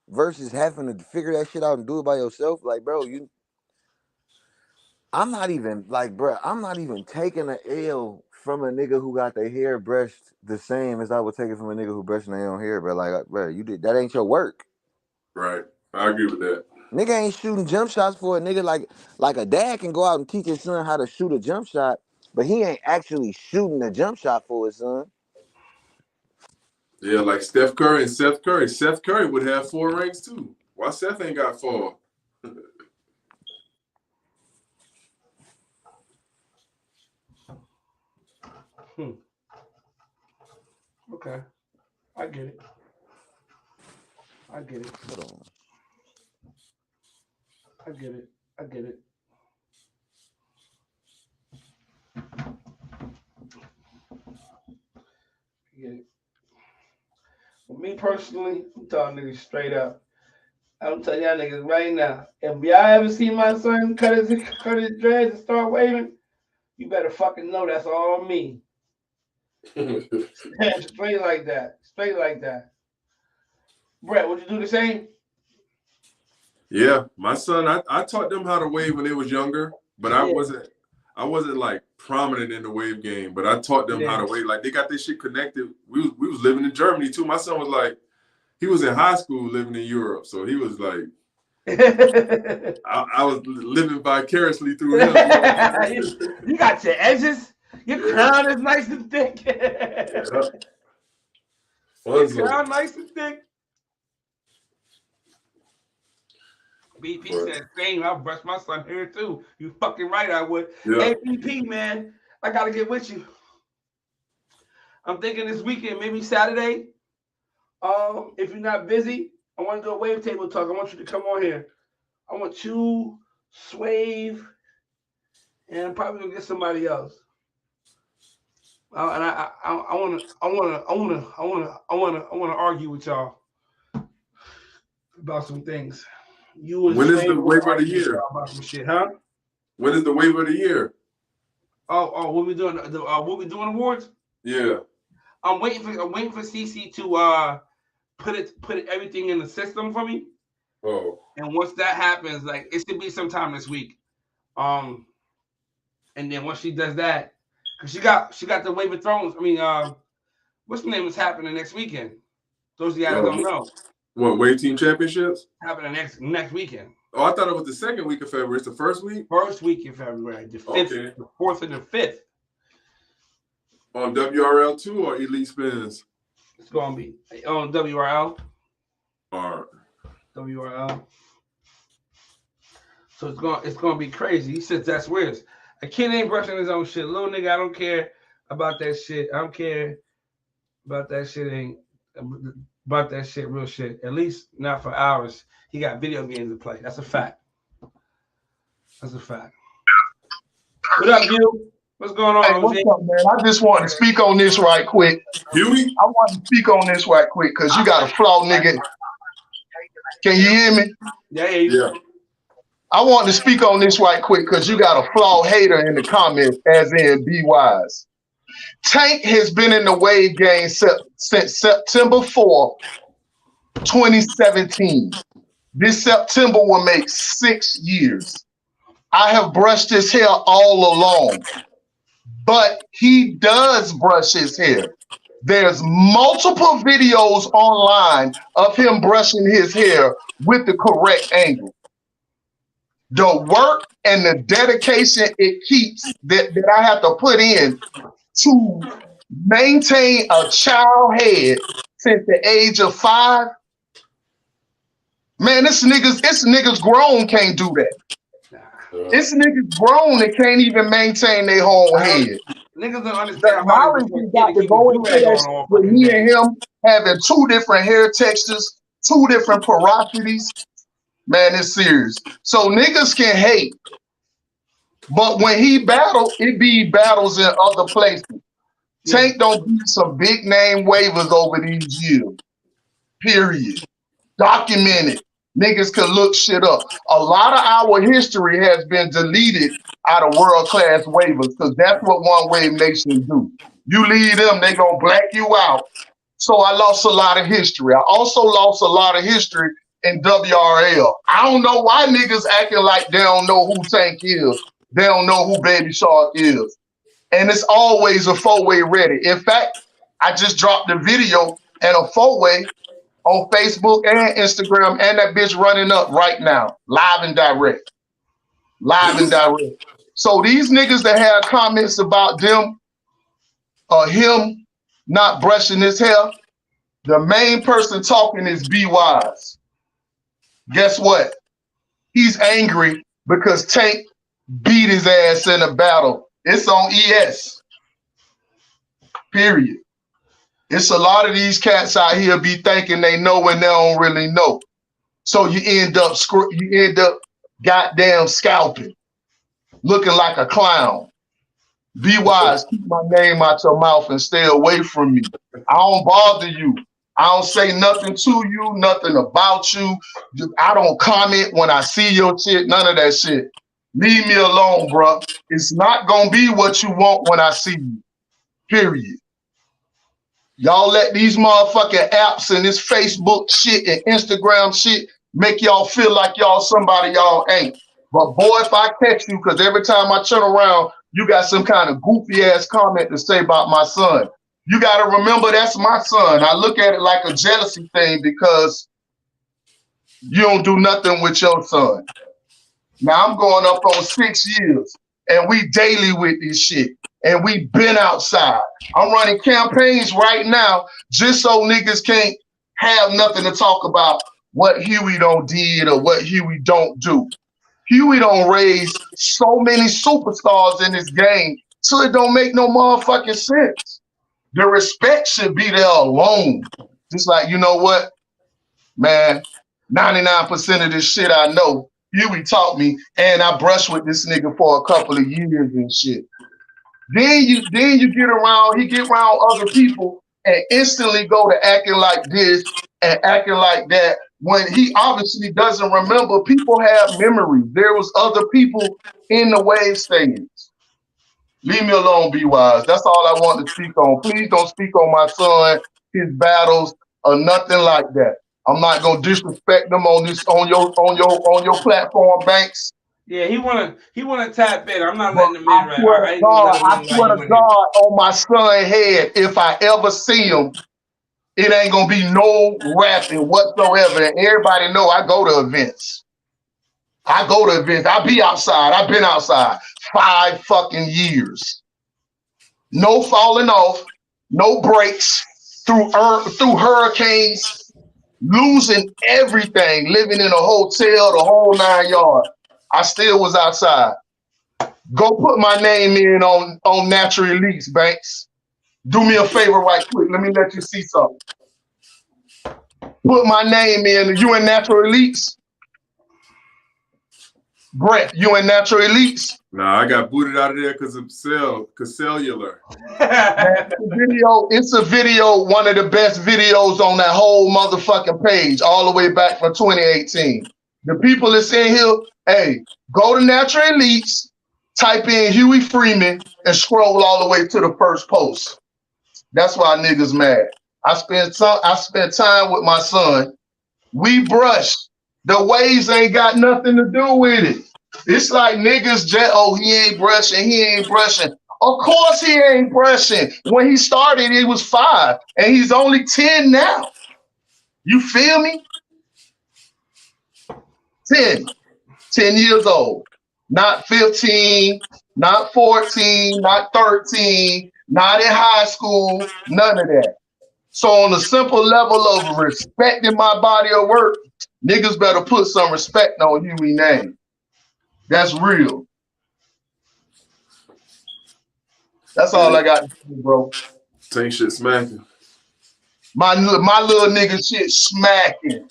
Versus having to figure that shit out and do it by yourself. Like, bro, I'm not even like, bro. I'm not even taking an L from a nigga who got their hair brushed the same as I would take it from a nigga who brushing their own hair, bro. Like, bro, you did that ain't your work. Right. I agree with that. Nigga ain't shooting jump shots for a nigga like a dad can go out and teach his son how to shoot a jump shot, but he ain't actually shooting a jump shot for his son. Yeah, like Steph Curry and Seth Curry. Seth Curry would have 4 rings too. Why Seth ain't got 4? Hmm. Okay, I get it. I get it. Hold on. I get it. I get it. I get it. For me personally, I'm telling niggas straight up. I'm telling y'all niggas right now. If y'all ever see my son cut his dreads and start waving, you better fucking know that's all me. Straight like that. Straight like that. Brett, would you do the same? Yeah, my son, I taught them how to wave when they was younger, but I wasn't like prominent in the wave game, but I taught them how to wave. Like they got this shit connected. We was living in Germany too. My son was like, he was in high school living in Europe, so he was like, I was living vicariously through him. You got your edges. Your crown is nice and thick. Your crown nice and thick. BP said, same. I'll brush my son hair too. You fucking right, I would. Yeah. Hey, BP, man, I gotta get with you. I'm thinking this weekend, maybe Saturday. If you're not busy, I want to do a wave table talk. I want you to come on here. I want you, Swave, and I'm probably gonna get somebody else. And I want to argue with y'all about some things. When is the wave of the year? About some shit, huh? When is the wave of the year? Oh, what we doing? What we doing awards? Yeah. I'm waiting for CC to put everything in the system for me. Oh. And once that happens, like it should be sometime this week. And then once she does that, because she got the Wave of Thrones. I mean, what's the name is happening next weekend? Those of you guys don't know. What, Wave Team Championships? Happening next weekend. Oh, I thought it was the second week of February. It's the first week? First week in February. The 5th, the 4th, and the 5th. On WRL2 or Elite Spins? It's going to be on WRL. All right. WRL. So it's going to be crazy. He says that's weird. A kid ain't brushing his own shit. Little nigga, I don't care about that shit. I don't care about that shit. About that shit, real shit. At least not for hours. He got video games to play. That's a fact. That's a fact. What up, you? What's going on? Hey, what's up, man? I just want to speak on this right quick. Huey? I want to speak on this right quick because you got a flaw, nigga. Can you hear me? Yeah. I want to speak on this right quick because you got a flaw hater in the comments, as in Be Wise. Tank has been in the wave game since September 4th, 2017. This September will make 6 years. I have brushed his hair all along, but he does brush his hair. There's multiple videos online of him brushing his hair with the correct angle. The work and the dedication it keeps that I have to put in to maintain a child head since the age of 5. Man, this niggas grown can't do that. This niggas grown and can't even maintain their whole head. Niggas don't understand how he got to go into that with me and him having 2 different hair textures, 2 different porosities. Man, it's serious. So niggas can hate, but when he battle, it be battles in other places. Tank don't be some big name waivers over these years. Period. Documented. Niggas can look shit up. A lot of our history has been deleted out of world-class waivers because that's what One Wave Nation do. You leave them, they gonna black you out. So I lost a lot of history. I also lost a lot of history in WRL. I don't know why niggas acting like they don't know who Tank is. They don't know who Baby Shark is. And it's always a 4-way ready. In fact, I just dropped a video and a 4-way on Facebook and Instagram, and that bitch running up right now, live and direct. Live and direct. So these niggas that have comments about them or him not brushing his hair, the main person talking is Be Wise. Guess what? He's angry because Tank beat his ass in a battle. It's on ES. Period. It's a lot of these cats out here be thinking they know when they don't really know. So you end up goddamn scalping, looking like a clown. Be wise, keep my name out your mouth and stay away from me. I don't bother you. I don't say nothing to you, nothing about you. I don't comment when I see your shit, none of that shit. Leave me alone, bro. It's not gonna be what you want when I see you. Period. Y'all let these motherfucking apps and this Facebook shit and Instagram shit make y'all feel like y'all somebody y'all ain't. But boy, if I catch you, because every time I turn around, you got some kind of goofy ass comment to say about my son. You got to remember that's my son. I look at it like a jealousy thing because you don't do nothing with your son. Now I'm going up on 6 years and we daily with this shit and we been outside. I'm running campaigns right now just so niggas can't have nothing to talk about what Huey don't did or what Huey don't do. Huey don't raise so many superstars in this game so it don't make no motherfucking sense. The respect should be there alone. Just like, you know what, man, 99% of this shit I know, Huey taught me, and I brushed with this nigga for a couple of years and shit. Then you get around, he get around other people and instantly go to acting like this and acting like that when he obviously doesn't remember. People have memories. There was other people in the wave stage. Leave me alone, Be Wise. That's all I want to speak on. Please don't speak on my son, his battles, or nothing like that. I'm not gonna disrespect them on your platform, Banks. Yeah, he wanna tap in. I'm not But letting him in right. I ain't gonna let him I in swear like to you in here. God, on my son's head, if I ever see him, it ain't gonna be no rapping whatsoever. And everybody know I go to events. I be outside. I've been outside 5 fucking years. No falling off, no breaks through hurricanes, losing everything, living in a hotel, the whole 9 yards. I still was outside. Go put my name in on Natural Elites, Banks. Do me a favor right quick. Let me let you see something. Put my name in. You in Natural Elites? Brett, you in Natural Elites? Nah, I got booted out of there because of cellular. It's a video, one of the best videos on that whole motherfucking page, all the way back from 2018. The people that's in here, hey, go to Natural Elites, type in Huey Freeman, and scroll all the way to the first post. That's why niggas mad. I spent time with my son. We brushed. The waves ain't got nothing to do with it. It's like niggas he ain't brushing. Of course he ain't brushing. When he started, he was 5, and he's only 10 now. You feel me? 10 years old. Not 15, not 14, not 13, not in high school, none of that. So on a simple level of respecting my body of work, niggas better put some respect on Huey name. That's real. That's all I got to do, bro. Tank shit smacking. My little nigga shit smacking.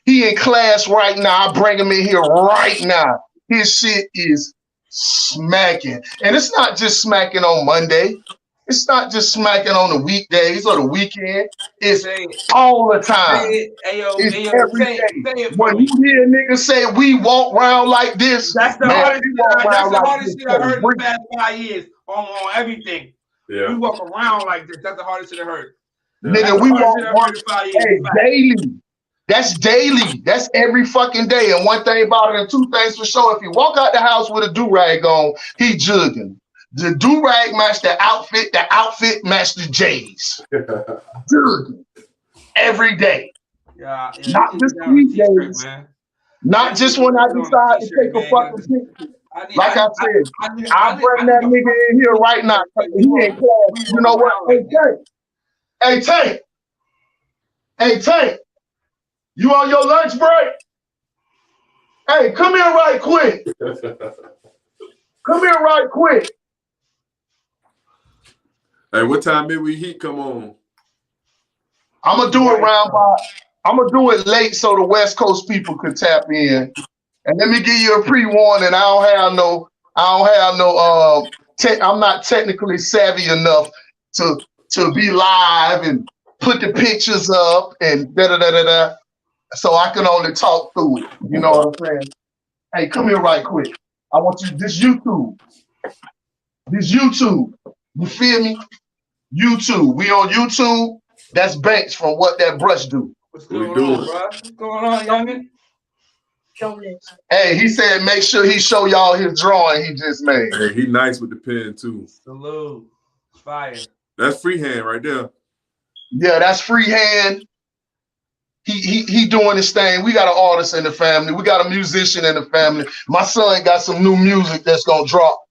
He in class right now. I bring him in here right now. His shit is smacking. And it's not just smacking on Monday. It's not just smacking on the weekdays or the weekend. It's all the time. It's every day. When you hear niggas say we walk around like this, that's the man, hardest shit I heard in the week. past 5 years on everything. Yeah. We walk around like this. That's the hardest shit I heard. Nigga, we walk around daily. That's daily. That's every fucking day. And one thing about it, and 2 things for sure. If you walk out the house with a do-rag on, he jugging. The do-rag match the outfit match the J's. Jugging. Every day. Yeah, not just weekdays. Not just when I decide to take a fucking picture. Like I said, I'll bring that nigga in here right now. He in class. You know what? Hey, Tank. You on your lunch break? Hey, come here right quick. Hey, what time midweek heat come on? I'm gonna do it late so the West Coast people could tap in. And let me give you a pre-warning. I'm not technically savvy enough to be live and put the pictures up and da-da-da-da-da. So I can only talk through it. You know what I'm saying? Hey, come here right quick. I want you, this YouTube. You feel me? YouTube. We on YouTube. That's Banks from What That Brush Do. What's going on, bro? What's going on, youngin? Show this. Hey, he said make sure he show y'all his drawing he just made. Hey, he nice with the pen too. Salute. Fire. That's freehand right there. Yeah, that's freehand. He doing his thing. We got an artist in the family. We got a musician in the family. My son got some new music that's gonna drop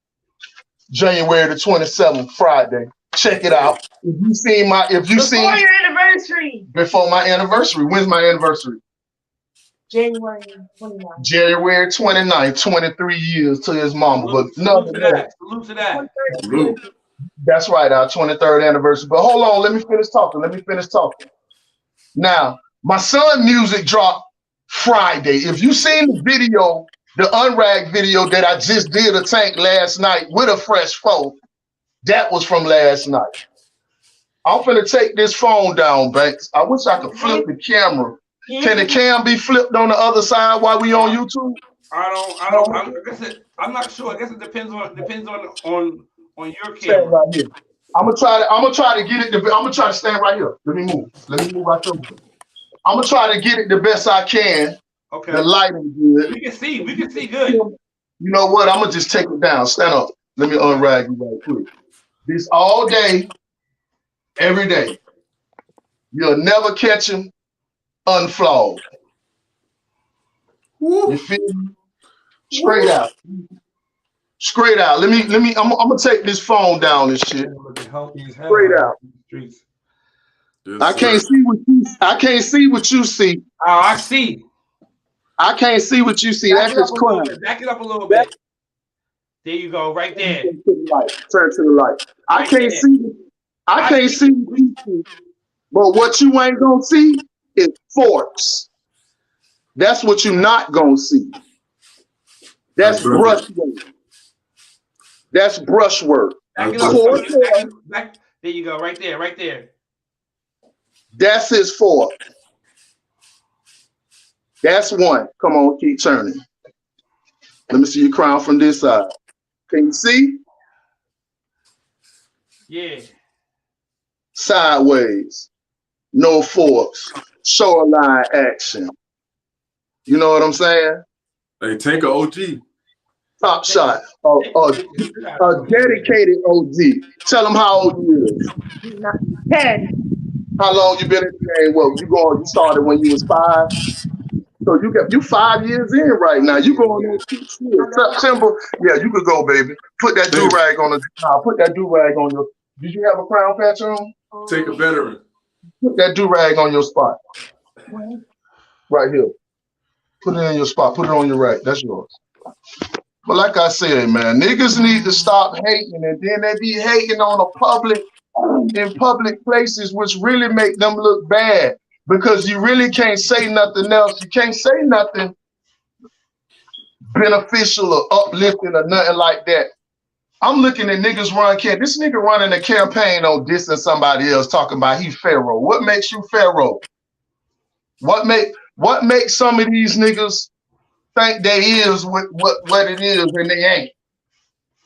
January the 27th, Friday. Check it out. If you seen Before your anniversary. Before my anniversary. When's my anniversary? January 29th. January 29th, 23 years to his mama. But salute to that. Salute to that. Salute. That's right, our 23rd anniversary. But hold on, let me finish talking. Now, my son music dropped Friday. If you seen the video, the Unrag video that I just did a tank last night with a fresh phone, that was from last night. I'm finna take this phone down, Banks. I wish I could flip the camera. Can the cam be flipped on the other side while we on YouTube? I'm not sure. I guess it depends on your Stand camera. right here. I'm gonna try to get it. I'm gonna try to stand right here. Let me move right there. I'm gonna try to get it the best I can. Okay. The lighting good. We can see good. You know what? I'm gonna just take it down. Stand up. Let me unrag you right quick. This all day, every day. You'll never catch him unflawed. You feel me? Straight out. Straight out. Let me. I'm gonna take this phone down and shit. Straight out. I can't see what you see. Oh, I see. I can't see what you see. That's just crime. Back it up a little bit. There you go, right there. Turn to the light. I can't see what you see. But what you ain't gonna see is forks. That's what you're not gonna see. That's brushwork. That's brushwork. Back it up. There you go, right there. That's his fork. That's one. Come on, keep turning. Let me see your crown from this side. Can you see? Yeah. Sideways. No forks. Shoreline action. You know what I'm saying? Hey, Tanker OG. Top shot. A dedicated OG. Tell him how old you is. 10. How long you been in the game? Well, you started when you was 5. So you 5 years in right now. You going on 6 years. September. Yeah, you could go, baby. Put that do-rag on put that do-rag on your. Did you have a crown patch on? Take a veteran. Put that do-rag on your spot. Right here. Put it in your spot. Put it on your rack. That's yours. But like I said, man, niggas need to stop hating, and then they be hating on in public places, which really make them look bad, because you really can't say nothing else. You can't say nothing beneficial or uplifting or nothing like that. I'm looking at niggas this nigga running a campaign on dissing somebody else, talking about he Pharaoh. What makes you Pharaoh? What makes some of these niggas think they is what it is and they ain't?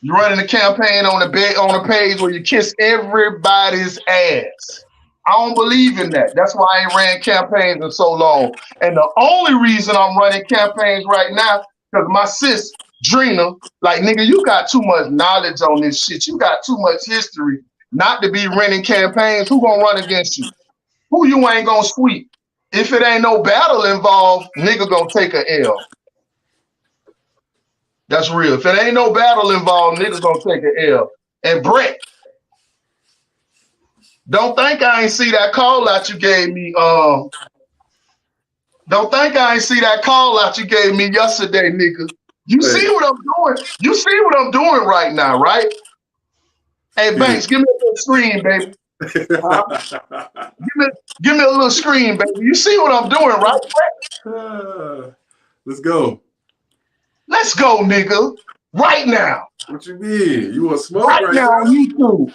You running a campaign on a page where you kiss everybody's ass. I don't believe in that. That's why I ain't ran campaigns in so long. And the only reason I'm running campaigns right now, because my sis, Drina, like, nigga, you got too much knowledge on this shit. You got too much history not to be running campaigns. Who gonna run against you? Who you ain't gonna sweep? If it ain't no battle involved, nigga gonna take a L. That's real. If it ain't no battle involved, nigga gonna take a L. And Brett, don't think I ain't see that call out you gave me. Don't think I ain't see that call out you gave me yesterday, nigga. You see what I'm doing? You see what I'm doing right now, right? Hey, Banks, give me a little screen, baby. Give me a little screen, baby. You see what I'm doing, right? Let's go. Let's go, nigga. Right now. What you mean? You want smoke right now on YouTube?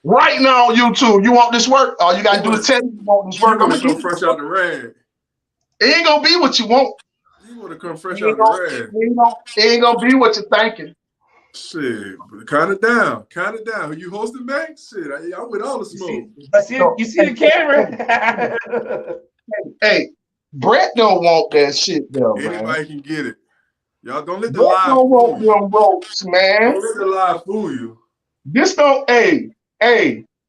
Right now on YouTube. You want this work? All you gotta do is tell me you want this work. I'm gonna come fresh out the rag. It ain't gonna be what you want. You wanna come fresh out the rag. It ain't gonna be what you're thinking. Shit, count it down. Count it down. Are you hosting back? Shit, I'm with all the smoke. You see the camera? Hey, Brett don't want that shit though, man. Anybody can get it. Y'all don't let the Brett lie don't fool want you. them ropes, man. Don't let the lie fool you. This don't, hey,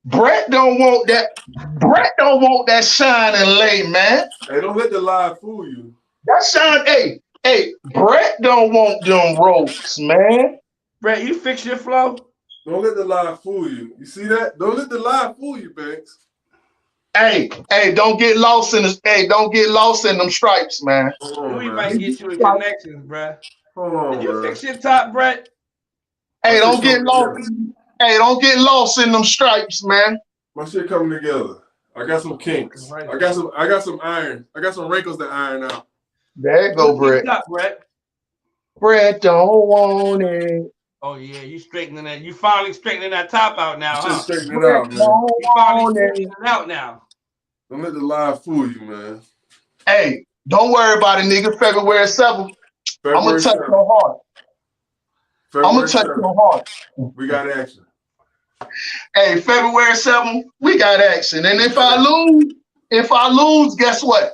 Brett don't want that. Brett don't want that shine and lay, man. Hey, don't let the lie fool you. That shine, hey, Brett don't want them ropes, man. Brett, you fix your flow. Don't let the lie fool you. You see that? Don't let the lie fool you, Banks. Hey, don't get lost in don't get lost in them stripes, man. We might get you in connections, bruh. Hold on, Did you fix your top, Brett? Hey, don't get lost. Hey, don't get lost in them stripes, man. My shit coming together. I got some kinks. I got some iron. I got some wrinkles to iron out. There you go, Brett. Up, Brett. Brett don't want it. Oh yeah, you straightening that. You finally straightening that top out now, huh? Just straightening it out, man. You finally straightening it out now. Don't let the lie fool you, man. Hey, don't worry about it, nigga. February 7th. I'm gonna touch your heart. I'm gonna touch your heart. We got action. Hey, February 7th, we got action. And if I lose, guess what?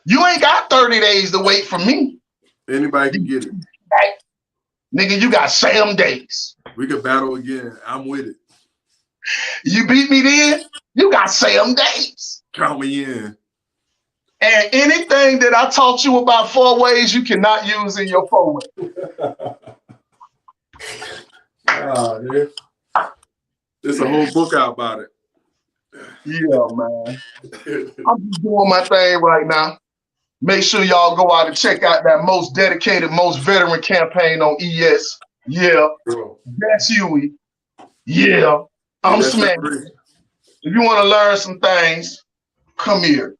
You ain't got 30 days to wait for me. Anybody can get it. Hey, nigga, you got Sam days. We could battle again. I'm with it. You beat me then, you got Sam days. Count me in. And anything that I taught you about 4 ways you cannot use in your 4 ways. Man. There's a whole book out about it. Yeah, man. I'm just doing my thing right now. Make sure y'all go out and check out that most dedicated, most veteran campaign on ES. Yeah. Bro. That's Huey. Yeah. I'm smacking. If you want to learn some things, come here.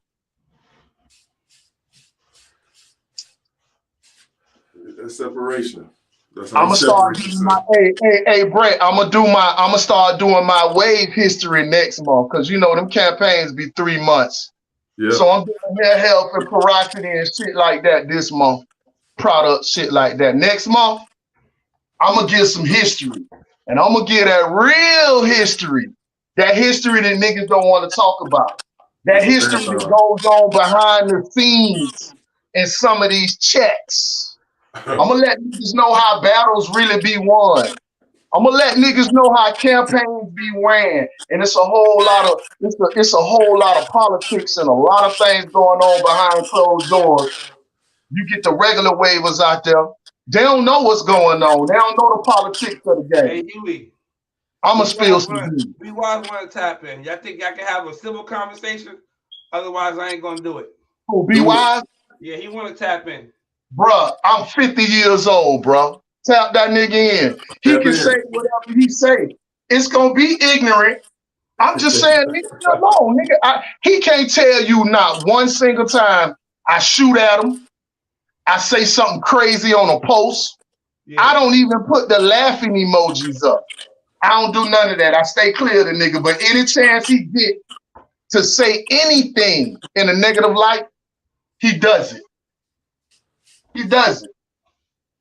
That's separation. I'm gonna start doing my hey Brett. I'm gonna start doing my wave history next month because you know them campaigns be 3 months. Yeah. So I'm doing hair health and porosity and shit like that this month. Product shit like that. Next month, I'm gonna give some history, and I'm gonna give that real history. That history that niggas don't want to talk about. That history that goes on behind the scenes in some of these checks. I'm gonna let niggas know how battles really be won. I'm gonna let niggas know how campaigns be ran, and it's a whole lot of politics and a lot of things going on behind closed doors. You get the regular waivers out there; they don't know what's going on. They don't know the politics of the game. Hey, Huey, I'm gonna spill some. We want to tap in. Y'all think y'all can have a civil conversation? Otherwise, I ain't gonna do it. Oh, be wise. Yeah, he want to tap in. Bruh, I'm 50 years old, bro. Tap that nigga in. He can say whatever he say. It's gonna be ignorant. I'm just saying, leave me alone, nigga. He can't tell you not one single time I shoot at him. I say something crazy on a post. Yeah. I don't even put the laughing emojis up. I don't do none of that. I stay clear of the nigga. But any chance he get to say anything in a negative light, he does it. He does it.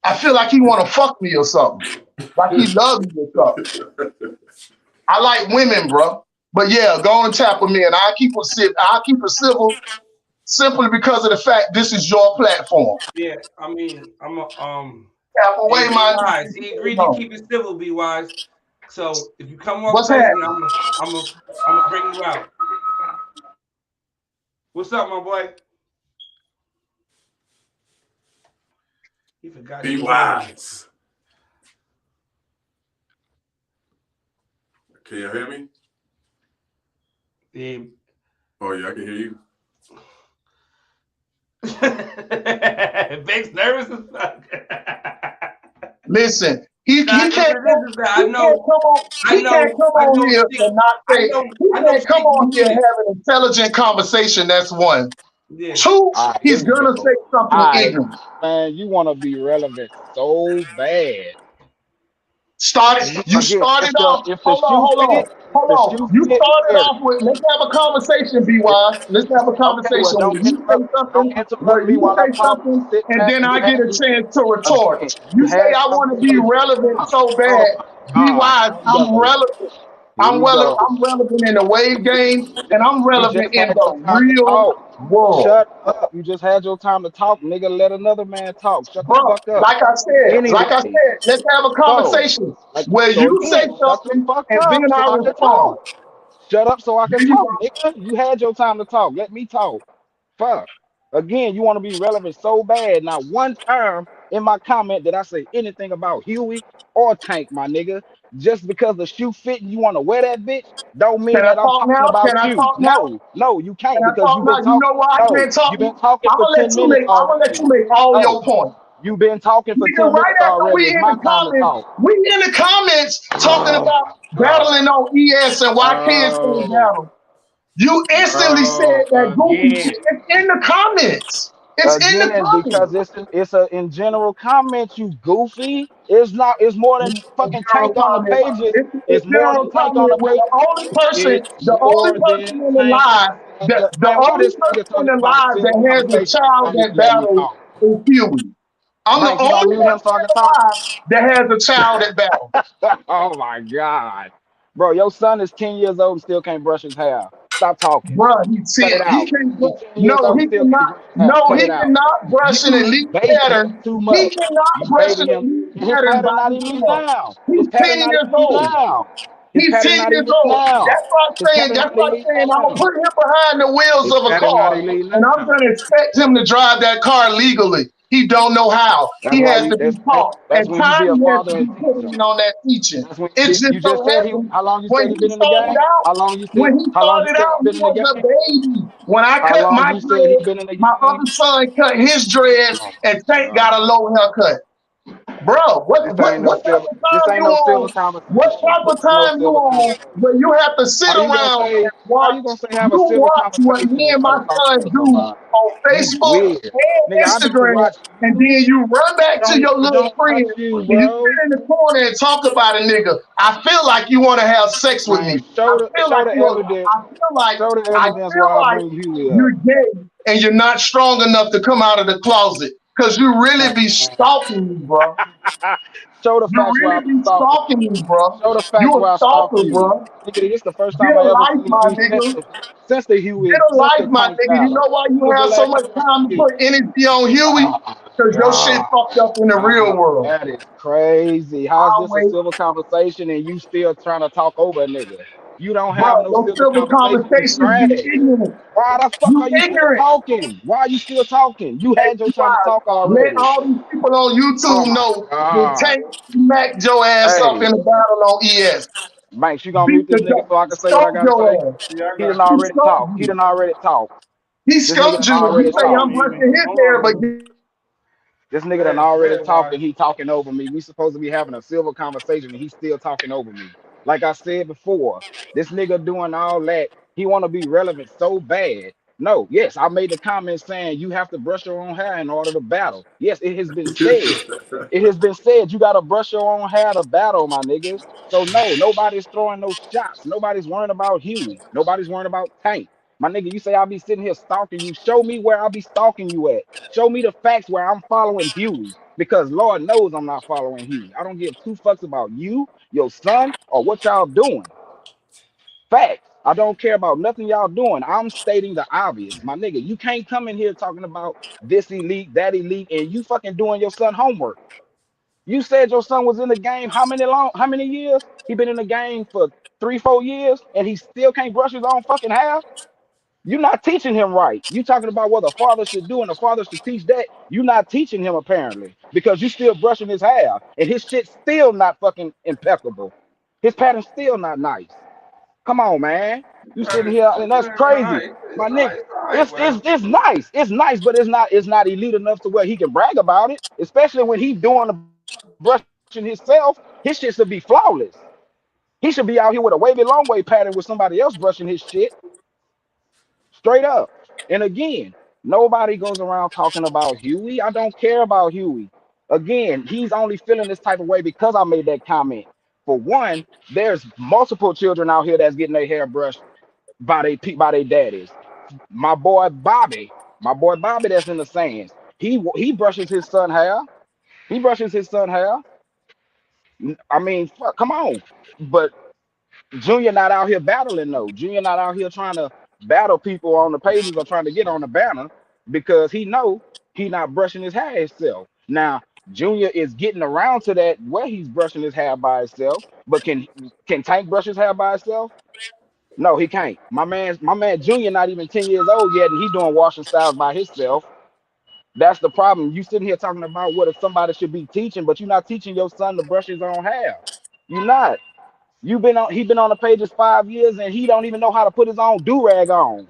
I feel like he want to fuck me or something. Like he loves me or something. I like women, bro. But yeah, go and tap with me, and I'll keep it civil, simply because of the fact this is your platform. Yeah, I mean, I'm a tap away my wise. He agreed to keep it civil, be wise. So if you come off crazy, I'm gonna bring you out. What's up, my boy? He forgot. Be wise. Can you hear me? Yeah. Oh yeah, I can hear you. Beck's nervous as fuck. Listen, he can't come on here and not say. He can't come on here and have an intelligent conversation. That's one. Yeah. 2, he's gonna say something ignorant. Man, you want to be relevant so bad. You started off. Hold on. The Hold on. shoe You fit, started everything. off with, let's have a conversation, BY. Let's have a Okay, well, conversation. Where don't you say interrupt. Don't something, interrupt where me you while I'm say talking. something, Sit and back. then I get a chance to retort. Again. You You say had I your want to be opportunity to relevant talk. so Oh bad. my God! BY, Here we I'm go. relevant. Here we go. I'm relevant in the wave game, and I'm You relevant just in had your the time to real talk. world. Shut up. You just had your time to talk, nigga. Let another man talk. Shut the Bro, fuck up. like I Anyway, said, let's have a so conversation like where so you say again, shut the something fuck and then up so I I can respond. talk. Shut up so I can There you talk, go. nigga. You had your time to talk. Let me talk. Fuck. Again, you want to be relevant so bad. Not one time in my comment did I say anything about Huey or Tank, my nigga. Just because the shoe fit and you want to wear that bitch, don't mean Can I that I'm talk talking now? about Can I you. talk now? No, no, you Can can't I because talk you've now? been You know talking. why I No, can't talk? you've been talking for 10 minutes I'm gonna let already. you make all No, your points. you've been talking for Nigga, 10 right minutes after already. It's my time to talk. we in the comments talking Oh about my battling God. on ES and why kids can't Bro, battle. You instantly said bro, that goofy again. shit. It's in the comments. It's in the Again, because comments. it's a in general comment, you goofy. It's not. It's more It's than a fucking general Tank on the comment. pages. It's a It's more general than Tank on comment the where pages. It's the only more than person in the Tank live, on the pages. the Man, why only this nigga person in talking the about a live civil that has a conversation and child won't that even let me battles talk? is Huey. I'm the Banks, you gonna only mute him so person I in can the talk? live that has a child that battles. Oh my God, bro, your son is 10 years old and still can't brush his hair. Stop talking. Bruh, Cut it he out. can't. He's 10 years No, old and he still can't cannot. brush his hair. No, Cut he it out. cannot brush an You elite baby him pattern. too He much. cannot You brush baby an him. elite And his pattern pattern by not elite himself. now. His He's pattern 10 not years elite old. now. His He's 10 pattern not years elite old. now. His pattern That's not like elite saying I'm gonna now. put him behind the wheels His of a pattern not car elite and I'm now. gonna expect him to drive that car legally. He don't know how. That's He why has you to be that's taught. that's And when you be a time has father to and be teach put him. in on that teaching. That's when It you, just you so just said he happened how long you when said he he been in the started game? out, How long you said he he been in the was a game? baby. When I How cut long my you said he dreads, been in the my game? other son cut his dreads, Oh and my Tank got a God. low haircut. Bro, what type of This time ain't you no civil on? What conversation. type This of ain't no time you civil on conversation. where you have to sit How you gonna around say and how watch? you gonna say have a You civil watch what conversation me and and my start talking son over do somebody? on You Facebook weird. and Nigga, I've been Instagram, watching and you. then you run back to your It little don't friend touch you, and you bro. sit in the corner and talk about a nigga. I feel like you want to have sex with Man, me. I feel like evidence. Show the I evidence feel why I like bring Huey up. you're gay and you're not strong enough to come out of the closet because you really be Man. stalking me, bro. Show the You facts why I really be be stalking stalking you. me, bro. Show the You facts a why I stalk stalker, you. bro. Nigga, this the first Get time I a ever life, seen my you nigga. since Get a the life, my tank nigga. You battle. know why When you was the have so last much time I time to seen you? put energy on Huey? Oh my Because your shit God. fucked up in the real world. That is crazy. How is I'll this a wait. civil conversation and you still trying to talk over a nigga? You don't Bro, have no your civil civil conversation. You conversations trash. be ignorant. Why the fuck You are you still ignorant. talking? Why are you still talking? You Hey, had your time to T.Y., talk let already. all these people on Oh YouTube my know that God. Tank smacked your ass up Hey, in the battle on ES. Banks, you gonna Beat mute this nigga so I he can say what I scoped gotta say? your ass. He done He already scoped talked. He you. done already talked. He This nigga scoped done you. He already say I'm talked. brushing his hair, but This nigga done already talked and he talking over me. We supposed to be having a civil conversation and he's still talking over me. Like I said before, this nigga doing all that, he want to be relevant so bad. No, yes, I made the comment saying you have to brush your own hair in order to battle. Yes, it has been said. It has been said you gotta brush your own hair to battle, my nigga. So no, nobody's throwing no shots. Nobody's worrying about Huey. Nobody's worrying about Tank. My nigga, you say I'll be sitting here stalking you. Show me where I'll be stalking you at. Show me the facts where I'm following Huey. Because Lord knows I'm not following Huey. I don't give two fucks about you, your son, or what y'all doing. Facts. I don't care about nothing y'all doing. I'm stating the obvious. My nigga, you can't come in here talking about this elite, that elite, and you fucking doing your son homework. You said your son was in the game how many years? He been in the game for 3, 4 years and he still can't brush his own fucking hair. You're not teaching him right. You talking about what a father should do and a father should teach that. You're not teaching him apparently because you still brushing his hair and his shit's still not fucking impeccable. His pattern's still not nice. Come on, man. You sitting here and that's crazy, my nigga. It's nice. It's nice, but it's not elite enough to where he can brag about it. Especially when he's doing the brushing himself. His shit should be flawless. He should be out here with a wavy long way pattern with somebody else brushing his shit straight up. And again, nobody goes around talking about Huey. I don't care about Huey. Again, he's only feeling this type of way because I made that comment. For one, there's multiple children out here that's getting their hair brushed by their daddies. My boy Bobby that's in the sands. He brushes his son hair. He brushes his son hair. I mean, fuck, come on. But Junior not out here battling though. Junior not out here trying to battle people on the pages or trying to get on the banner because he know he not brushing his hair himself. Now Junior is getting around to that where he's brushing his hair by himself. But can Tank brush his hair by himself? No, he can't. My man Junior not even 10 years old yet, and he doing washing styles by himself. That's the problem. You sitting here talking about what if somebody should be teaching, but you're not teaching your son to brush his own hair. You're not. He been on the pages 5 years and he don't even know how to put his own do-rag on.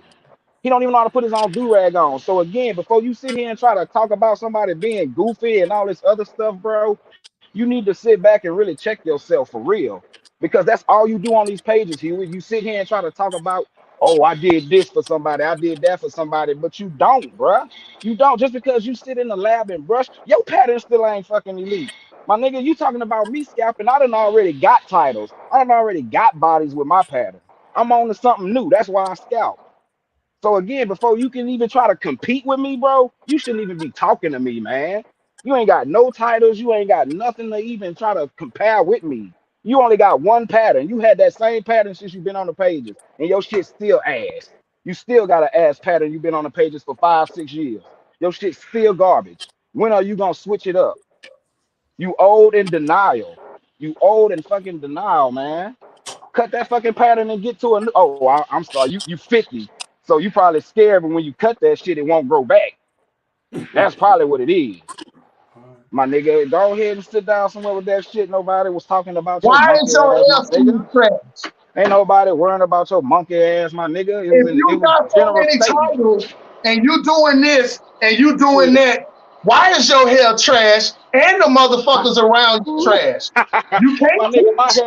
He don't even know how to put his own do-rag on. So again, before you sit here and try to talk about somebody being goofy and all this other stuff, bro, you need to sit back and really check yourself for real. Because that's all you do on these pages, Huey. You sit here and try to talk about, oh, I did this for somebody, I did that for somebody, but you don't, bruh. You don't. Just because you sit in the lab and brush, your pattern still ain't fucking elite. My nigga, you talking about me scalping, I done already got titles. I done already got bodies with my pattern. I'm on to something new. That's why I scalp. So again, before you can even try to compete with me, bro, you shouldn't even be talking to me, man. You ain't got no titles. You ain't got nothing to even try to compare with me. You only got one pattern. You had that same pattern since you've been on the pages, and your shit still ass. You still got an ass pattern. You've been on the pages for 5, 6 years. Your shit's still garbage. When are you gonna switch it up? You old in denial. You old in fucking denial, man. Cut that fucking pattern and get to a new. Oh, I'm sorry. You 50, so you probably scared, but when you cut that shit, it won't grow back. That's probably what it is, my nigga. Go ahead and sit down somewhere with that shit. Nobody was talking about your Why is monkey your ass, my hair still nigga. trash? Ain't nobody worrying about your monkey ass, my nigga. If It you was got a so general many statement. titles and you doing this and you doing that, why is your hair trash and the motherfuckers around you trash? You My can't nigga, my teach.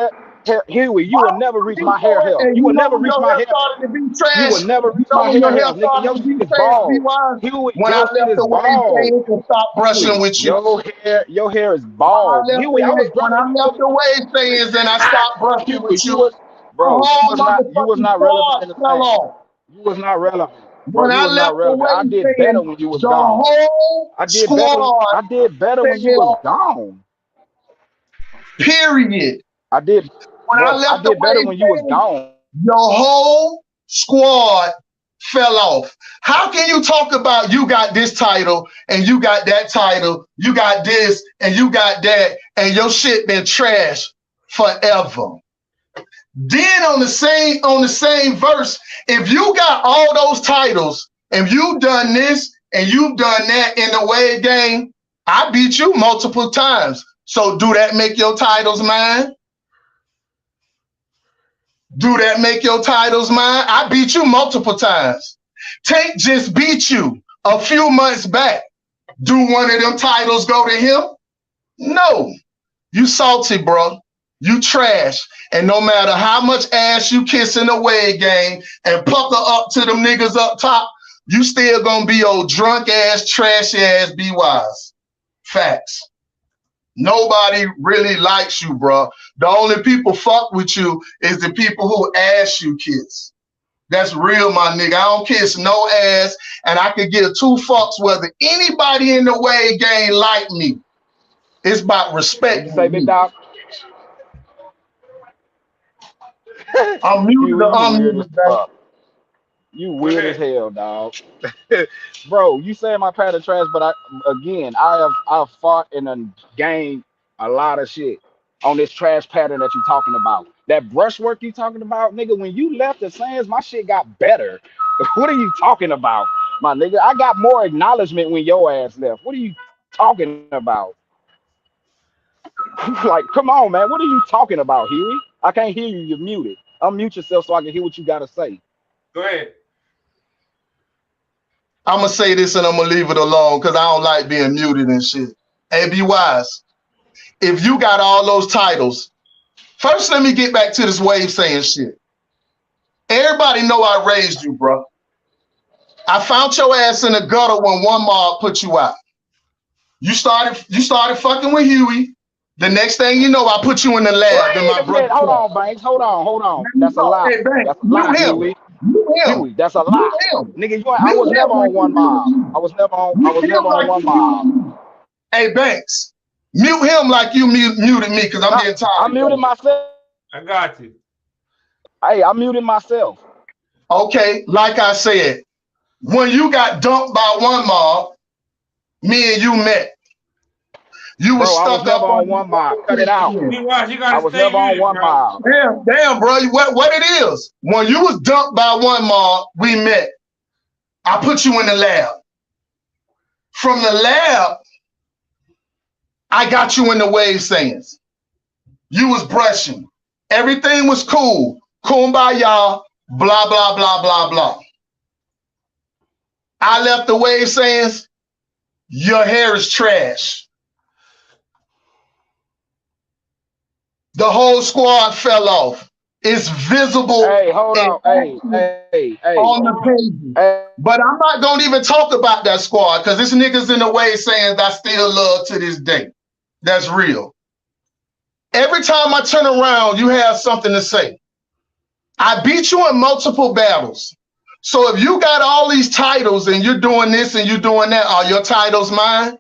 hair, Huey, you Why will would never you reach be my hair doing? health. And You you will know never when reach your my hair hair health. started to be You will trash? never You reach know my when hair your hair health, nigga. started Your to be shit is trash, be bald. wise? Huey, When I your shit left is the wave bald. thing and stopped brushing Huey, with you. your hair is When I bald. left Huey, I was when brushing I left the wave things and I stopped brushing Huey, with you, the whole you was motherfucking not relevant squad in the fell sand. off. You was not relevant, bro. When You I was not left the relevant. I wave did better thing, when you was the gone. whole squad I did better when you fell was off. gone. Period. I did, When I bro. I left the did better wave when you was thing, gone. your whole squad fell off. How can you talk about you got this title and you got that title, you got this and you got that, and your shit been trash forever? Then on the same verse, if you got all those titles and you done this and you've done that in the wave game, I beat you multiple times. So do that make your titles mine? Do that make your titles mine? I beat you multiple times. Tank just beat you a few months back. Do one of them titles go to him? No. You salty, bro. You trash. And no matter how much ass you kiss in the way game and pucker up to them niggas up top, you still gonna be old drunk ass, trashy ass, be wise. Facts. Nobody really likes you, bro. The only people fuck with you is the people who ass you kiss. That's real, my nigga. I don't kiss no ass, and I could give two fucks whether anybody in the way game like me. It's about What respect you with say, big me. dog? I'm muted Huey, or you weird as unmuted, man. fuck. You weird as hell, dog. Bro, you saying my pattern trash, but I've fought and then gained a lot of shit on this trash pattern that you talking about. That brushwork you talking about, nigga, when you left the sands, my shit got better. What are you talking about? My nigga, I got more acknowledgement when your ass left. What are you talking about? Like, come on, man. What are you talking about, Huey? I can't hear you. You're muted. Unmute yourself so I can hear what you gotta say. Go ahead. I'm gonna say this and I'm gonna leave it alone because I don't like being muted and shit. Hey, be wise. If you got all those titles, first let me get back to this wave saying shit. Everybody know I raised you, bro. I found your ass in the gutter when one mob put you out. You started fucking with Huey. The next thing you know, I put you in the lab in Wait my a minute. brother's Hold shop. on, Banks. Hold on. Let me That's a talk. lie. Hey, Banks, That's a lie, mute him. Huey. Mute him. Huey, that's a Mute lie. him. Nigga, I Mute was him never like on you one muted mob. me. I Mute was him never on like one you muted mob. me. Hey, Banks, mute him like you muted me because I'm No, getting tired I of muted y'all. myself. I got you. Hey, I muted myself. Okay, like I said, when you got dumped by one mob, me and you met. You was Bro, I was stuck never up on on your one mob. Cut it old out. shit. Be wise. You I gotta was stay never on muted, one bro. mob. Damn, bro, what it is? When you was dumped by one mob, we met. I put you in the lab. From the lab, I got you in the wave sayings. You was brushing. Everything was cool. Kumbaya, blah, blah, blah, blah, blah. I left the wave sayings, your hair is trash. The whole squad fell off. It's visible Hey, hold and on. active on the pages. But I'm not gonna even talk about that squad because this niggas in the wave sayings I still love to this day. That's real. Every time I turn around, you have something to say. I beat you in multiple battles. So if you got all these titles and you're doing this and you're doing that, are your titles mine?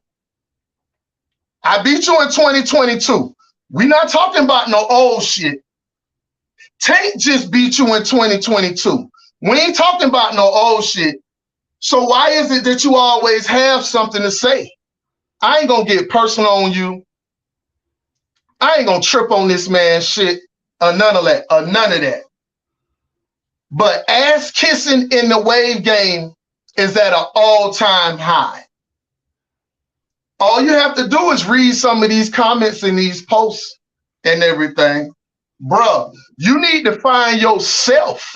I beat you in 2022. We're not talking about no old shit. Tank just beat you in 2022. We ain't talking about no old shit. So why is it that you always have something to say? I ain't gonna get personal on you. I ain't gonna trip on this man's shit or none of that, or none of that. But ass kissing in the wave game is at an all-time high. All you have to do is read some of these comments in these posts and everything. Bruh, you need to find yourself.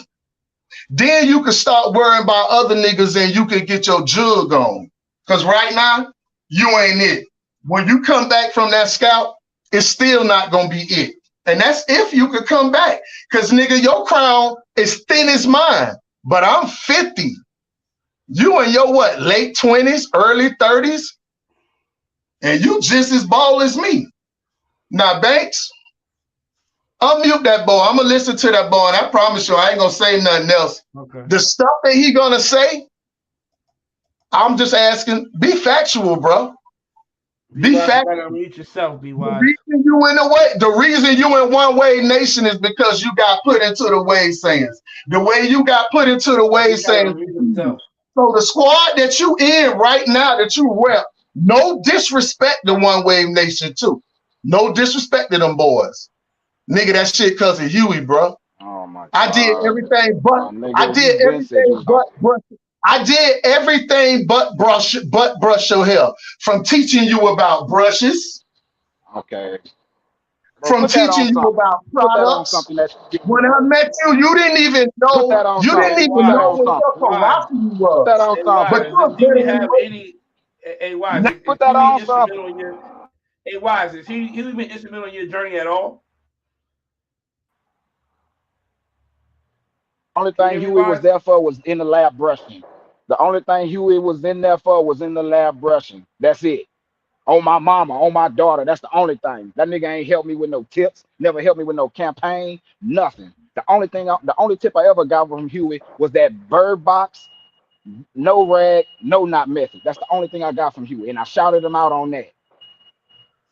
Then you can start worrying about other niggas and you can get your jug on. Because right now, you ain't it. When you come back from that scout, it's still not going to be it. And that's if you could come back. Because, nigga, your crown is thin as mine. But I'm 50. You in your what, late 20s, early 30s? And you just as bald as me. Now, Banks, unmute that boy. I'm going to listen to that boy. And I promise you, I ain't going to say nothing else. Okay. The stuff that he going to say, I'm just asking, be factual, bro. Be wise. You factual. gotta unmute yourself. Be The wise. reason you in the way, the reason you in One Wave Nation is because you got put into the wave sayings. The way you got put into the wave He gotta sayings. unmute himself. So the squad that you in right now that you rep, no disrespect to One Wave Nation too. No disrespect to them boys. Nigga, that shit cousin Huey, bro. Oh my I did God. everything but I Nigga, you did been said you everything was but off. brush. I did everything but brush your hair. From teaching you about brushes, Okay. Bro, from put that on teaching you something. about Put that on products. something that When I met you, you didn't even put know, that on you didn't something. Hey, Put even that wise. know on what something. your Wise. philosophy Put that was. on Hey, But something. wise. you're Do you better than have what any? Hey, wise. now, Is Put that Huey on something. instrumental in your? Hey, wise. Is he been instrumental in your journey at all? Only Can you thing hear me, Huey was wise? there for was in the lab brushing. The only thing Huey was in there for was in the lab brushing. That's it. On my mama, on my daughter. That's the only thing. That nigga ain't helped me with no tips. Never helped me with no campaign. Nothing. The only tip I ever got from Huey was that bird box, no rag, no knot method. That's the only thing I got from Huey, and I shouted him out on that.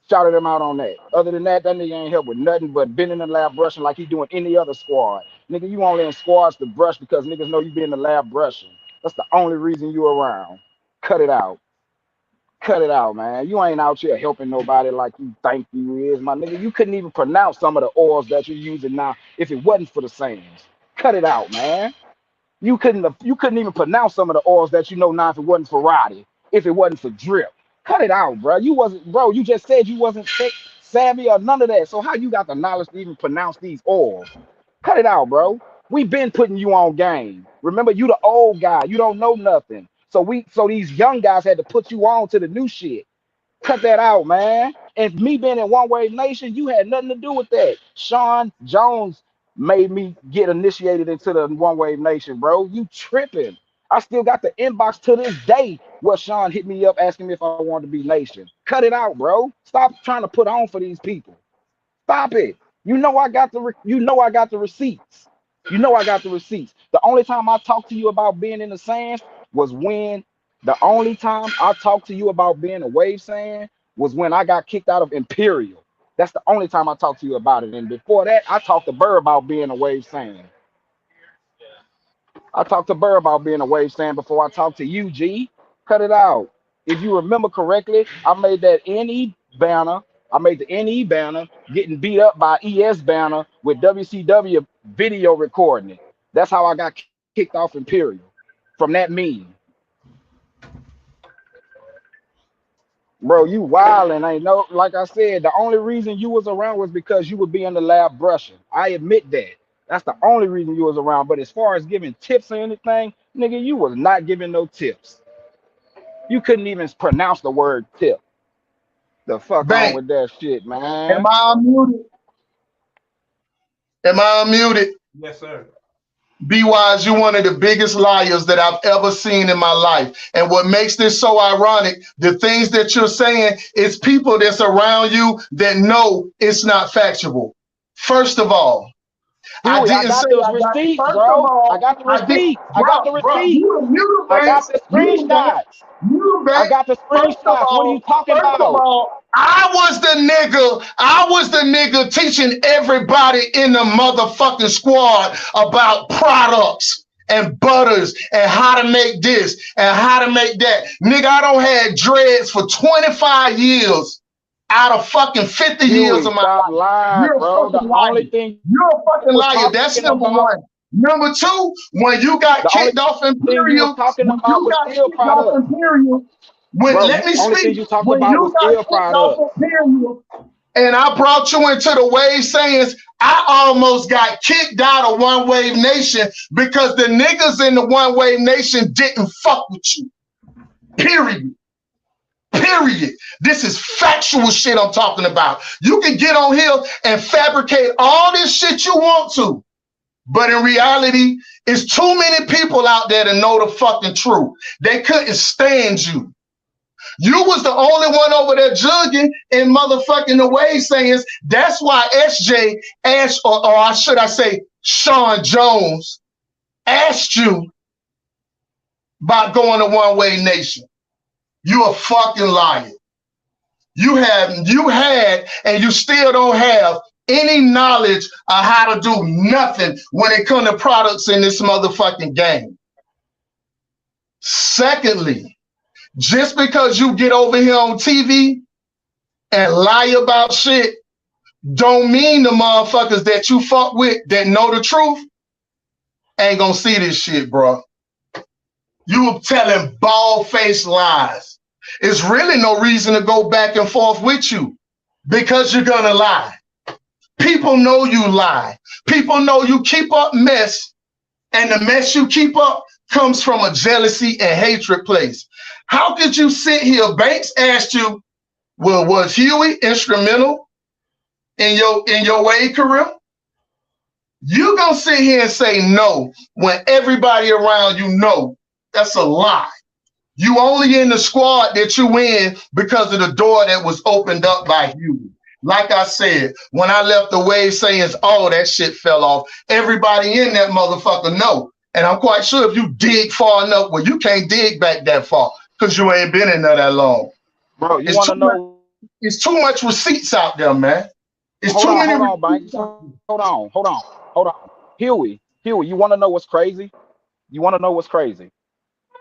Shouted him out on that. Other than that, that nigga ain't help with nothing but been in the lab brushing like he doing any other squad. Nigga, you only in squads to brush because niggas know you be in the lab brushing. That's the only reason you around. Cut it out. Cut it out, man. You ain't out here helping nobody like you think you is, my nigga. You couldn't even pronounce some of the oils that you're using now if it wasn't for the sayings. Cut it out, man. You couldn't even pronounce some of the oils that you know now if it wasn't for Roddy, if it wasn't for drip. Cut it out, bro. You wasn't, bro. You just said you wasn't tech savvy or none of that. So how you got the knowledge to even pronounce these oils? Cut it out, bro. We been putting you on game. Remember, you the old guy. You don't know nothing. So these young guys had to put you on to the new shit. Cut that out, man. And me being in One Wave Nation, you had nothing to do with that. Sean Jones made me get initiated into the One Wave Nation, bro. You tripping. I still got the inbox to this day where Sean hit me up asking me if I wanted to be Nation. Cut it out, bro. Stop trying to put on for these people. Stop it. You know I got the receipts. You know I got the receipts. The only time I talked to you about being in the Sands was when the only time I talked to you about being a Wave Sand was when I got kicked out of Imperial. That's the only time I talked to you about it. And before that, I talked to Burr about being a Wave Sand. I talked to Burr about being a Wave Sand before I talked to you, G. Cut it out. If you remember correctly, I made that NE banner. I made the NE banner getting beat up by ES banner with WCW video recording it. That's how I got kicked off Imperial from that meme. Bro, you wild and ain't no, like I said, the only reason you was around was because you would be in the lab brushing. I admit that. That's the only reason you was around. But as far as giving tips or anything, nigga, you was not giving no tips. You couldn't even pronounce the word tip. The fuck on Bank, with that shit, am man. I unmuted? Am I unmuted? Yes, sir. Be Wise, you're one of the biggest liars that I've ever seen in my life. And what makes this so ironic, the things that you're saying is people that's around you that know it's not factual. First of all, I Huey, I didn't got say those I got, receipts, first of bro. I all, got the I did, receipts. I got the bro, receipts. you the muted I got banks, the you back, screenshots. you I back. got the screenshots. What are you talking First of about? all, I was the nigga teaching everybody in the motherfucking squad about products and butters and how to make this and how to make that. Nigga, I don't had dreads for 25 years out of fucking 50 years Huey, of my stop life. lying, You're a bro. The fucking only liar. thing You're a you fucking was liar. That's talking number about, one. Number two, when you got the only kicked off thing you was Imperial, talking when about you was got steel kicked off products. Imperial, when Bro, let me only thing speak, you talked when about you was got steel kicked off products. Imperial, and I brought you into the Wave Sayings, I almost got kicked out of One Wave Nation because the niggas in the One Wave Nation didn't fuck with you. Period. Period. This is factual shit I'm talking about. You can get on here and fabricate all this shit you want to, but in reality, it's too many people out there to know the fucking truth. They couldn't stand you. You was the only one over there jugging and motherfucking the Wave Sayings. That's why SJ asked, or should I say, Sean Jones asked you about going to One Wave Nation. You a fucking liar. You had, and you still don't have any knowledge of how to do nothing when it comes to products in this motherfucking game. Secondly, just because you get over here on TV and lie about shit, don't mean the motherfuckers that you fuck with that know the truth ain't gonna see this shit, bro. You telling bald-faced lies. It's really no reason to go back and forth with you because you're gonna lie. People know you lie. People know you keep up mess, and the mess you keep up comes from a jealousy and hatred place. How could you sit here? Banks asked you, well, was Huey instrumental in your Wave career? You gonna sit here and say no when everybody around you know that's a lie. You only in the squad that you in because of the door that was opened up by Huey. Like I said, when I left the Wave Sayings, all that shit fell off. Everybody in that motherfucker know. And I'm quite sure if you dig far enough, well, you can't dig back that far because you ain't been in there that long. Bro, you It's want too to much. know? It's too much receipts out there, man. It's too many Hold on, receipts Banks. out there. Hold on. Huey, you want to know what's crazy? You want to know what's crazy?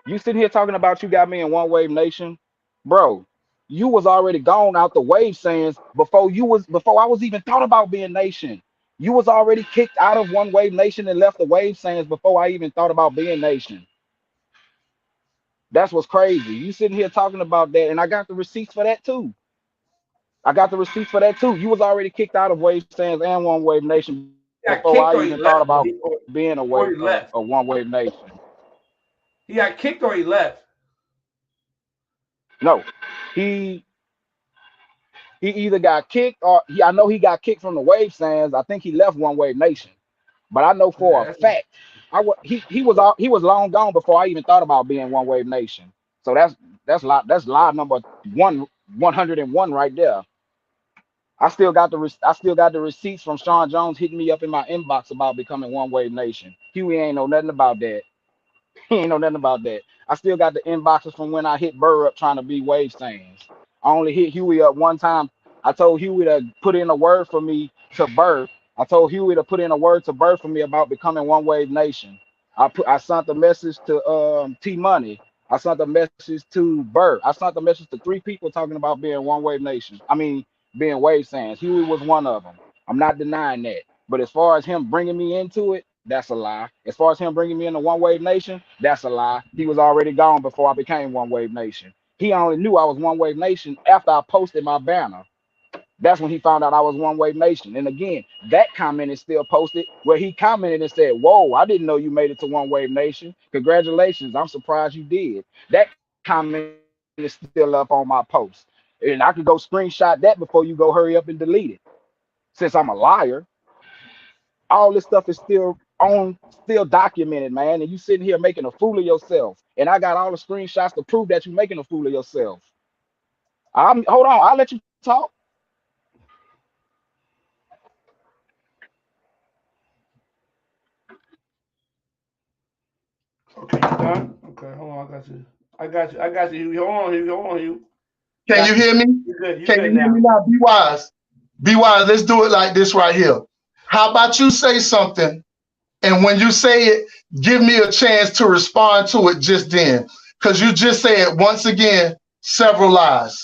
You sitting here talking about you got me in One Wave Nation, bro. You was already gone out the Wave Sayings before I was even thought about being Nation. You was already kicked out of One Wave Nation and left the Wave Sayings before I even thought about being Nation. That's what's crazy. You sitting here talking about that, and I got the receipts for that too. I got the receipts for that too. You was already kicked out of Wave Sands and One Wave Nation before I Got even kicked thought or he about left, being or he a left. One Wave Nation. He got kicked or he left. No, he he either got kicked or I know he got kicked from the Wave Sands. I think he left One Wave Nation. But I know for a Yeah, fact, he was long gone before I even thought about being One Wave Nation. So that's lie number one 101 right there. I still got the receipts from Sean Jones hitting me up in my inbox about becoming One Wave Nation. Huey ain't know nothing about that. He ain't know nothing about that. I still got the inboxes from when I hit Burr up trying to be Wave Sands. I only hit Huey up one time. I told Huey to put in a word for me to Burr. I told Huey to put in a word to Burr for me about becoming One Wave Nation. I sent the message to T Money. I sent the message to Burr. I sent the message to 3 people talking about being One Wave Nation. I mean, being Wave Sands. Huey was one of them. I'm not denying that. But as far as him bringing me into it, that's a lie. As far as him bringing me into One Wave Nation, that's a lie. He was already gone before I became One Wave Nation. He only knew I was One Wave Nation after I posted my banner. That's when he found out I was One Wave Nation. And again, that comment is still posted where he commented and said, "Whoa, I didn't know you made it to One Wave Nation. Congratulations. I'm surprised you did." That comment is still up on my post. And I could go screenshot that before you go hurry up and delete it. Since I'm a liar, all this stuff is still documented, man. And you sitting here making a fool of yourself. And I got all the screenshots to prove that you're making a fool of yourself. Hold on, I'll let you talk. okay, you done? Okay, hold on, I got you. I got you. I got you. Hold on, Hugh. Hold on, Hugh. Can you Got you. hear me? You good? You Can you good hear me now? now? Be wise. Be wise. Let's do it like this right here. How about you say something, and when you say it, give me a chance to respond to it just then. Because you just said, once again, several lies.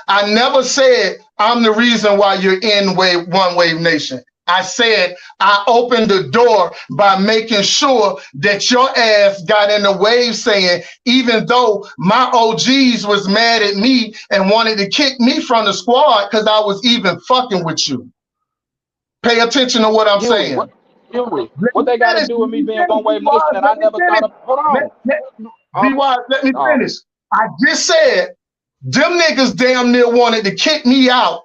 I never said I'm the reason why you're in One Wave Nation. I said I opened the door by making sure that your ass got in the wave saying, even though my OGs was mad at me and wanted to kick me from the squad because I was even fucking with you. Pay attention to what I'm Huey, what saying. Huey, Let what me they got to finish. do with Let me me being finish. One Be Wave Nation wise. and I Let me never thought finish. of hold Let, on. let, be Oh, wise. Let me oh, finish. I just said them niggas damn near wanted to kick me out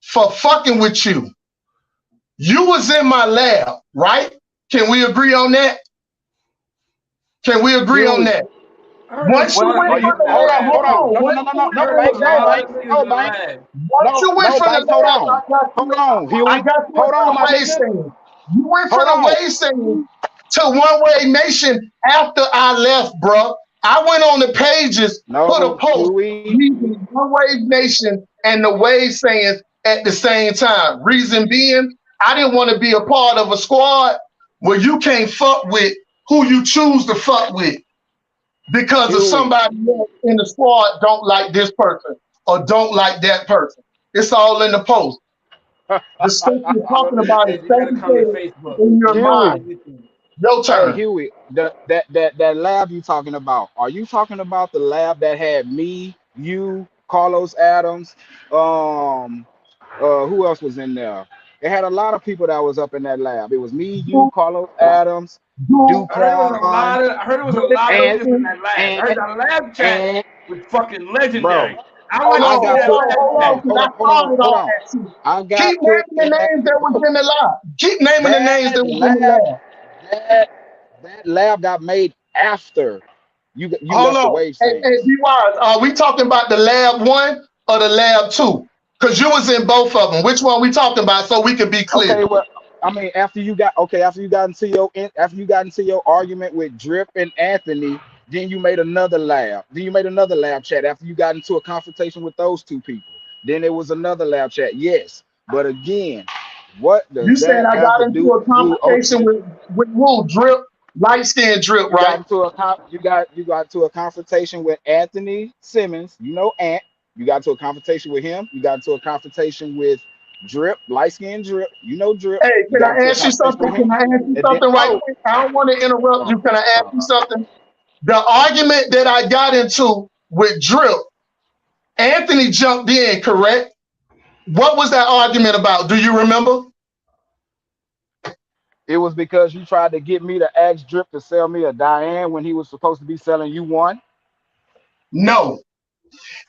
for fucking with you. You was in my lab, right? Can we agree on that? Can we agree on Huey, that? I heard them Once you all went are say from you you in the the hold lab, on, lab, hold hold on. bro. on. No, no, Once no, no, you no, I went no, from heard the Banks, no, all lab, them Banks, say you was no, in the Banks, lab. once no, you went no, from the Banks, hold lab, on. Hold on, I Huey. got you went Hold from on, the my wave nigga. station. You went from Hold the on. wave station to One Wave Nation after I left, bro. I went on the pages, put a No, post Huey. reading One Wave Nation and the wave saying at the same time. Reason being, I didn't want to be a part of a squad where you can't fuck with who you choose to fuck with because of Huey. somebody else in the squad don't like this person or don't like that person. It's all in the post. The stuff you're Well, talking about is you got to come to fabricated Facebook. in your Facebook Huey. and mind. YouTube. Your Hey turn. Huey, that lab you talking about? Are you talking about the lab that had me, you, Carlos Adams, um, who else was in there? It had a lot of people that was up in that lab. It was me, you, Do, Carlos Adams, do, I heard it was a Duquan, lot of. I heard it was a do lot of and niggas in everything. that lab. I heard and that lab chat and was fucking bro, legendary. I Hold went to I on, see got that put. hold on, lab hold Hey, on, chat. because I started hold all on. that shit. I got Keep put naming the in that names that was bro. in the lab. Keep naming the names That that was in the lab, lab. that that lab got made after you Hold left the on. wave Hey, sands. be wise. Are we talking about the lab one or the lab two? Because you was in both of them. Which one we talking about so we can be Okay, clear? well, I mean, after you got into your argument with Drip and Anthony, then you made another lab. Then you made another lab chat after you got into a confrontation with those 2 people. Then there was another lab chat. Yes, but again, what You does said that I have got to into do a with conversation with who? Drip, light skin drip, you got right? into you got to a confrontation with Anthony Simmons, you know Ant. You got into a confrontation with him. You got into a confrontation with Drip, light skin Drip, you know Drip. Hey, You can got I into a ask you confrontation something? with Can him. I ask you And then something right quick? I don't want to interrupt uh, you. Can I ask you uh, something? The argument that I got into with Drip, Anthony jumped in, correct? What was that argument about? Do you remember? it was because you tried to get me to ask Drip to sell me a Diane when he was supposed to be selling you one. No.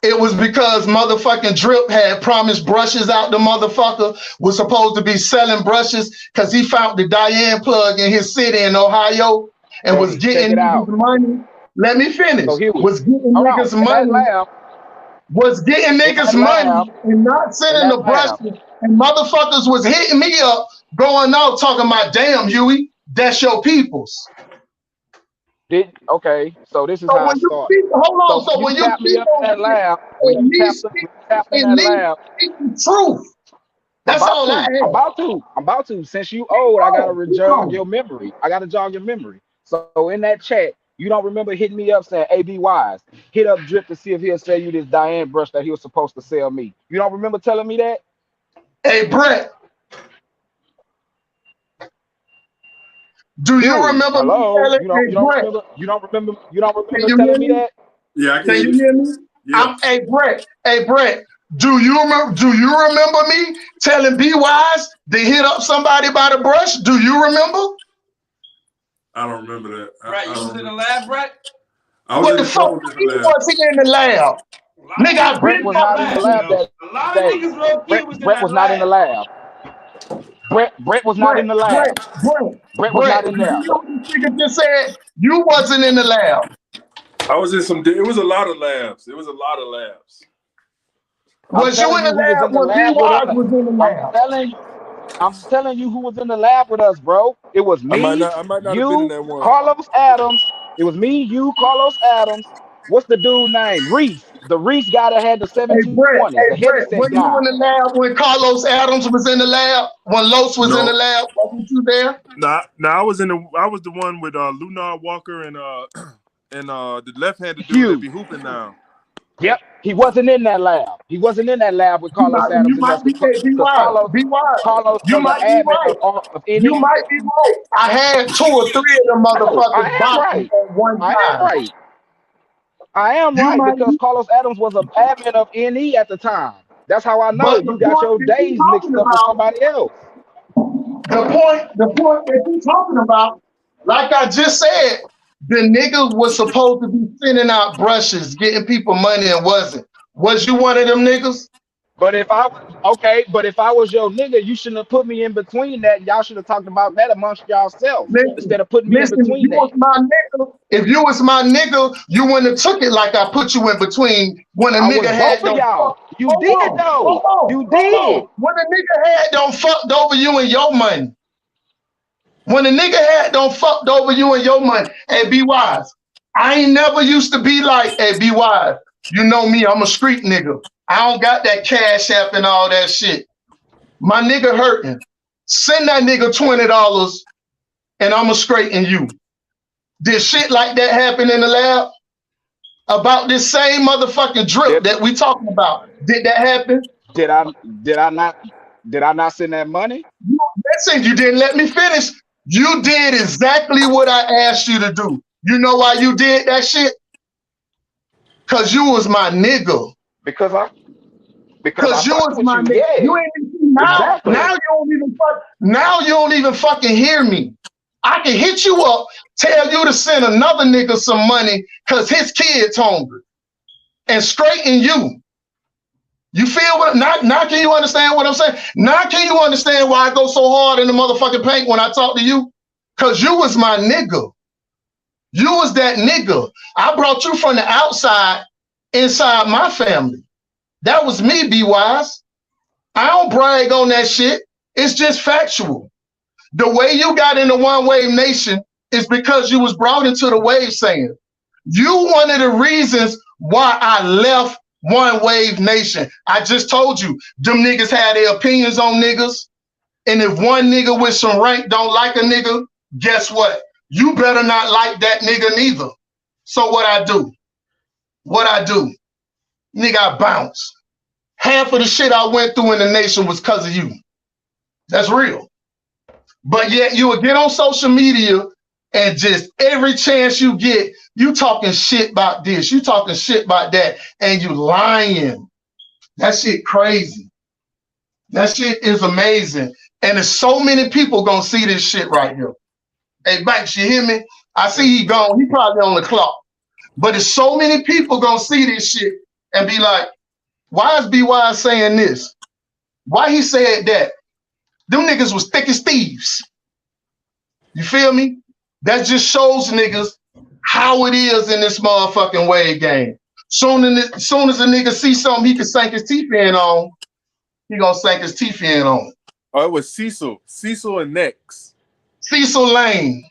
It was because motherfucking Drip had promised brushes out the motherfucker, was supposed to be selling brushes because he found the Diane plug in his city in Ohio and was Hey, check getting it niggas out. money. Let me finish. So Huey, Was getting hold on. niggas money. Was getting In niggas that lab, money and not in sending the that lab. brushes. And motherfuckers was hitting me up, going out talking about, damn, Huey, that's your peoples. Okay, so this is So how when it you started. speak, hold on. So So when you when you tap me speak up in on that shit, lab, when at you least tap in that lab, speak the truth. I'm That's about all I to. I'm ask. about to. I'm about to. Since you old, I gotta Keep jog going. your memory. I gotta jog your memory. So in that chat, you don't remember hitting me up saying, "Hey, be wise. Hit up Drip to see if he'll sell you this Diane brush that he was supposed to sell me." You don't remember telling me that? Hey, Brett, do you Huey, remember me hello. telling, hey, Brett, You don't remember. You don't can remember you telling hear me me? that? Yeah, I can Can hear you you. hear me? Yeah. Hey, Brett, do you remember me telling Be Wise to hit up somebody by the brush? Do you remember? I don't remember that. Brett, you was in the lab, Brett? I was What in the a fuck couple different labs. was he in the lab? Nigga, I've Brett been was not talking in the to lab you. that A lot of day. niggas low key was in Brett that was not in the lab. lab. Brett was not in the lab. Brett was not Brett, in did there. you hear what this nigga just said? You wasn't in the lab. I was in some. It was a lot of labs. It was a lot of labs. I'm Was you telling in the you who was lab in the when B lab with Wise us. was in the lab? I'm telling you who was in the lab with us, bro. It was I might me, not have been in you, that one. Carlos Adams. It was me, you, Carlos Adams. What's the dude name? Reese. The Reese guy that had the 1720s, the heavy Were set you guy. in the lab when Carlos Adams was in the lab? When Los was in the No, lab? Wasn't you there? I was in the. I was the one with Lunar Walker and the left-handed dude that Hugh. be hooping now. Yep. He wasn't in that lab. He wasn't in that lab with Carlos You Adams and might us be there. Be because wise. Be wise. Carlos You was an might be admin right. of You any. might be right. I had 2 or 3 of them No, I motherfuckers am boxing right. at one I am time. right. I am You right might because be, Carlos Adams was an admin of NE at the time. That's how I know but the you got point your that you're days talking mixed up with about, somebody else. the point that you're talking about, like I just said, the nigga was supposed to be sending out brushes, getting people money and wasn't. Was you one of them niggas? But if I was your nigga, you shouldn't have put me in between that. Y'all should have talked about that amongst yourselves instead of putting me in Listen, if between you was that. my nigga, you wouldn't have took it like I put you in between when a I nigga was had both of them y'all. fuck. You did though. You Hold did. on. When a nigga had them fucked over you and your money. When a nigga had them fucked over you and your money. Hey, be wise. I ain't never used to be like, hey, be wise. You know me, I'm a street nigga. I don't got that cash app and all that shit. My nigga hurting. Send that nigga $20 and I'ma straighten you. Did shit like that happen in the lab? About this same motherfucking drip Did that we talking about. Did that happen? did I did I not send that money? Listen, you didn't let me finish. You did exactly what I asked you to do. You know why you did that shit? Cause you was my nigga. Because I Cause you fucked was with my you. nigga. You Yeah. ain't even Exactly. now you don't even fucking hear me. I can hit you up, tell you to send another nigga some money cause his kid's hungry and straighten you. You feel what? Now can you understand what I'm saying? Now can you understand why I go so hard in the motherfucking paint when I talk to you? Cause you was my nigga. You was that nigga. I brought you from the outside inside my family. That was me, Be Wise. I don't brag on that shit. It's just factual. The way you got into One Wave Nation is because you was brought into the wave saying. You one of the reasons why I left One Wave Nation. I just told you, them niggas had their opinions on niggas. And if one nigga with some rank don't like a nigga, guess what? You better not like that nigga neither. So what I do? Nigga, I bounce. Half of the shit I went through in the nation was because of you. That's real. But yet you would get on social media and just every chance you get, you talking shit about this, you talking shit about that, and you lying. That shit crazy. That shit is amazing. And there's so many people gonna see this shit right here. Hey, Banks, you hear me? I see he gone. He probably on the clock. But there's so many people gonna see this shit and be like, why is BY saying this? Why he said that? Them niggas was thick as thieves. You feel me? That just shows niggas how it is in this motherfucking wave game. Soon as a nigga see something he can sink his teeth in on, he gonna sink his teeth in on. Oh, it was Cecil and Next. Cecil Lane.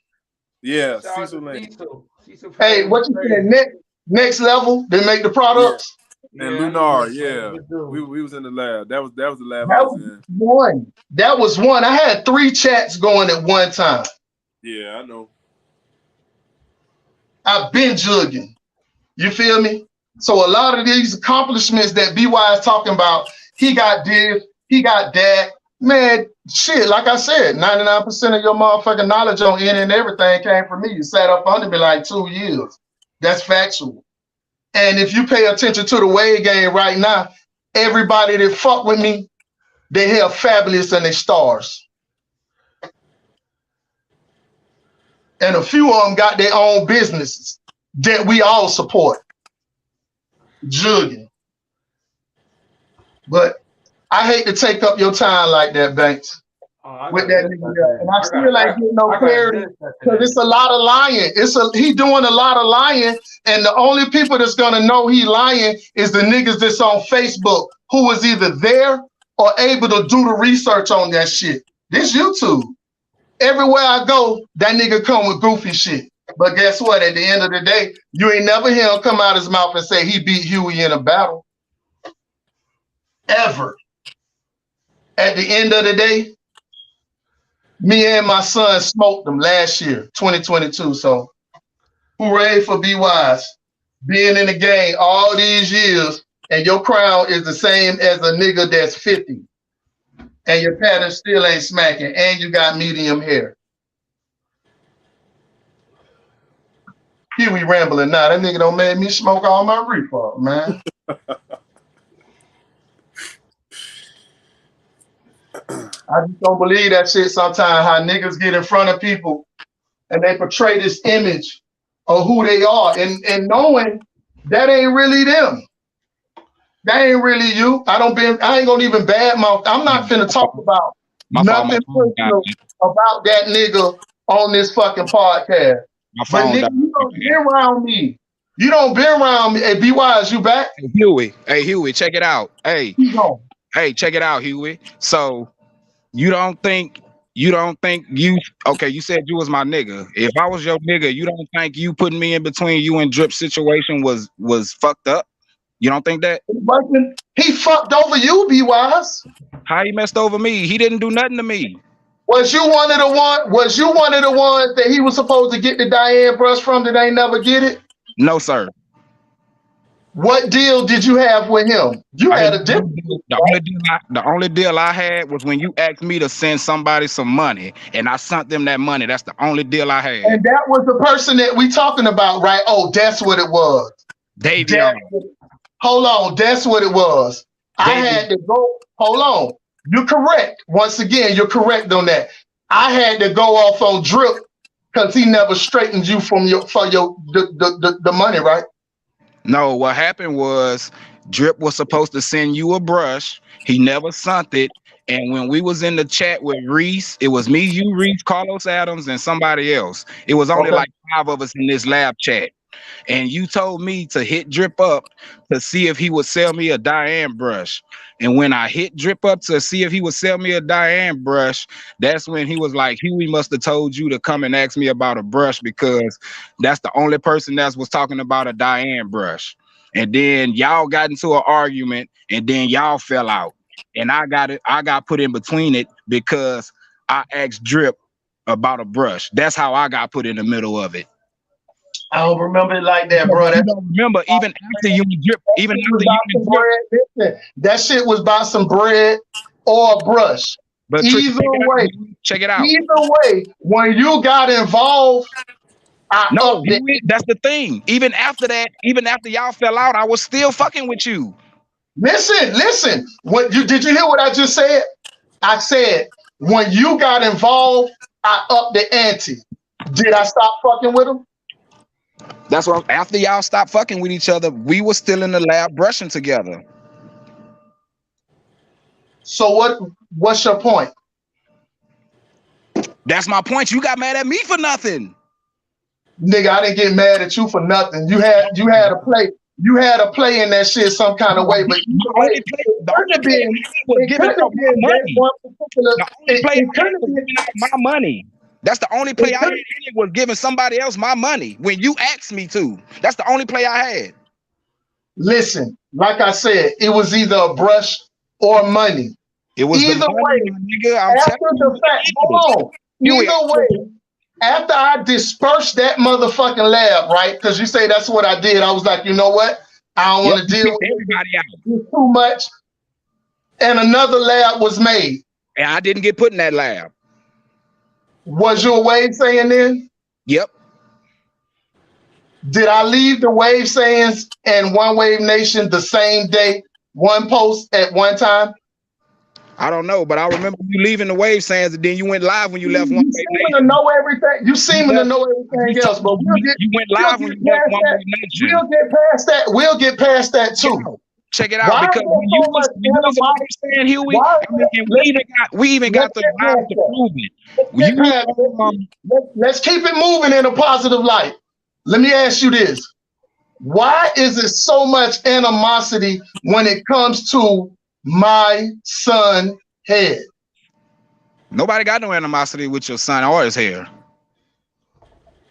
Yeah, Cecil Lane. Cecil Hey, what you saying? Next level? They make the products. Yeah. And Lunar, yeah. We was in the lab. That was the lab I was in. One. That was one. I had 3 chats going at one time. Yeah, I know. I've been jugging. You feel me? So a lot of these accomplishments that BY is talking about, he got this, he got that. Man, shit, like I said, 99% of your motherfucking knowledge on any and everything came from me. You sat up under me like 2 years. That's factual. And if you pay attention to the wave game right now, everybody that fuck with me, they have fabulous and they stars. And a few of them got their own businesses that we all support. Jugging. But I hate to take up your time like that, Banks. With that nigga there. And I still ain't getting no clarity because it's a lot of lying. He doing a lot of lying, and the only people that's gonna know he lying is the niggas that's on Facebook who was either there or able to do the research on that shit. This YouTube. Everywhere I go, that nigga come with goofy shit. But guess what? At the end of the day, you ain't never hear him come out his mouth and say he beat Huey in a battle. Ever. At the end of the day, me and my son smoked them last year, 2022. So, hooray for B-Wise. Being in the game all these years, and your crown is the same as a nigga that's 50. And your pattern still ain't smacking, and you got medium hair. Here we rambling now. That nigga don't make me smoke all my reefer, man. I just don't believe that shit sometimes, how niggas get in front of people and they portray this image of who they are and knowing that ain't really them. That ain't really you. I ain't gonna even badmouth. I'm not finna talk about nothing personal about that nigga on this fucking podcast. But nigga, you don't be around me. You don't be around me. Hey, B-Wise, you back? Hey, Huey, check it out. Hey, check it out, Huey. So you don't think you okay, you said you was my nigga. If I was your nigga, you don't think you putting me in between you and Drip situation was fucked up? You don't think that? He fucked over you, B-Wise. How he messed over me? He didn't do nothing to me. Was you one of the ones that he was supposed to get the Diane brush from that ain't never get it? No, sir. What deal did you have with him? You had a deal. The only deal I had was when you asked me to send somebody some money, and I sent them that money. That's the only deal I had. And that was the person that we talking about, right? Oh, that's what it was. Hold on, that's what it was. I had to go. Hold on. You're correct. Once again, you're correct on that. I had to go off on Drip because he never straightened you for the money, right? No, what happened was Drip was supposed to send you a brush. He never sent it. And when we was in the chat with Reese, it was me, you, Reese, Carlos Adams, and somebody else. It was only like 5 of us in this lab chat. And you told me to hit Drip up to see if he would sell me a Diane brush. And when I hit Drip up to see if he would sell me a Diane brush, that's when he was like, Huey must have told you to come and ask me about a brush because that's the only person that was talking about a Diane brush. And then y'all got into an argument and then y'all fell out. And I got put in between it because I asked Drip about a brush. That's how I got put in the middle of it. I don't remember it like that, bro. Remember, even after you Drip, that shit was about some bread or a brush. But either way, check it out. Either way, when you got involved, that's the thing. Even after that, even after y'all fell out, I was still fucking with you. Listen. Did you hear what I just said? I said when you got involved, I upped the ante. Did I stop fucking with him? That's what. After y'all stopped fucking with each other, we were still in the lab brushing together. So what's your point? That's my point. You got mad at me for nothing. Nigga, I didn't get mad at you for nothing. You had a play. You had a play in that shit some kind of way, but either way, it couldn't have been that one particular. The only play It I had couldn't have was been. giving out my money. That's the only play I had was giving somebody else my money when you asked me to. That's the only play I had. Listen, like I said, it was either a brush or money. It was either the money, way. nigga. After the fact, hold on. Either way, after I dispersed that motherfucking lab, right? Because you say that's what I did. I was like, you know what? I don't want to deal with everybody out. Too much. And another lab was made. And I didn't get put in that lab. Was your wave saying then? Yep. Did I leave the wave sayings and One Wave Nation the same day, one post at one time? I don't know, but I remember you leaving the wave sayings, and then you went live when you left One Wave Nation. You seem to know everything. You seem to know everything else, but you went live when you left One Wave Nation. We'll get past that. We'll get past that too. Check it out, because when you was saying Huey, we even got the live to prove it. Let's keep it moving in a positive light. Let me ask you this. Why is there so much animosity when it comes to my son head? Nobody got no animosity with your son or his hair.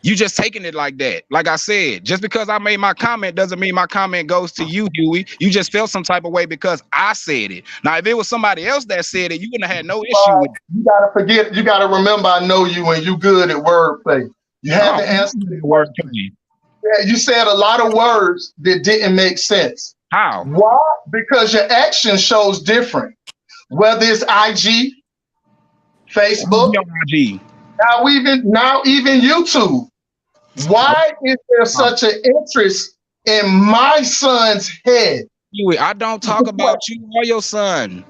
You just taking it like that. Like I said, just because I made my comment doesn't mean my comment goes to you, Huey. You just felt some type of way because I said it. Now, if it was somebody else that said it, you wouldn't have had no issue with it. You gotta forget, you gotta remember I know you and you good at wordplay. You have to answer the wordplay. Yeah, you said a lot of words that didn't make sense. How? Why? Because your action shows different. Whether it's IG, Facebook, now even YouTube. Why is there such an interest in my son's head? I don't talk about you or your son.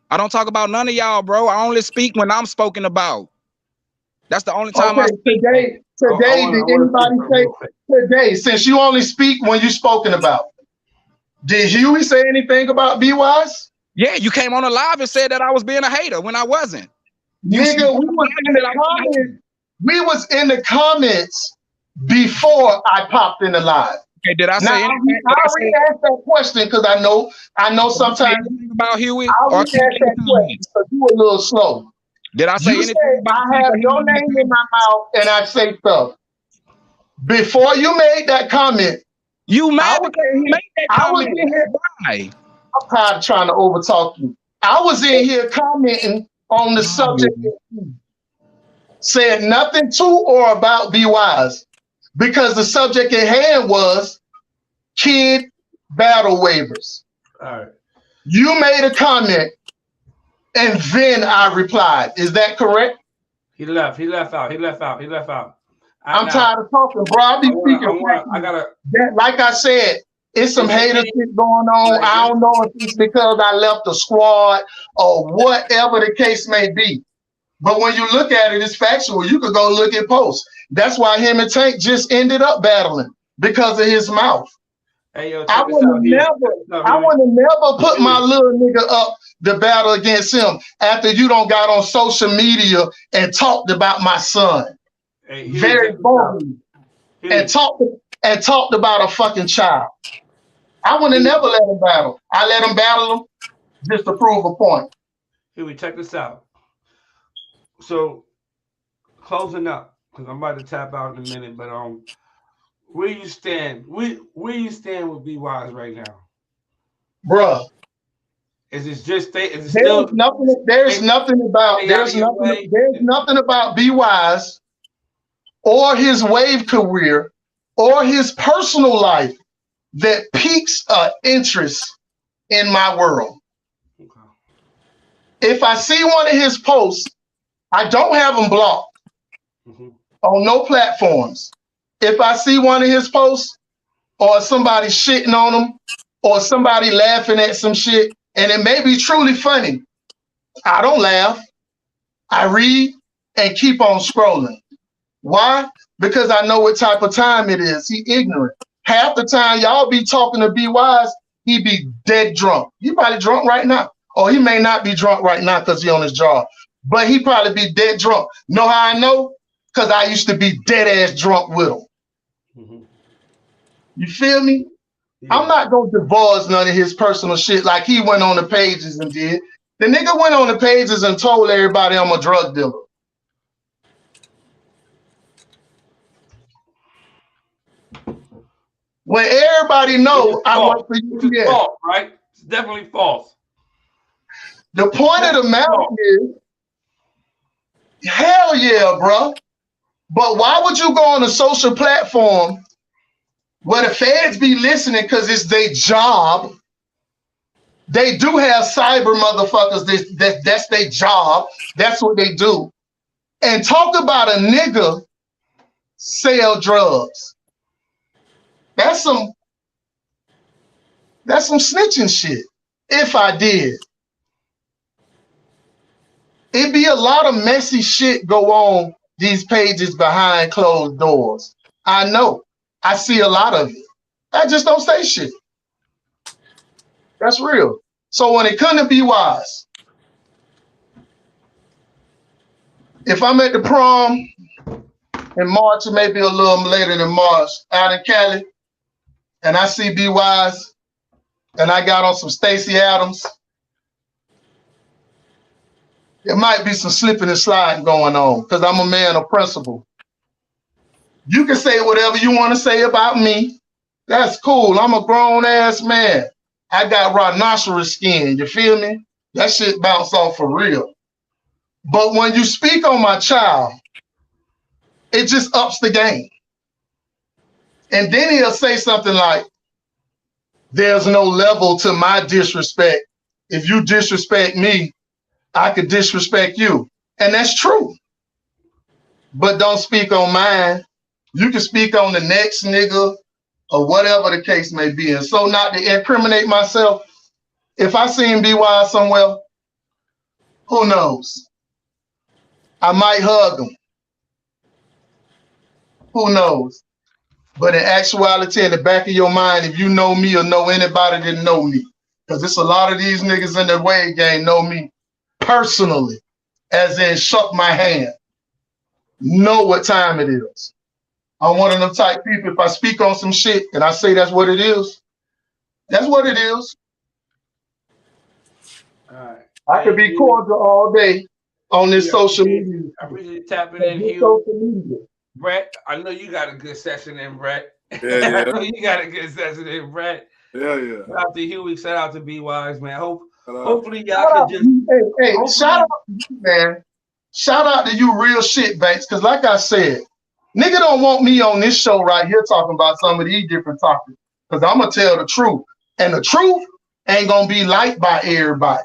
I don't talk about none of y'all, bro. I only speak when I'm spoken about. That's the only time I speak. Today, did anybody say today, since you only speak when you're spoken about, did Huey say anything about B-Wise? Yeah, you came on a live and said that I was being a hater when I wasn't. Nigga, we was in the comments before I popped in the live. Okay, did I say anything? I already asked that question because I know sometimes about Huey. I already asked that question because you were a little slow. Did I say anything about I have your name in my mouth and I say stuff. Before you made that comment, you mad because you made that comment. I was in here. Why? I'm tired of trying to overtalk you. I was in here commenting on the subject. Said nothing to or about Be Wise because the subject at hand was kid battle waivers. All right. You made a comment and then I replied. Is that correct? He left out. I'm tired of talking, bro. I be speaking. Like I said, it's some hater shit going on. I don't know if it's because I left the squad or whatever the case may be. But when you look at it, it's factual. You could go look at posts. That's why him and Tank just ended up battling because of his mouth. Hey, yo, I would have never put my little nigga up the battle against him after you don't got on social media and talked about my son. Hey, very boldly. And talked about a fucking child. I would have never let him battle. I let him battle him just to prove a point. Here we check this out. So closing up, because I'm about to tap out in a minute, but where you stand? Where you stand with B Wise right now, bruh? Is it just there's nothing about B Wise or his wave career or his personal life that piques interest in my world. Okay. If I see one of his posts, I don't have him blocked on no platforms. If I see one of his posts or somebody shitting on him or somebody laughing at some shit, and it may be truly funny, I don't laugh. I read and keep on scrolling. Why? Because I know what type of time it is. He ignorant. Half the time y'all be talking to Be Wise, he be dead drunk. He probably drunk right now. Or he may not be drunk right now because he on his job. But he probably be dead drunk. Know how I know? Because I used to be dead ass drunk with him. Mhm. You feel me? Yeah. I'm not gonna divulge none of his personal shit like he went on the pages and did. The nigga went on the pages and told everybody I'm a drug dealer. When everybody Which is know I false. work for Which is UPS. false, right? It's definitely false. The point of the matter is, hell yeah, bro. But why would you go on a social platform where the feds be listening because it's their job? They do have cyber motherfuckers. That's their job. That's what they do. And talk about a nigga sell drugs. That's some snitching shit. If I did, it'd be a lot of messy shit go on these pages behind closed doors. I know. I see a lot of it. I just don't say shit. That's real. So when it couldn't Be Wise, if I'm at the prom in March or maybe a little later than March out in Cali, and I see Be Wise, and I got on some Stacey Adams, there might be some slipping and sliding going on because I'm a man of principle. You can say whatever you want to say about me. That's cool. I'm a grown ass man. I got rhinoceros skin. You feel me? That shit bounce off for real. But when you speak on my child, it just ups the game. And then he'll say something like, there's no level to my disrespect. If you disrespect me, I could disrespect you. And that's true. But don't speak on mine. You can speak on the next nigga or whatever the case may be. And so not to incriminate myself, if I see him Be Wise somewhere, who knows? I might hug him. Who knows? But in actuality, in the back of your mind, if you know me or know anybody that know me, because it's a lot of these niggas in the Wade game know me personally, as in shook my hand, know what time it is. I'm one of them type people, if I speak on some shit and I say that's what it is, that's what it is. All right. I could Hey, be Hugh. cordial all day on this Yeah, social I media. appreciate you tapping But in, this Hugh. social media. Brett, I know you got a good session in, Brett. Yeah, I yeah, know you got a good session in, Brett. yeah, yeah. Shout out to Huey. Shout out to Be Wise, man. Shout out. Hopefully y'all Shout can out to just you. Hey, hopefully, shout out to you, man. Shout out to you, real shit, Banks. Because like I said, nigga don't want me on this show right here talking about some of these different topics. Because I'm going to tell the truth. And the truth ain't going to be liked by everybody.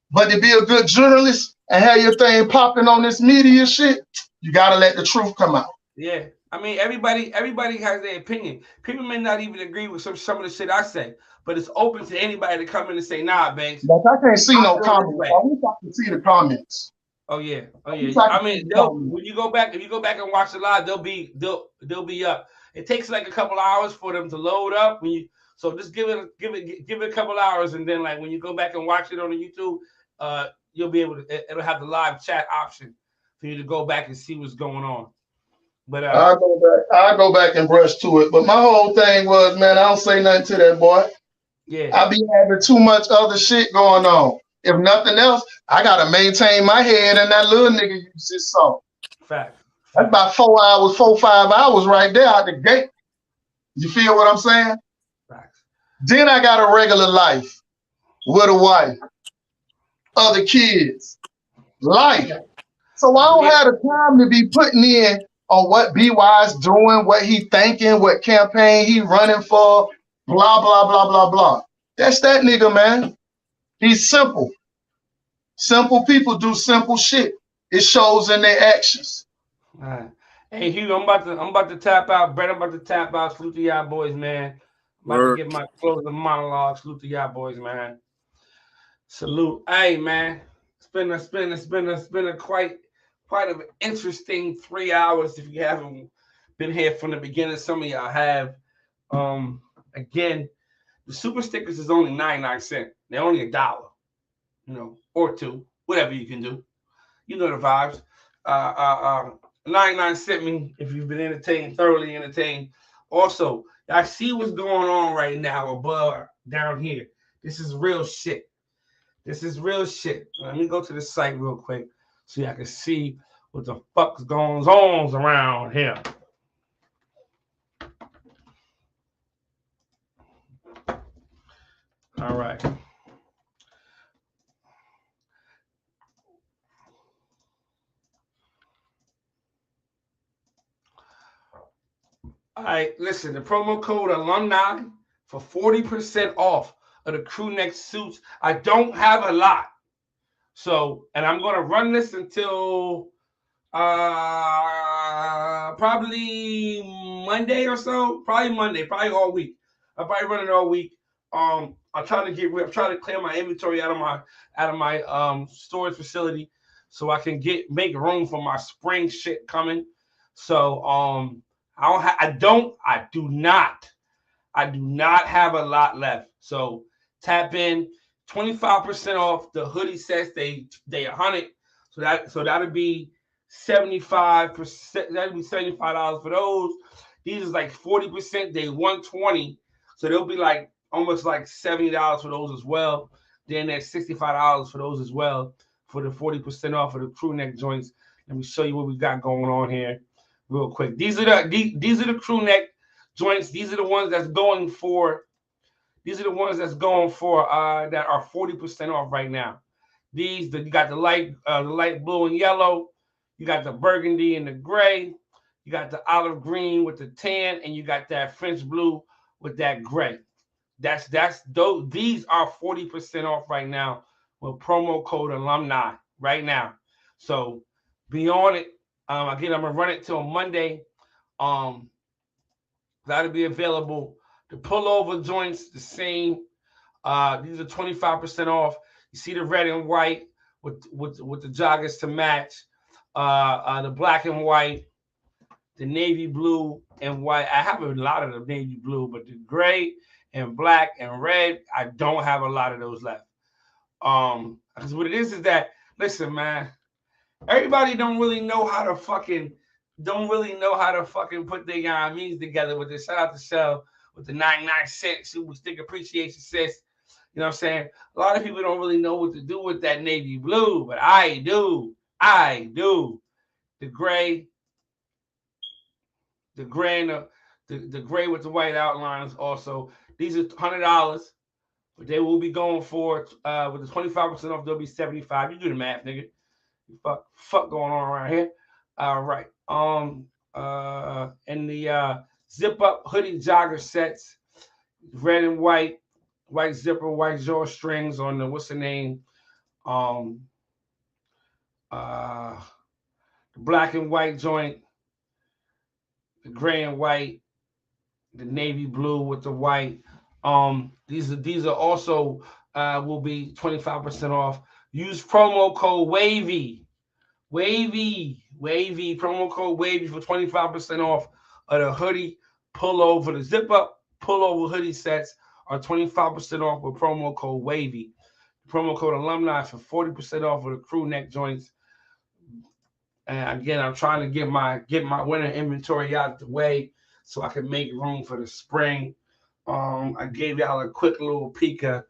But to be a good journalist and have your thing popping on this media shit, you got to let the truth come out. yeah. I mean, everybody has their opinion. People may not even agree with some of the shit I say, but it's open to anybody to come in and say, nah, Banks. But I can't see I no feel this comments. way. I wish I could see the comments. Oh yeah. I wish I I could see mean, the comments. when you go back, if you go back and watch the live, they'll be up. It takes like a couple hours for them to load up. So just give it a couple hours, and then like when you go back and watch it on the YouTube, you'll be able to. It'll have the live chat option for you to go back and see what's going on. But I'll go back and brush to it. But my whole thing was, man, I don't say nothing to that boy. yeah, I be having too much other shit going on. If nothing else, I gotta maintain my head and that little nigga you just saw. fact. That's about 4 hours, 5 hours right there out the gate. You feel what I'm saying? Facts. Then I got a regular life with a wife, other kids, life. So I don't have the time to be putting in on what Be Wise doing, what he thinking, what campaign he running for, blah, blah, blah, blah, blah. That's that nigga, man. He's simple. Simple people do simple shit. It shows in their actions. All right. Hey Hugh, I'm about to tap out. Brett, I'm about to tap out. Salute to y'all boys, man. I'm about to get my closing monologue. Salute to y'all boys, man. Salute. Hey man. It's been a quite quite an interesting 3 hours. If you haven't been here from the beginning, some of y'all have. Again, the super stickers is only 99 cents. They're only $1, or $2, whatever you can do. You know the vibes. 99 cent me if you've been entertained, thoroughly entertained. Also, I see what's going on right now above down here. This is real shit. This is real shit. Let me go to the site real quick so y'all can see what the fuck's going on around here. All right. All right, listen, the promo code alumni for 40% off of the crew neck suits. I don't have a lot. So, and I'm going to run this until probably Monday or so. Probably Monday, probably all week. I'll probably run it all week. I'm trying to clear my inventory out of my storage facility so I can make room for my spring shit coming. So I do not have a lot left. So tap in. 25% off the hoodie sets. They 100. So that'll be 75%. That'll be $75 for those. These is like 40%. They 120. So they'll be like almost like $70 for those as well. Then there's $65 for those as well for the 40% off of the crew neck joints. Let me show you what we got going on here real quick. These are the crew neck joints. These are the ones that's going for. These are the ones that's going for that are 40% off right now. You got the light blue and yellow, you got the burgundy and the gray, you got the olive green with the tan, and you got that French blue with that gray. These are 40% off right now with promo code alumni right now. So be on it. Again, I'm gonna run it till Monday. That'll be available. The pullover joints, the same. These are 25% off. You see the red and white with the joggers to match. The black and white, the navy blue and white. I have a lot of the navy blue, but the gray and black and red, I don't have a lot of those left. Because what it is that, listen, man, everybody don't really know how to fucking put their means together with this. Shout out to Shell with the 99 cent super stick appreciation sis. You know what I'm saying? A lot of people don't really know what to do with that navy blue, but I do. The gray, and the gray with the white outlines also. These are $100, but they will be going for with the 25% off, they'll be $75. You do the math, nigga. Fuck going on around here. All right. And the zip up hoodie jogger sets, red and white zipper, white drawstrings on the what's the name? The black and white joint, the gray and white, the navy blue with the white. These are also will be 25% off. Use promo code WAVY promo code WAVY for 25% off of the hoodie pullover. The zip up pullover hoodie sets are 25% off with promo code WAVY. Promo code alumni for 40% off of the crew neck joints. And again, I'm trying to get my winter inventory out of the way so I can make room for the spring. I gave y'all a quick little peek of,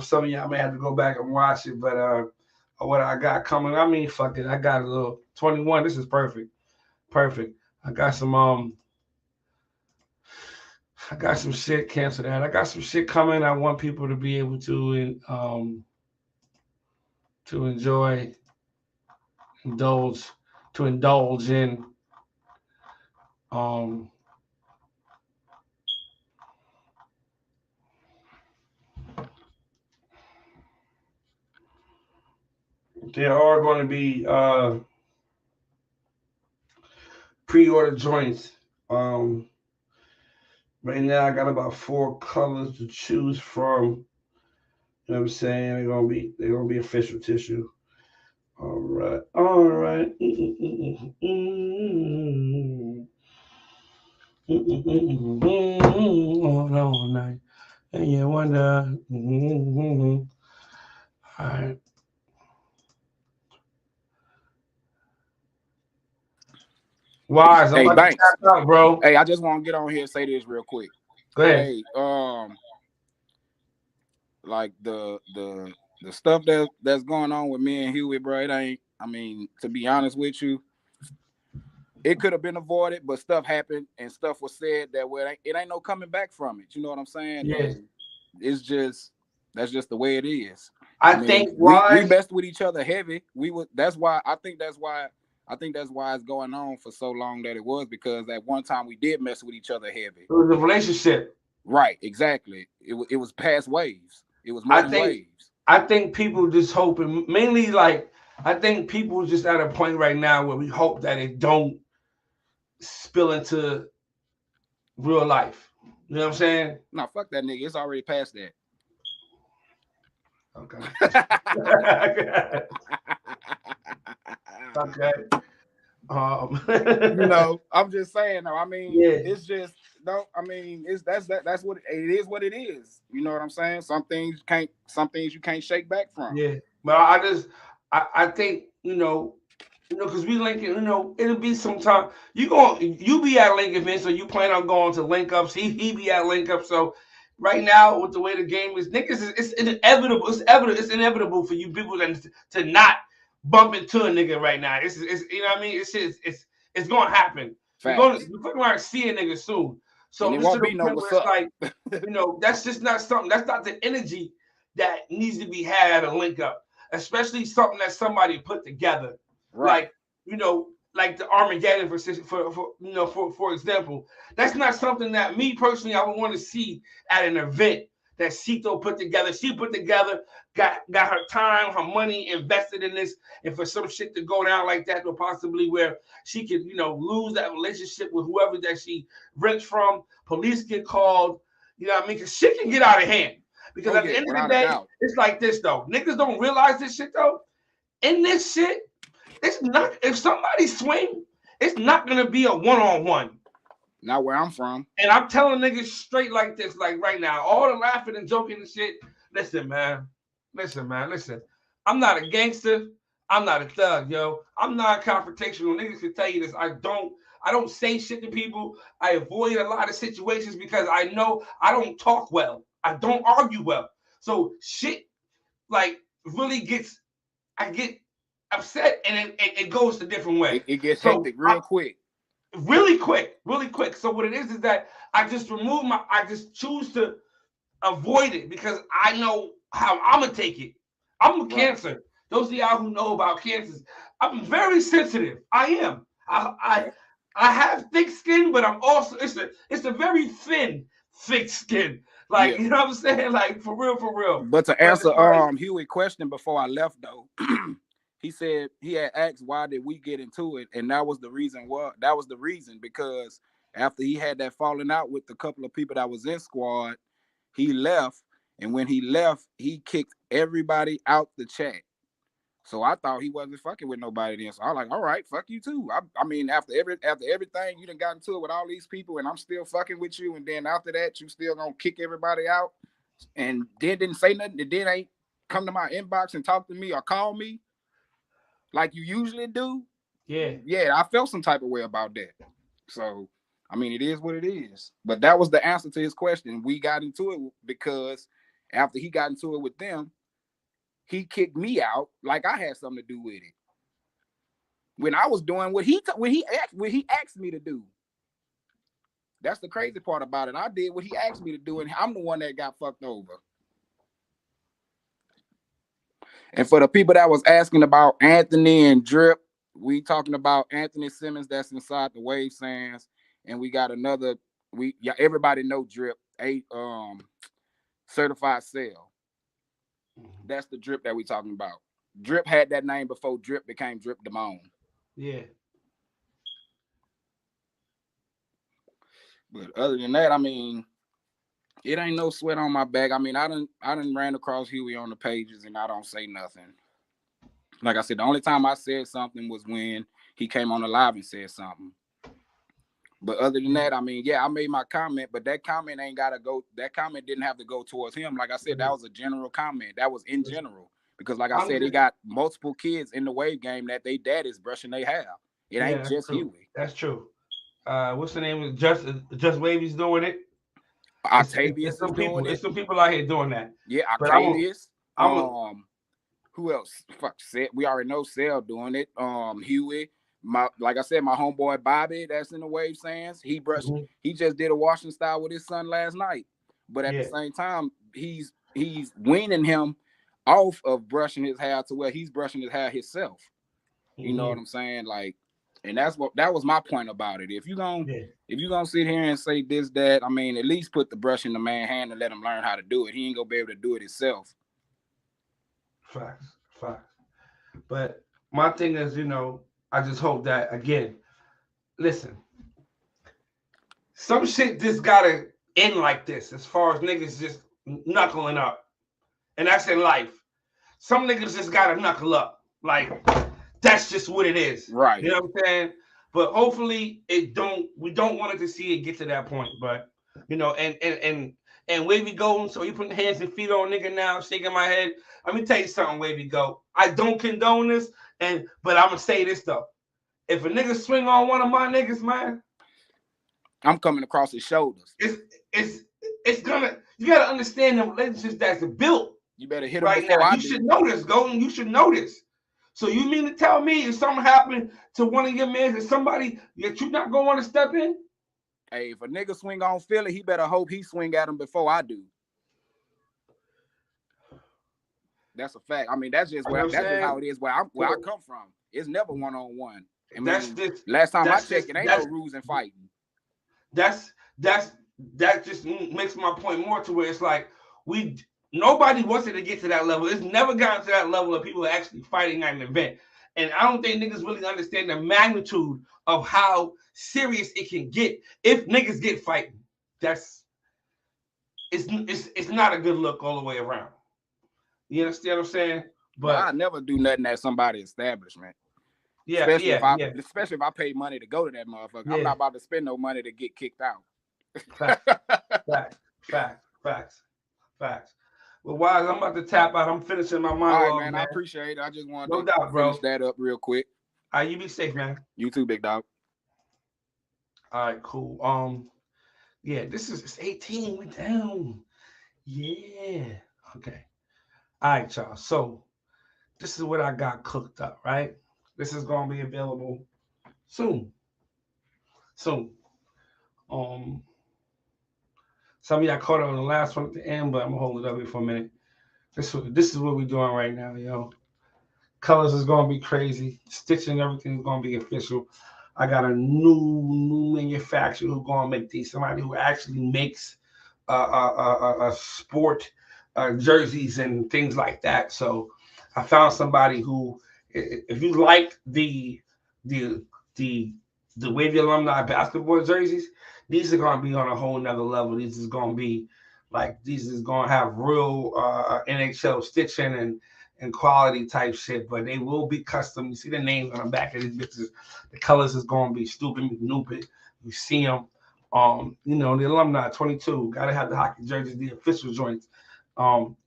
some of y'all may have to go back and watch it, but what I got coming, I mean, fuck it, I got a little 21. This is perfect. I got some shit. Cancel that. I got some shit coming. I want people to be able to enjoy, indulge in. There are going to be pre-order joints. Right now, I got about 4 colors to choose from. You know what I'm saying? They're gonna be official tissue. All right. All right. All night. And you wonder. All right. Wise, I'm Hey, about to Banks. tap out, bro. Hey, I just want to get on here and say this real quick. Go ahead. Hey, like the stuff that's going on with me and Huey, bro. It ain't. I mean, to be honest with you, it could have been avoided, but stuff happened and stuff was said that way it ain't no coming back from it. You know what I'm saying? Yeah. And it's just that's just the way it is. I I mean, think we Wise. messed with each other heavy. We would. That's why I think that's why it's going on for so long that it was because at one time we did mess with each other heavy. It was a relationship. Right, exactly. It was past waves. It was more I than think waves. I think people just hoping mainly like I think people just at a point right now where we hope that it don't spill into real life. You know what I'm saying? No, fuck that nigga. It's already past that. Okay. Okay. You know, I'm just saying though. I mean, Yeah. it's just don't. I mean, it's that's what it is. What it is. You know what I'm saying? Some things you can't shake back from. Yeah. But I think, because we Lincoln, it'll be some time. You be at Lincoln event, so you plan on going to link ups. He be at link up. So right now, with the way the game is, niggas it's inevitable. It's inevitable for you people to not bump into a nigga right now. It's you know what I mean? It's gonna happen. Facts. You're fucking around to see a nigga soon. And So it this to won't the be no point where what's it's up. like, that's just not something. That's not the energy that needs to be had at a link up, especially something that somebody put together, Right. like like the Armageddon for example. That's not something that me personally I would want to see at an event that Sito put together. She put together, got her time, her money invested in this, and for some shit to go down like that, or possibly where she could lose that relationship with whoever that she rents from, police get called. You know what I mean? Because shit can get out of hand. Because Oh at the yeah, end of the without a day, doubt. it's like this though. Niggas don't realize this shit though. In this shit, it's not if somebody swing, it's not gonna be a one-on-one. Not where I'm from. And I'm telling niggas straight like this, like right now, all the laughing and joking and shit. Listen, man. Listen. I'm not a gangster. I'm not a thug, yo. I'm not confrontational. Niggas can tell you this. I don't say shit to people. I avoid a lot of situations because I know I don't talk well. I don't argue well. So shit like really I get upset and it goes a different way. It gets So hectic real quick. really quick. So what it is that I just choose to avoid it because I know how I'm gonna take it. I'm a Right. cancer. Those of y'all who know about cancers, I'm very sensitive. I am. Yep. I have thick skin, but I'm also it's a very thin, thick skin. Like Yeah. you know what I'm saying? Like for real. But to But answer like, Huey's question before I left though, he said he had asked why did we get into it, and that was the reason. That was the reason because after he had that falling out with the couple of people that was in squad, he left, and when he left, he kicked everybody out the chat. So I thought he wasn't fucking with nobody then. So I was like, all right, fuck you too. I mean, after everything, you done got into it with all these people, and I'm still fucking with you, and then after that, you still gonna kick everybody out, and then didn't say nothing, and then ain't come to my inbox and talk to me or call me like you usually do. Yeah, I felt some type of way about that. So I mean, it is what it is. But that was the answer to his question. We got into it because after he got into it with them, he kicked me out like I had something to do with it. When I was doing what when he asked me to do. That's the crazy part about it. I did what he asked me to do, and I'm the one that got fucked over. And for the people that was asking about Anthony and Drip, we talking about Anthony Simmons that's inside the Wave Sands, and we got another. Everybody know Drip, a certified sale. That's the Drip that we talking about. Drip had that name before Drip became Drip Damone. yeah. But other than that, I mean, it ain't no sweat on my back. I mean, I done ran across Huey on the pages and I don't say nothing. Like I said, the only time I said something was when he came on the live and said something. But other than that, I mean, yeah, I made my comment, but that comment ain't gotta go. That comment didn't have to go towards him. Like I said, that was a general comment. That was in general. Because like I said, he got multiple kids in the wave game that they daddies brushing their hair. It ain't just Huey. That's true. What's the name? Just Wavy's doing it. Octavius is doing it. It's some people out here doing that. Yeah, Octavius. Who else? Fuck, we already know Cell doing it. Huey. Like I said, my homeboy Bobby, that's in the wave sands. He brushed. He just did a washing style with his son last night. But at the same time, he's weaning him off of brushing his hair to where he's brushing his hair himself. You know what I'm saying? Like, and that was my point about it. If you gonna sit here and say this, that, I mean, at least put the brush in the man's hand and let him learn how to do it. He ain't gonna be able to do it himself. Facts. But my thing is, I just hope that, again, listen, some shit just gotta end like this as far as niggas just knuckling up. And that's in life. Some niggas just gotta knuckle up. Like, that's just what it is. Right. You know what I'm saying? But hopefully we don't want it to see it get to that point. But, and Wavy Golden, so you putting hands and feet on nigga now, shaking my head. Let me tell you something, Wavy Go. I don't condone this, but I'm gonna say this though. If a nigga swing on one of my niggas, man, I'm coming across his shoulders. It's gonna, you gotta understand the relationships that's built. You better hit him right now. You should know this, Golden. You should know this. So you mean to tell me if something happened to one of your men, is somebody that you not gonna want to step in? Hey, if a nigga swing on Philly, he better hope he swing at him before I do. That's a fact. I mean, that's just just how it is where I come from. It's never one-on-one. I mean, last time I checked, it ain't no rules in fighting. That just makes my point more to where it's like nobody wants it to get to that level. It's never gotten to that level of people actually fighting at an event. And I don't think niggas really understand the magnitude of how serious it can get if niggas get fighting. It's not a good look all the way around. You understand what I'm saying? But I never do nothing at somebody's establishment. Yeah, especially if I pay money to go to that motherfucker. Yeah. I'm not about to spend no money to get kicked out. Facts. Well, Wise, I'm about to tap out. I'm finishing my monologue. All right, man. I appreciate it. I just wanted to finish that up real quick. All right, you be safe, man. You too, big dog. All right, cool. Yeah, it's 18. We down. Yeah. Okay. All right, y'all. So this is what I got cooked up, right? This is gonna be available soon. Some of y'all caught it on the last one at the end, but I'm gonna hold it up here for a minute. This is what we're doing right now, yo. Colors is gonna be crazy. Stitching, everything is gonna be official. I got a new manufacturer who's gonna make these. Somebody who actually makes a sport jerseys and things like that. So I found somebody who, if you like the Wavy alumni basketball jerseys, these are gonna be on a whole nother level. These is gonna have real NHL stitching and quality type shit, but they will be custom. You see the names on the back of these bitches. The colors is gonna be stupid McNupid. You see them. The alumni 22 gotta have the hockey jerseys, the official joints.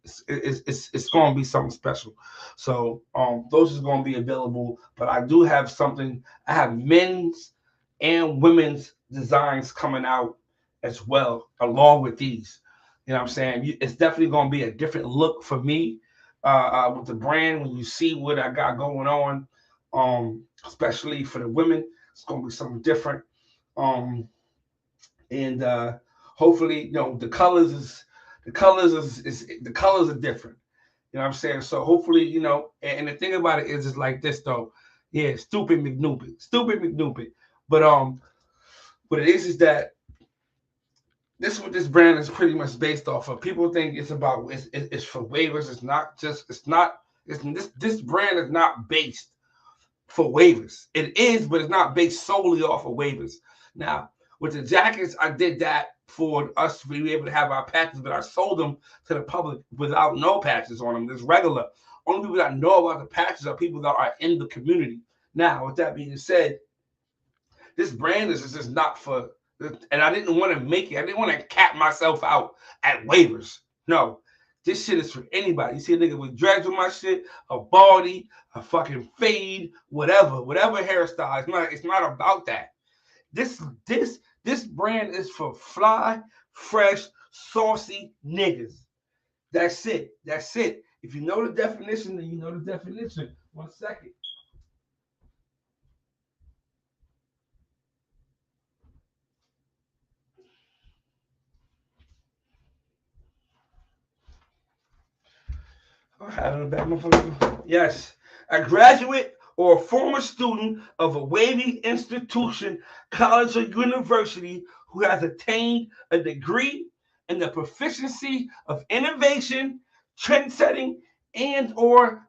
It's going to be something special. So those is going to be available. But I do have something. I have men's and women's designs coming out as well, along with these. You know what I'm saying? It's definitely going to be a different look for me with the brand when you see what I got going on, especially for the women. It's going to be something different. And hopefully, the colors are different. You know what I'm saying? So hopefully, and the thing about it is like this though. Yeah, stupid McNupid. But what it is that this is what this brand is pretty much based off of. People think it's for waivers. This brand is not based for waivers. It is, but it's not based solely off of waivers. Now, with the jackets, I did that for us to be able to have our patches, but I sold them to the public without no patches on them, just regular Only people that know about the patches are people that are in the community. Now, with that being said, this brand is just not for, and I didn't want to make it. I didn't want to cap myself out at waivers. No, this shit is for anybody. You see a nigga with dreads with my shit, a baldy, a fucking fade, whatever hairstyle. It's not about that. This brand is for fly, fresh, saucy niggas. That's it. That's it. If you know the definition, then you know the definition. 1 second. Yes, a graduate or a former student of a wavy institution, college, or university who has attained a degree in the proficiency of innovation, trend setting, and or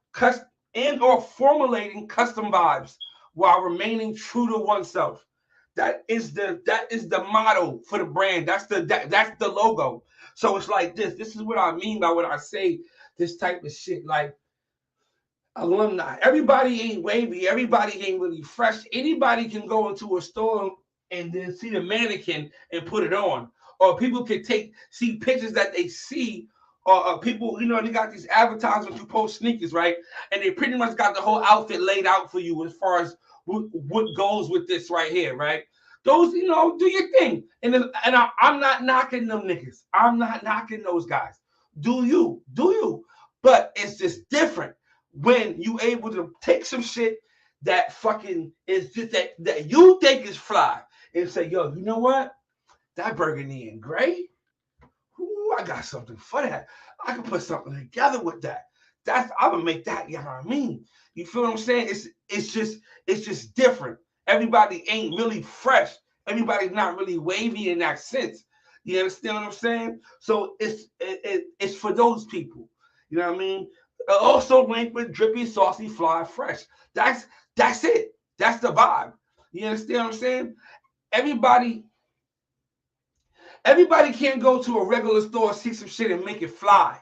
formulating custom vibes while remaining true to oneself. That is the motto for the brand. That's the logo. So it's like this. This is what I mean by when I say this type of shit. Like alumni, everybody ain't wavy. Everybody ain't really fresh. Anybody can go into a store and then see the mannequin and put it on, or people can see pictures that they see. Or people, they got these advertisements you post sneakers, right? And they pretty much got the whole outfit laid out for you as far as what goes with this right here, right? Those, do your thing. I'm not knocking them niggas. I'm not knocking those guys. Do you? But it's just different when you able to take some shit that fucking is just that you think is fly and say, yo, you know what? That burgundy and gray, ooh, I got something for that. I can put something together with that. I'm gonna make that, you know what I mean? You feel what I'm saying? It's just different. Everybody ain't really fresh. Everybody's not really wavy in that sense. You understand what I'm saying? So it's for those people. You know what I mean? Also linked with drippy, saucy, fly, fresh. That's it. That's the vibe. You understand what I'm saying? Everybody can't go to a regular store, see some shit, and make it fly.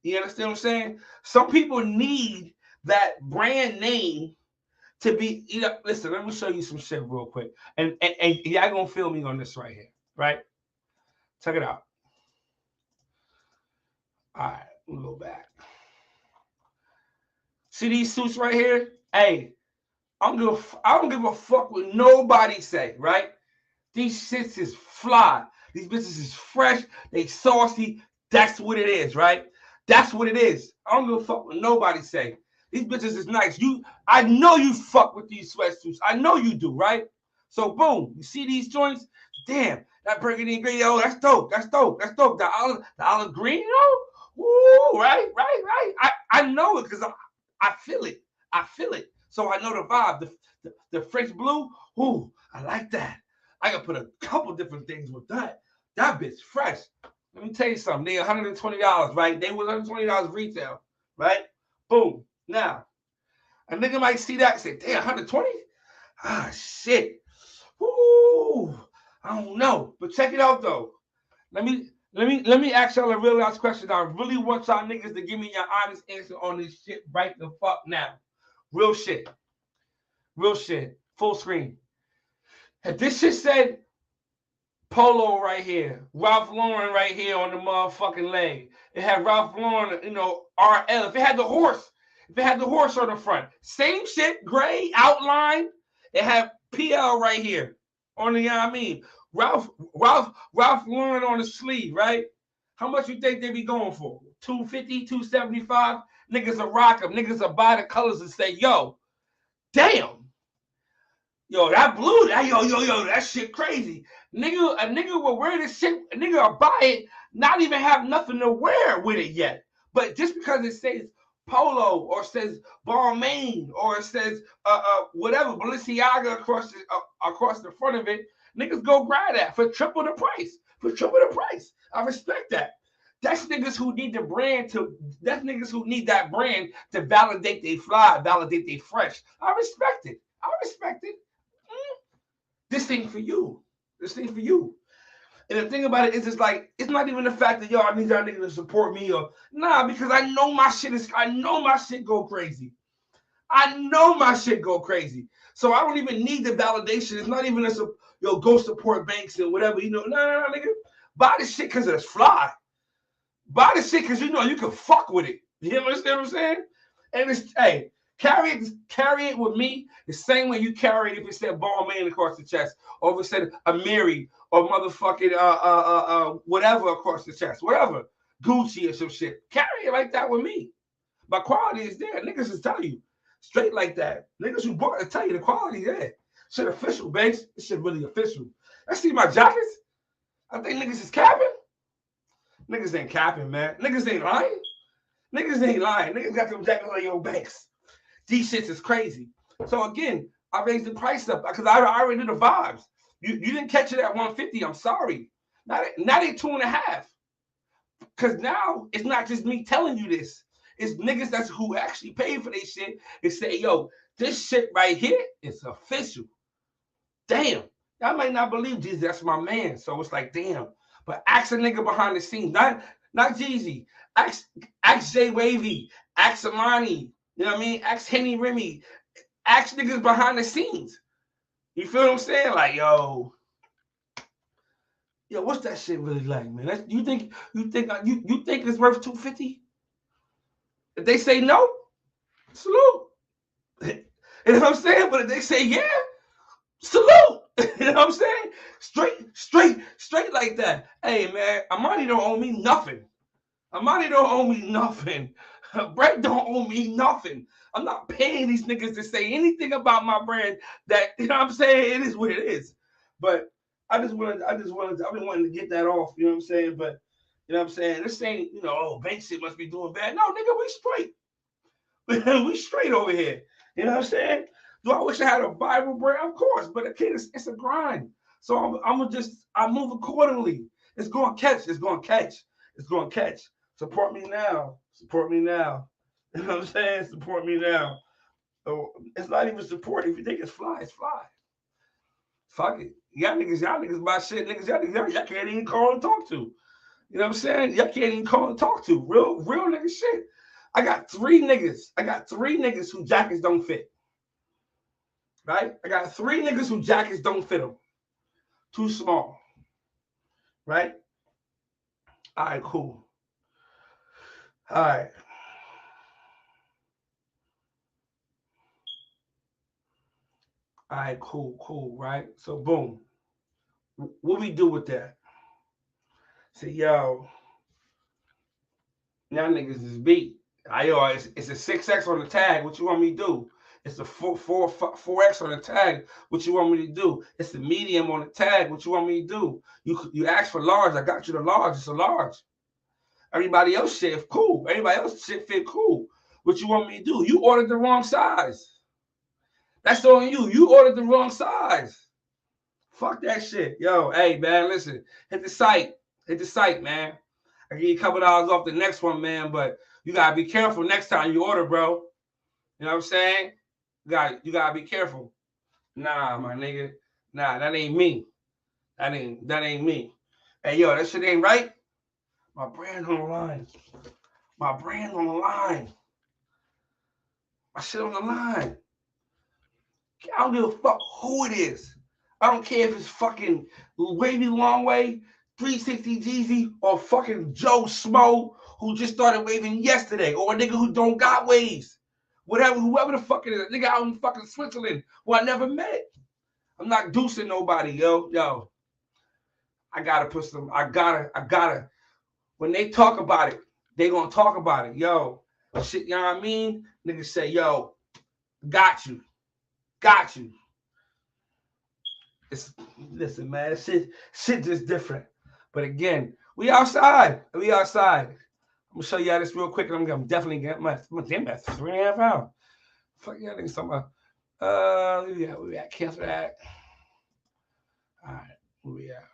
You understand what I'm saying? Some people need that brand name to be. Listen, let me show you some shit real quick, and y'all gonna feel me on this right here, right? Check it out. All right, we'll go back. See these suits right here? Hey, I don't give a fuck what nobody say, right? These shits is fly. These bitches is fresh. They saucy. That's what it is, right? That's what it is. I don't give a fuck what nobody say. These bitches is nice. I know you fuck with these sweatsuits. I know you do, right? So boom, you see these joints? Damn, that burgundy and gray, yo, that's dope. That's dope. That's dope. The olive green, yo. Woo, right. I know it because I feel it. I feel it. So I know the vibe. The French blue, ooh, I like that. I can put a couple different things with that. That bitch fresh. Let me tell you something. They $120, right? They was $120 retail, right? Boom. Now, a nigga might see that and say, damn, 120? Ah, shit. Ooh, I don't know. But check it out though. Let me ask y'all a real last question. I really want y'all niggas to give me your honest answer on this shit right the fuck now. Real shit. Real shit. Full screen. If this shit said Polo right here, Ralph Lauren right here on the motherfucking leg. It had Ralph Lauren, RL. If it had the horse on the front, same shit, gray outline. It had PL right here on the, you know what I mean? Ralph Lauren on the sleeve, right? How much you think they be going for? 250, 275? Niggas will rock them. Niggas will buy the colors and say, yo, damn. Yo, that blue, yo, that shit crazy. A nigga will wear this shit, a nigga will buy it, not even have nothing to wear with it yet. But just because it says Polo or says Balmain or it says whatever Balenciaga across the front of it, niggas go grab that for triple the price. I respect that. That's niggas who need that brand to validate they fly, validate they fresh. I respect it. This thing for you. And the thing about it is, it's like, it's not even the fact that, yo, I need y'all niggas to support me, or nah, because I know my shit go crazy. I know my shit go crazy. So I don't even need the validation. It's not even yo, go support Banks and whatever, you know. No, nigga. Buy the shit because it's fly. Buy the shit because you know you can fuck with it. You understand what I'm saying? And it's, hey, carry it with me the same way you carry it if it said ball man across the chest, or if it said Amiri, or motherfucking whatever across the chest, whatever, Gucci or some shit. Carry it like that with me. My quality is there. Niggas just tell you straight like that. Niggas who bought it tell you the quality there. Shit official, Banks. This shit really official. I see my jackets. I think niggas is capping. Niggas ain't capping, man. Niggas ain't lying. Niggas ain't lying. Niggas got them jackets like, yo, Banks. These shits is crazy. So again, I raised the price up because I already knew the vibes. You didn't catch it at 150. I'm sorry. Now they 2.5. Because now it's not just me telling you this. It's niggas that's who actually paid for this shit and say, yo, this shit right here is official. Damn. Y'all might not believe Jesus. That's my man. So it's like, damn. But ask a nigga behind the scenes. Not Jeezy. Ask Jay Wavy. Ask Amani. You know what I mean? Ask Henny Remy. Ask niggas behind the scenes. You feel what I'm saying? Like, yo, what's that shit really like, man? You think it's worth 250? If they say no, salute. You know what I'm saying? But if they say yeah, salute. You know what I'm saying? Straight like that. Hey, man, Amani don't owe me nothing. Amani don't owe me nothing. Brett don't owe me nothing. I'm not paying these niggas to say anything about my brand that, you know what I'm saying? It is what it is. But I've been wanting to get that off, you know what I'm saying? But, you know what I'm saying? This ain't, oh, Bank shit must be doing bad. No, nigga, we straight. We straight over here. You know what I'm saying? Do I wish I had a Bible brand? Of course, but again, it's a grind. So I move accordingly. It's going to catch. It's going to catch. It's going to catch. Support me now. Support me now. You know what I'm saying? Support me now. So it's not even support. If you think it's fly, it's fly. Fuck it. Y'all niggas buy shit. Niggas, y'all can't even call and talk to. You know what I'm saying? Y'all can't even call and talk to. Real nigga shit. I got three niggas who jackets don't fit. Right? I got three niggas who jackets don't fit them. Too small. Right? All right, cool. All right. All right, cool, right? So boom. What we do with that? Say, yo, y'all niggas is beat. It's a 6X on the tag. What you want me to do? It's a 4X on the tag. What you want me to do? It's the medium on the tag. What you want me to do? You asked for large. I got you the large. It's a large. Everybody else shit cool. Everybody else shit fit cool. What you want me to do? You ordered the wrong size. That's on you. You ordered the wrong size. Fuck that shit. Yo, hey, man, listen. Hit the site, man. I give you a couple dollars off the next one, man, but you got to be careful next time you order, bro. You know what I'm saying? You got to be careful. Nah, my nigga. Nah, that ain't me. That ain't me. Hey, yo, that shit ain't right. My brand on the line. My brand on the line. My shit on the line. I don't give a fuck who it is. I don't care if it's fucking Wavy Long Way, 360 Jeezy, or fucking Joe Smo, who just started waving yesterday, or a nigga who don't got waves. Whoever the fuck it is, a nigga out in fucking Switzerland who I never met. I'm not deucing nobody, yo. I gotta. When they talk about it, they gonna talk about it, yo. Shit, you know what I mean? Niggas say, yo, got you. Listen, man, shit just different. But again, we outside. I'm gonna show y'all this real quick. I'm definitely getting my damn, that's 3.5 hours. Fuck yeah, niggas talking about. We got cancel that. All right, we are.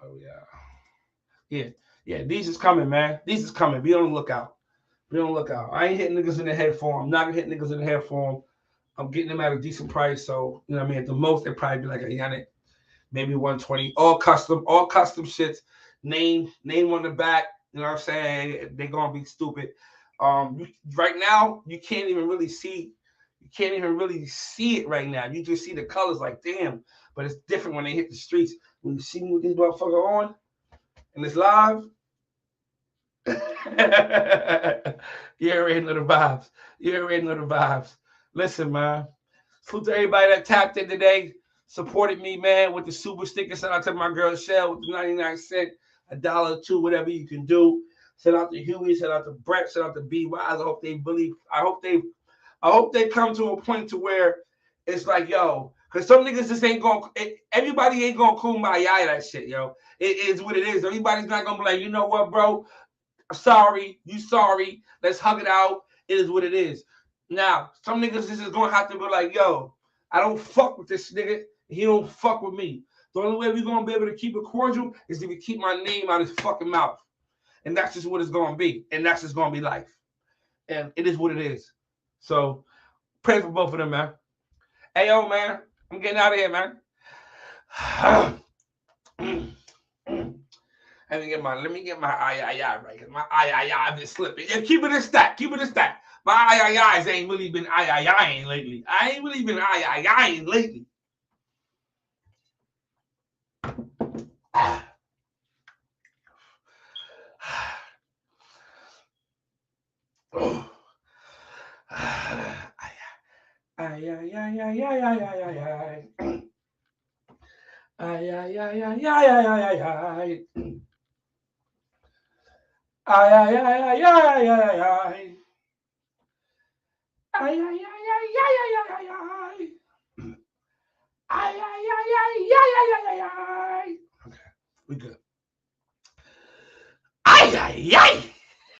Yeah. These is coming, man. These is coming. Be on the lookout. I ain't hitting niggas in the head for them. I'm not gonna hit niggas in the head for them. I'm getting them at a decent price. So, you know what I mean? At the most, they'd probably be like a Yannick, maybe 120. All custom shits. name on the back. You know what I'm saying? They're gonna be stupid. Right now you can't even really see. You can't even really see it right now. You just see the colors like damn. But it's different when they hit the streets. When you see me with this motherfucker on and it's live, you already know the vibes. You already know the vibes. Listen, man. Salute to everybody that tapped in today, supported me, man, with the super sticker. Shout out to my girl Shell with the 99 cents, $1 or $2, whatever you can do. Shout out to Huey, shout out to Brett, shout out to BY. I hope they believe. I hope they come to a point to where it's like, yo, because some niggas just ain't going. Everybody ain't gonna kumbaya that shit, yo. It is what it is. Everybody's not gonna be like, you know what, bro? Sorry, you sorry. Let's hug it out. It is what it is. Now, some niggas just is gonna have to be like, yo, I don't fuck with this nigga. He don't fuck with me. The only way we're gonna be able to keep it cordial is if we keep my name out his fucking mouth. And that's just what it's gonna be. And that's just gonna be life. And it is what it is. So pray for both of them, man. Hey yo, man, I'm getting out of here, man. Let me get my I right. My I been slipping. Yeah, keep it in stack. Keep it in stack. My I ain't really been I lately. I ain't really been I lately. Oh. Okay, we good. Ay, ay, ay.